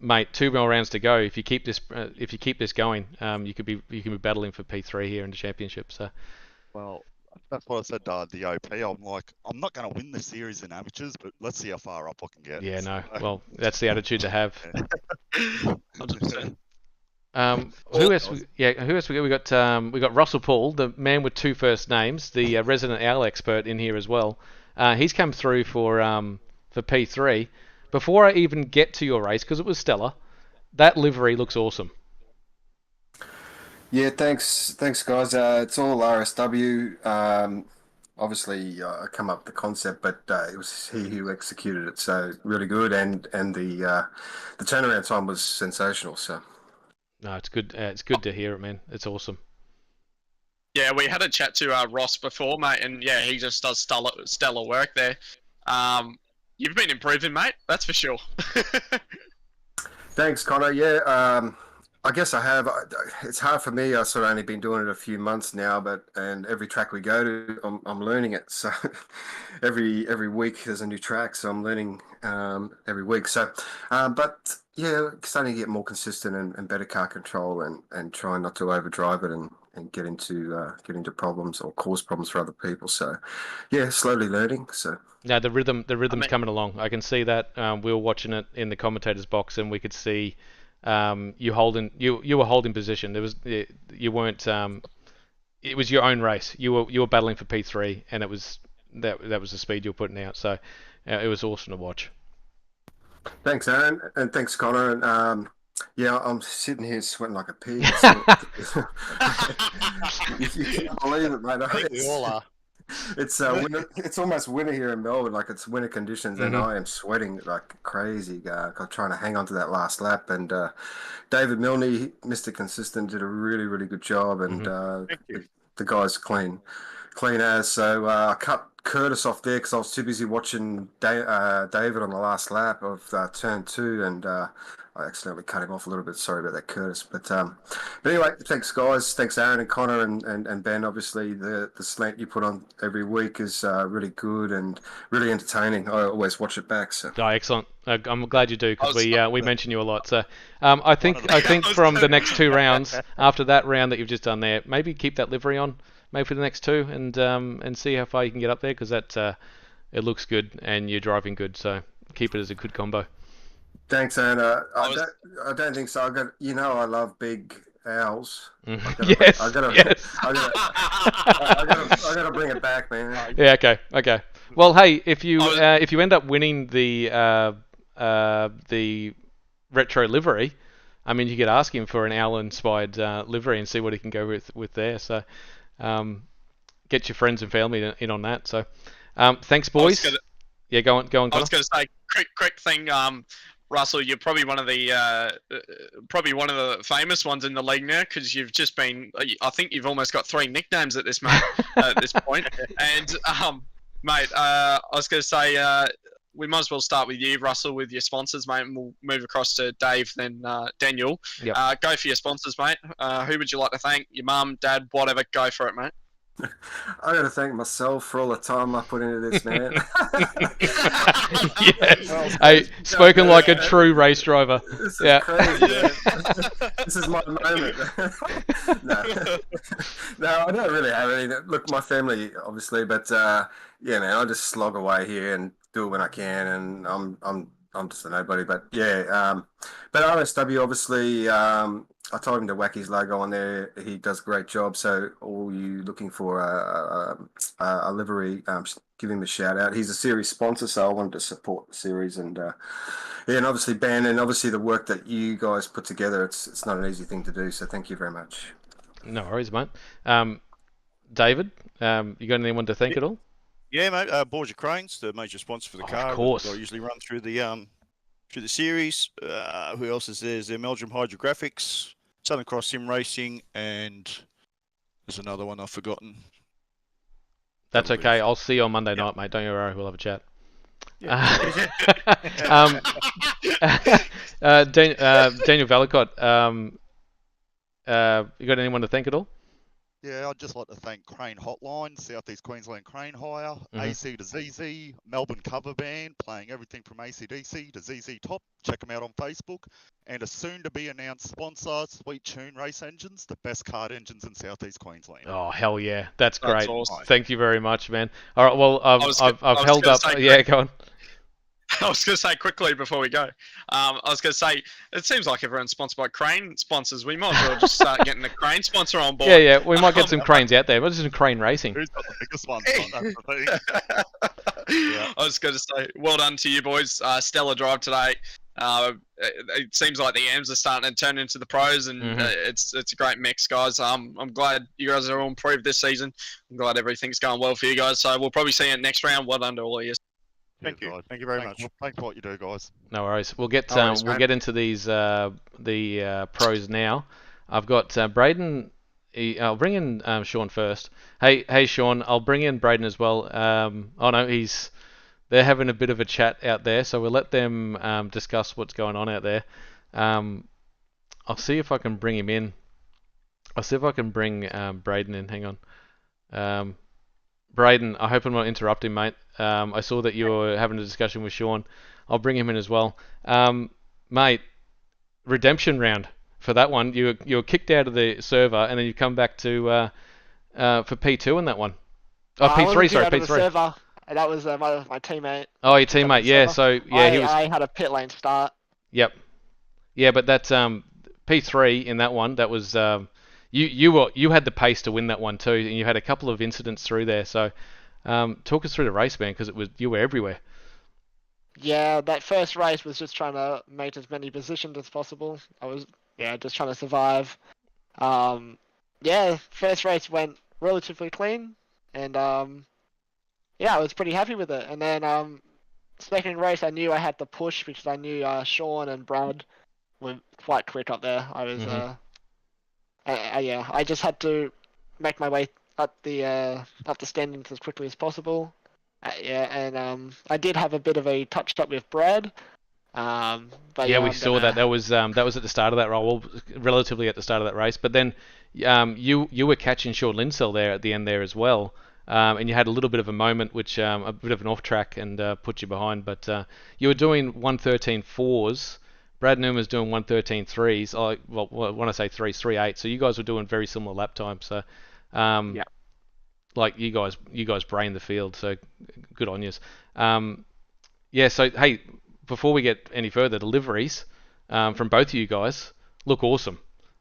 mate. 2 more rounds to go. If you keep this going, you can be battling for P3 here in the championship. So, well, that's what I said to the OP. I'm like, I'm not going to win this series in amateurs, but let's see how far up I can get. Yeah, no. Well, that's the attitude to have. 100%. Who else? Who else we got? We got Russell Paul, the man with two first names, the resident owl expert in here as well. He's come through for P3. Before I even get to your race, because it was stellar, that livery looks awesome. Yeah, thanks, guys. It's all RSW. Obviously, I come up with the concept, but it was he who executed it. So really good, and the turnaround time was sensational. So no, it's good. It's good to hear it, man. It's awesome. Yeah, we had a chat to Ross before, mate, and yeah, he just does stellar work there. You've been improving, mate. That's for sure. thanks, Connor. Yeah, I guess I have. It's hard for me. I've sort of only been doing it a few months now, and every track we go to, I'm learning it. So every week there's a new track, so I'm learning every week. So, but yeah, starting to get more consistent and better car control, and trying not to overdrive it and get into problems or cause problems for other people. So, yeah, slowly learning. So. Yeah, the rhythm's coming along. I can see that. We were watching it in the commentators box, and we could see. You were holding position. You weren't. It was your own race. You were battling for P3, and it was that was the speed you were putting out. So it was awesome to watch. Thanks, Aaron, and thanks, Connor. And yeah, I'm sitting here sweating like a pig. You can't believe it, mate. I think we all are. It's winter, it's almost winter here in Melbourne, like it's winter conditions, and I am sweating like crazy. Trying to hang on to that last lap, and David Milne, Mr. Consistent, did a really good job, and the guy's clean as. So I cut Curtis off there because I was too busy watching David on the last lap of turn 2, and I accidentally cut him off a little bit. Sorry about that, Curtis. But anyway, thanks, guys. Thanks, Aaron and Connor and Ben. Obviously, the slant you put on every week is really good and really entertaining. I always watch it back. So. Oh, excellent. I'm glad you do, because we mention you a lot. So I think from the next 2 rounds, after that round that you've just done there, maybe keep that livery on, maybe for the next 2, and see how far you can get up there, because that it looks good and you're driving good. So keep it as a good combo. Thanks, Anna. I don't think so. I love big owls. Yes. I gotta bring it back, man. Yeah. Okay. Well, hey, if you end up winning the retro livery, I mean, you could ask him for an owl-inspired livery and see what he can go with there. So, get your friends and family in on that. So, thanks, boys. Yeah, go on. I was going to say, quick thing. Russell, you're probably one of the famous ones in the league now, because you've just been. I think you've almost got 3 nicknames at this point. And mate, I was going to say we might as well start with you, Russell, with your sponsors, mate, and we'll move across to Dave, then Daniel. Yep. Go for your sponsors, mate. Who would you like to thank? Your mum, dad, whatever. Go for it, mate. I got to thank myself for all the time I put into this, man. Yes. Hey, spoken like a true race driver. This is crazy, man. This is my moment. No, I don't really have any. Look, my family, obviously, but yeah, man, I just slog away here and do it when I can, and I'm just a nobody. But yeah, but RSW, obviously, I told him to whack his logo on there. He does a great job. So all you looking for a livery, give him a shout out. He's a series sponsor, so I wanted to support the series, and yeah, and obviously Ben, and obviously the work that you guys put together. It's not an easy thing to do. So thank you very much. No worries, mate. David, you got anyone to thank at all? Yeah, mate. Borgia Cranes, the major sponsor for the car. Of course. I usually run through the series. Who else is there? There's Belgium Hydrographics, Southern Cross Sim Racing, and there's another one I've forgotten. That's okay. I'll see you on Monday night, mate. Don't you worry. We'll have a chat. Yeah. Daniel Vallicott, you got anyone to thank at all? Yeah, I'd just like to thank Crane Hotline, South East Queensland Crane Hire, AC to ZZ, Melbourne cover band, playing everything from ACDC to ZZ Top. Check them out on Facebook. And a soon-to-be-announced sponsor, Sweet Tune Race Engines, the best kart engines in South East Queensland. Oh, hell yeah. That's great. That's awesome. Thank you very much, man. All right, well, I've held up. Yeah, go on. I was going to say quickly before we go. I was going to say it seems like everyone's sponsored by crane sponsors. We might as well just start getting a crane sponsor on board. Yeah, we might get some cranes out there. We'll do some crane racing. Who's got the biggest one? That's the thing. I was going to say, well done to you boys. Stellar drive today. It seems like the AMs are starting to turn into the pros, and it's a great mix, guys. I'm glad you guys are all improved this season. I'm glad everything's going well for you guys. So we'll probably see you next round. Well done to all of you. Thank you. Thank you very much. Thanks for what you do, guys. No worries. We'll get man. get into these the pros now. I've got Braden. I'll bring in Sean first. Hey Sean. I'll bring in Braden as well. Oh no, they're having a bit of a chat out there, so we'll let them discuss what's going on out there. I'll see if I can bring him in. I'll see if I can bring Braden in. Hang on. Braden, I hope I'm not interrupting, mate. I saw that you were having a discussion with Sean. I'll bring him in as well. Mate, redemption round for that one. You were kicked out of the server, and then you come back to for P2 in that one. Oh, P3, sorry, P3. Server. That was my teammate. Oh, your teammate, yeah. So yeah, I had a pit lane start. Yep. Yeah, but that's P3 in that one. That was you had the pace to win that one too, and you had a couple of incidents through there. So talk us through the race, man, because you were everywhere. Yeah, that first race was just trying to make as many positions as possible. I was just trying to survive. First race went relatively clean, and I was pretty happy with it. And then second race, I knew I had to push because I knew Sean and Brad were quite quick up there. I was I just had to make my way up the standings as quickly as possible. I did have a bit of a touch up with Brad. But yeah, we saw that. That was at the start of that roll, relatively at the start of that race. But then you were catching Sean Linsell there at the end there as well. And you had a little bit of a moment, which a bit of an off track and put you behind. But you were doing 1:13.4s. Brad Newman's doing 1:13.3s. Well, when I say 3s, 3.8. So you guys were doing very similar lap times. So, like you guys brained the field. So good on yous. So hey, before we get any further, deliveries from both of you guys look awesome.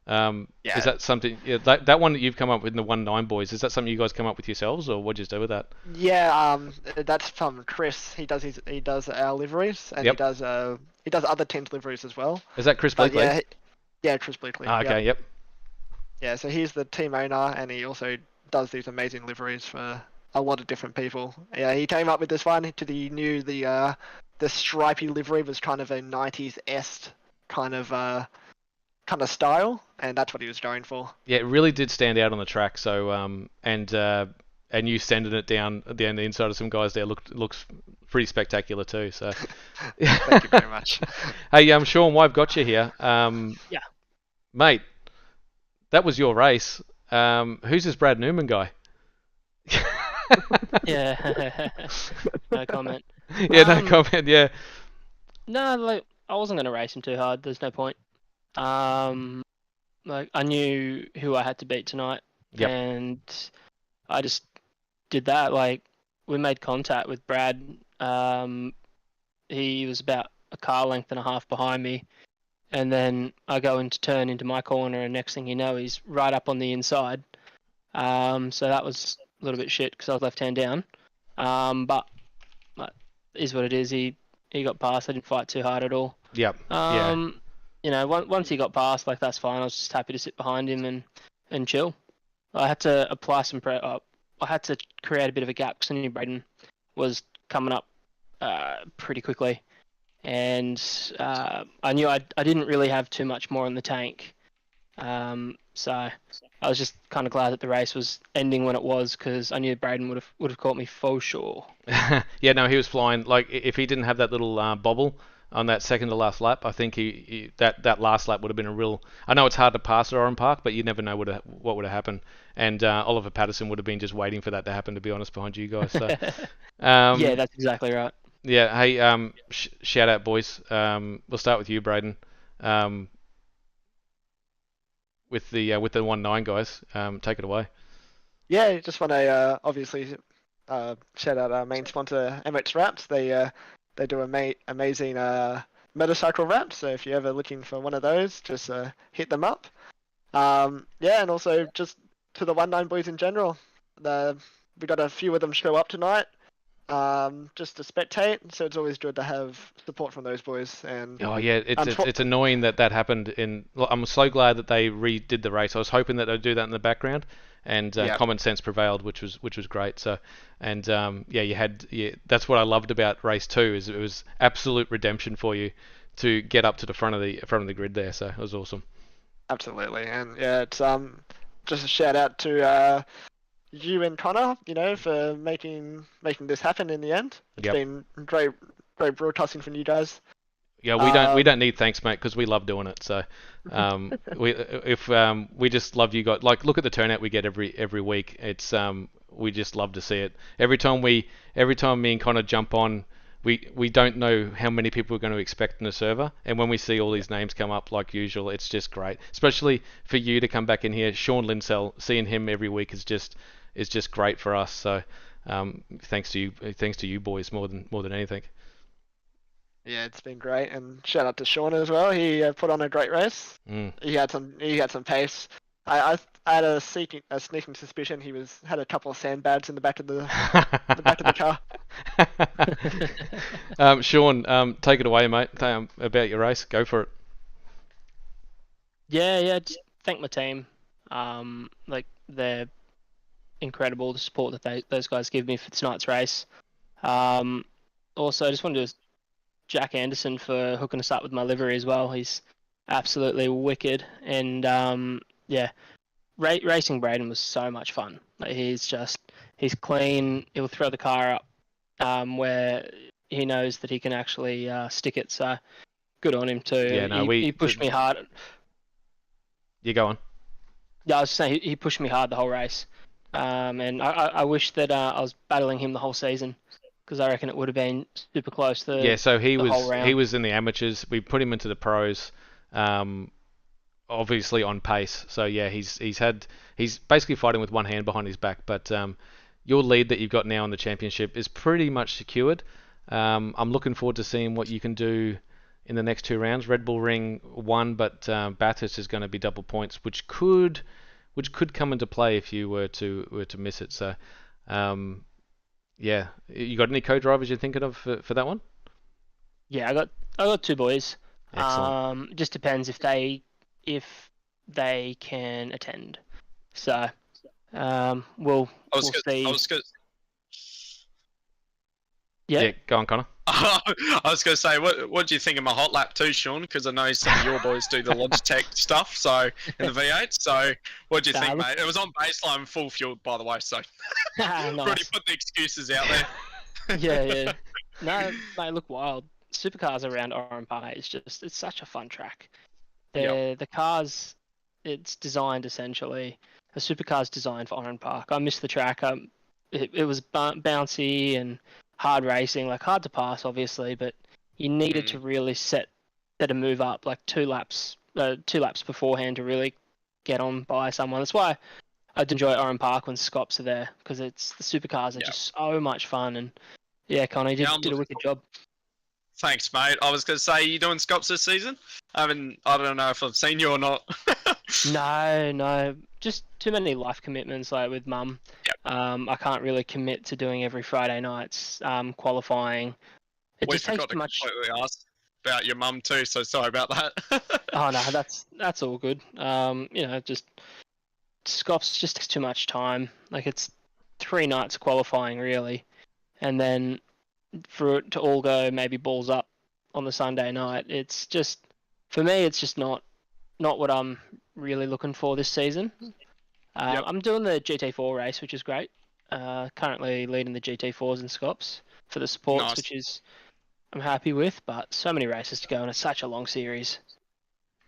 Is that something that one that you've come up with in the 1.9 boys? Is that something you guys come up with yourselves, or what'd you do with that? Yeah, that's from Chris. He does our liveries, and he does other teams' liveries as well. Is that Chris Bleakley? Yeah, Chris Bleakley. Okay, yep. Yeah, so he's the team owner, and he also does these amazing liveries for a lot of different people. Yeah, he came up with this one. He knew the stripy livery was kind of a 90s est kind of style, and that's what he was going for. Yeah, it really did stand out on the track. So and you sending it down the inside of some guys there looks pretty spectacular too. So thank you very much. Hey, Sean, why I've got you here? Mate, that was your race. Who's this Brad Newman guy? Yeah, no comment. Yeah, no comment. Yeah. No, I wasn't going to race him too hard. There's no point. I knew who I had to beat tonight, and I just did that. We made contact with Brad. He was about a car length and a half behind me, and then I go into turn into my corner, and next thing you know, he's right up on the inside. So that was a little bit shit because I was left hand down. But is what it is. He got past. I didn't fight too hard at all. Yep. Once he got past, that's fine. I was just happy to sit behind him and chill. I had to apply some I had to create a bit of a gap because I knew Braden was coming up pretty quickly, and I knew I didn't really have too much more in the tank. So I was just kind of glad that the race was ending when it was, because I knew Braden would have caught me for sure. Yeah, no, he was flying. If he didn't have that little bobble on that second to last lap, I think that last lap would have been a real. I know it's hard to pass at Oran Park, but you never know what would have happened. And Oliver Patterson would have been just waiting for that to happen, to be honest, behind you guys. So, yeah, that's exactly right. Yeah, hey, shout out, boys. We'll start with you, Braden. With the 1.9 guys, take it away. Yeah, just want to obviously shout out our main sponsor, MX Wraps. They they do amazing motorcycle wraps. So if you're ever looking for one of those, just hit them up. Yeah, and also just to the 19 boys in general. We got a few of them show up tonight, just to spectate. So it's always good to have support from those boys. And Oh yeah, it's annoying that happened. I'm so glad that they redid the race. I was hoping that they'd do that in the background, and common sense prevailed, which was great. So, and that's what I loved about race 2 is it was absolute redemption for you to get up to the front of the grid there. So it was awesome. Absolutely, and yeah, it's just a shout out to you and Connor, for making this happen in the end. It's been great broadcasting from you guys. Yeah, we don't need thanks, mate, because we love doing it. So, we just love you guys. Like, look at the turnout we get every week. It's we just love to see it. Every time me and Connor jump on, we don't know how many people we're going to expect in the server, and when we see all these names come up like usual, it's just great. Especially for you to come back in here, Sean Linsell, seeing him every week is just great for us. So, thanks to you boys more than anything. Yeah, it's been great, and shout out to Sean as well. He put on a great race. He had some pace. I had a sneaking suspicion he had a couple of sandbags in the back of the car. Sean, take it away, mate. About your race, go for it. Yeah, just thank my team. Like they're incredible, the support that those guys give me for tonight's race. Also, I just wanted to Jack Anderson for hooking us up with my livery as well. He's absolutely wicked, and racing Braden was so much fun. Like he's clean. He'll throw the car up where he knows that he can actually stick it. So good on him too. Yeah, no, he pushed me hard. You go on. Yeah, I was saying he pushed me hard the whole race, and I wish that I was battling him the whole season, because I reckon it would have been super close. So he was in the amateurs. We put him into the pros, obviously on pace. So yeah, he's basically fighting with one hand behind his back. But your lead that you've got now in the championship is pretty much secured. I'm looking forward to seeing what you can do in the next 2 rounds. Red Bull Ring 1, but Bathurst is going to be double points, which could come into play if you were to miss it. So. Yeah, you got any co-drivers you're thinking of for that one? Yeah, I got 2 boys. Excellent. Just depends if they can attend. So, we'll see. Yeah, go on, Connor. I was going to say, what do you think of my hot lap too, Sean? Because I know some of your boys do the Logitech stuff, so in the V8. So, what do you think, mate? It was on baseline, full fueled, by the way. So, nice. Already put the excuses out there. Yeah. No, they look wild. Supercars around Oran Park, it's such a fun track. The cars, it's designed essentially. A supercar's designed for Oran Park. I missed the track. It was bouncy and hard racing, like hard to pass, obviously, but you needed to really set a move up like 2 laps beforehand to really get on by someone. That's why I enjoy Oran Park when Scops are there, because the supercars are just so much fun. And yeah, Connie did a wicked job. Thanks, mate. I was going to say, you doing Scops this season? I don't know if I've seen you or not. No, just too many life commitments, like with mum. Yep. I can't really commit to doing every Friday nights qualifying. We forgot to completely ask about your mum too, so sorry about that. Oh no, that's all good. Just Scops just takes too much time. Like it's 3 nights qualifying really, and then for it to all go maybe balls up on the Sunday night. It's just, for me, it's just not what I'm really looking for this season. I'm doing the GT4 race, which is great. Currently leading the GT4s and Scops for the sports, which is I'm happy with. But so many races to go, and it's such a long series.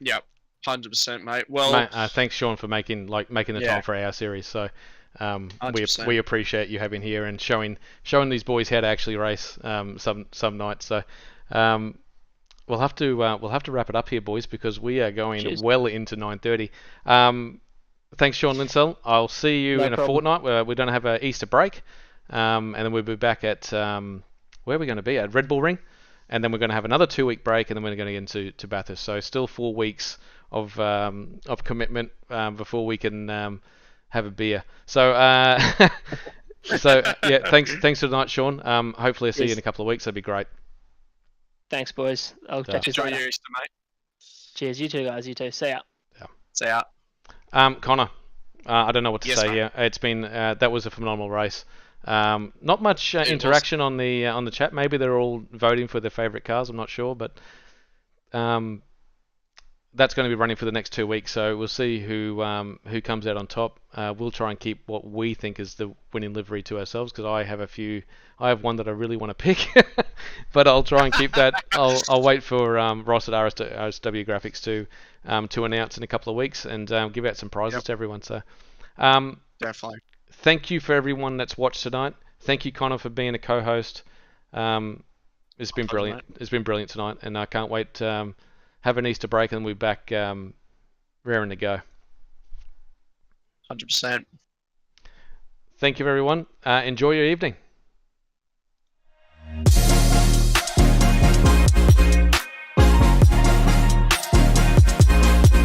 Yep, 100%, mate. Well, mate, thanks, Sean, for making the time for our series. So we appreciate you having here and showing these boys how to actually race some nights. So we'll have to wrap it up here, boys, because we are going well into 9:30. Thanks, Sean Linsell. I'll see you in a fortnight. We're going to have an Easter break, and then we'll be back at where are we going to be at? Red Bull Ring. and then we're going to have another 2-week break, and then we're going to get into Bathurst. So still 4 weeks of commitment before we can have a beer. So yeah, thanks for tonight, Sean. Hopefully I'll see you in a couple of weeks. That'd be great. Thanks, boys. I'll catch you Enjoy later. your Easter, mate. Cheers, you too, guys. You too. See ya. See ya. Connor, I don't know what to Yes, say mate. here. It's been that was a phenomenal race. Not much interaction on the chat. Maybe they're all voting for their favourite cars. I'm not sure, but that's going to be running for the next 2 weeks. So we'll see who comes out on top. We'll try and keep what we think is the winning livery to ourselves, because I have a few. I have one that I really want to pick, but I'll try and keep that. I'll wait for Ross at RSW Graphics to announce in a couple of weeks and give out some prizes to everyone. So Definitely. thank you for everyone that's watched tonight. Thank you, Connor, for being a co-host. It's been brilliant. It's been brilliant tonight, and I can't wait to have an Easter break and we'll be back raring to go. 100%. Thank you, everyone. Enjoy your evening.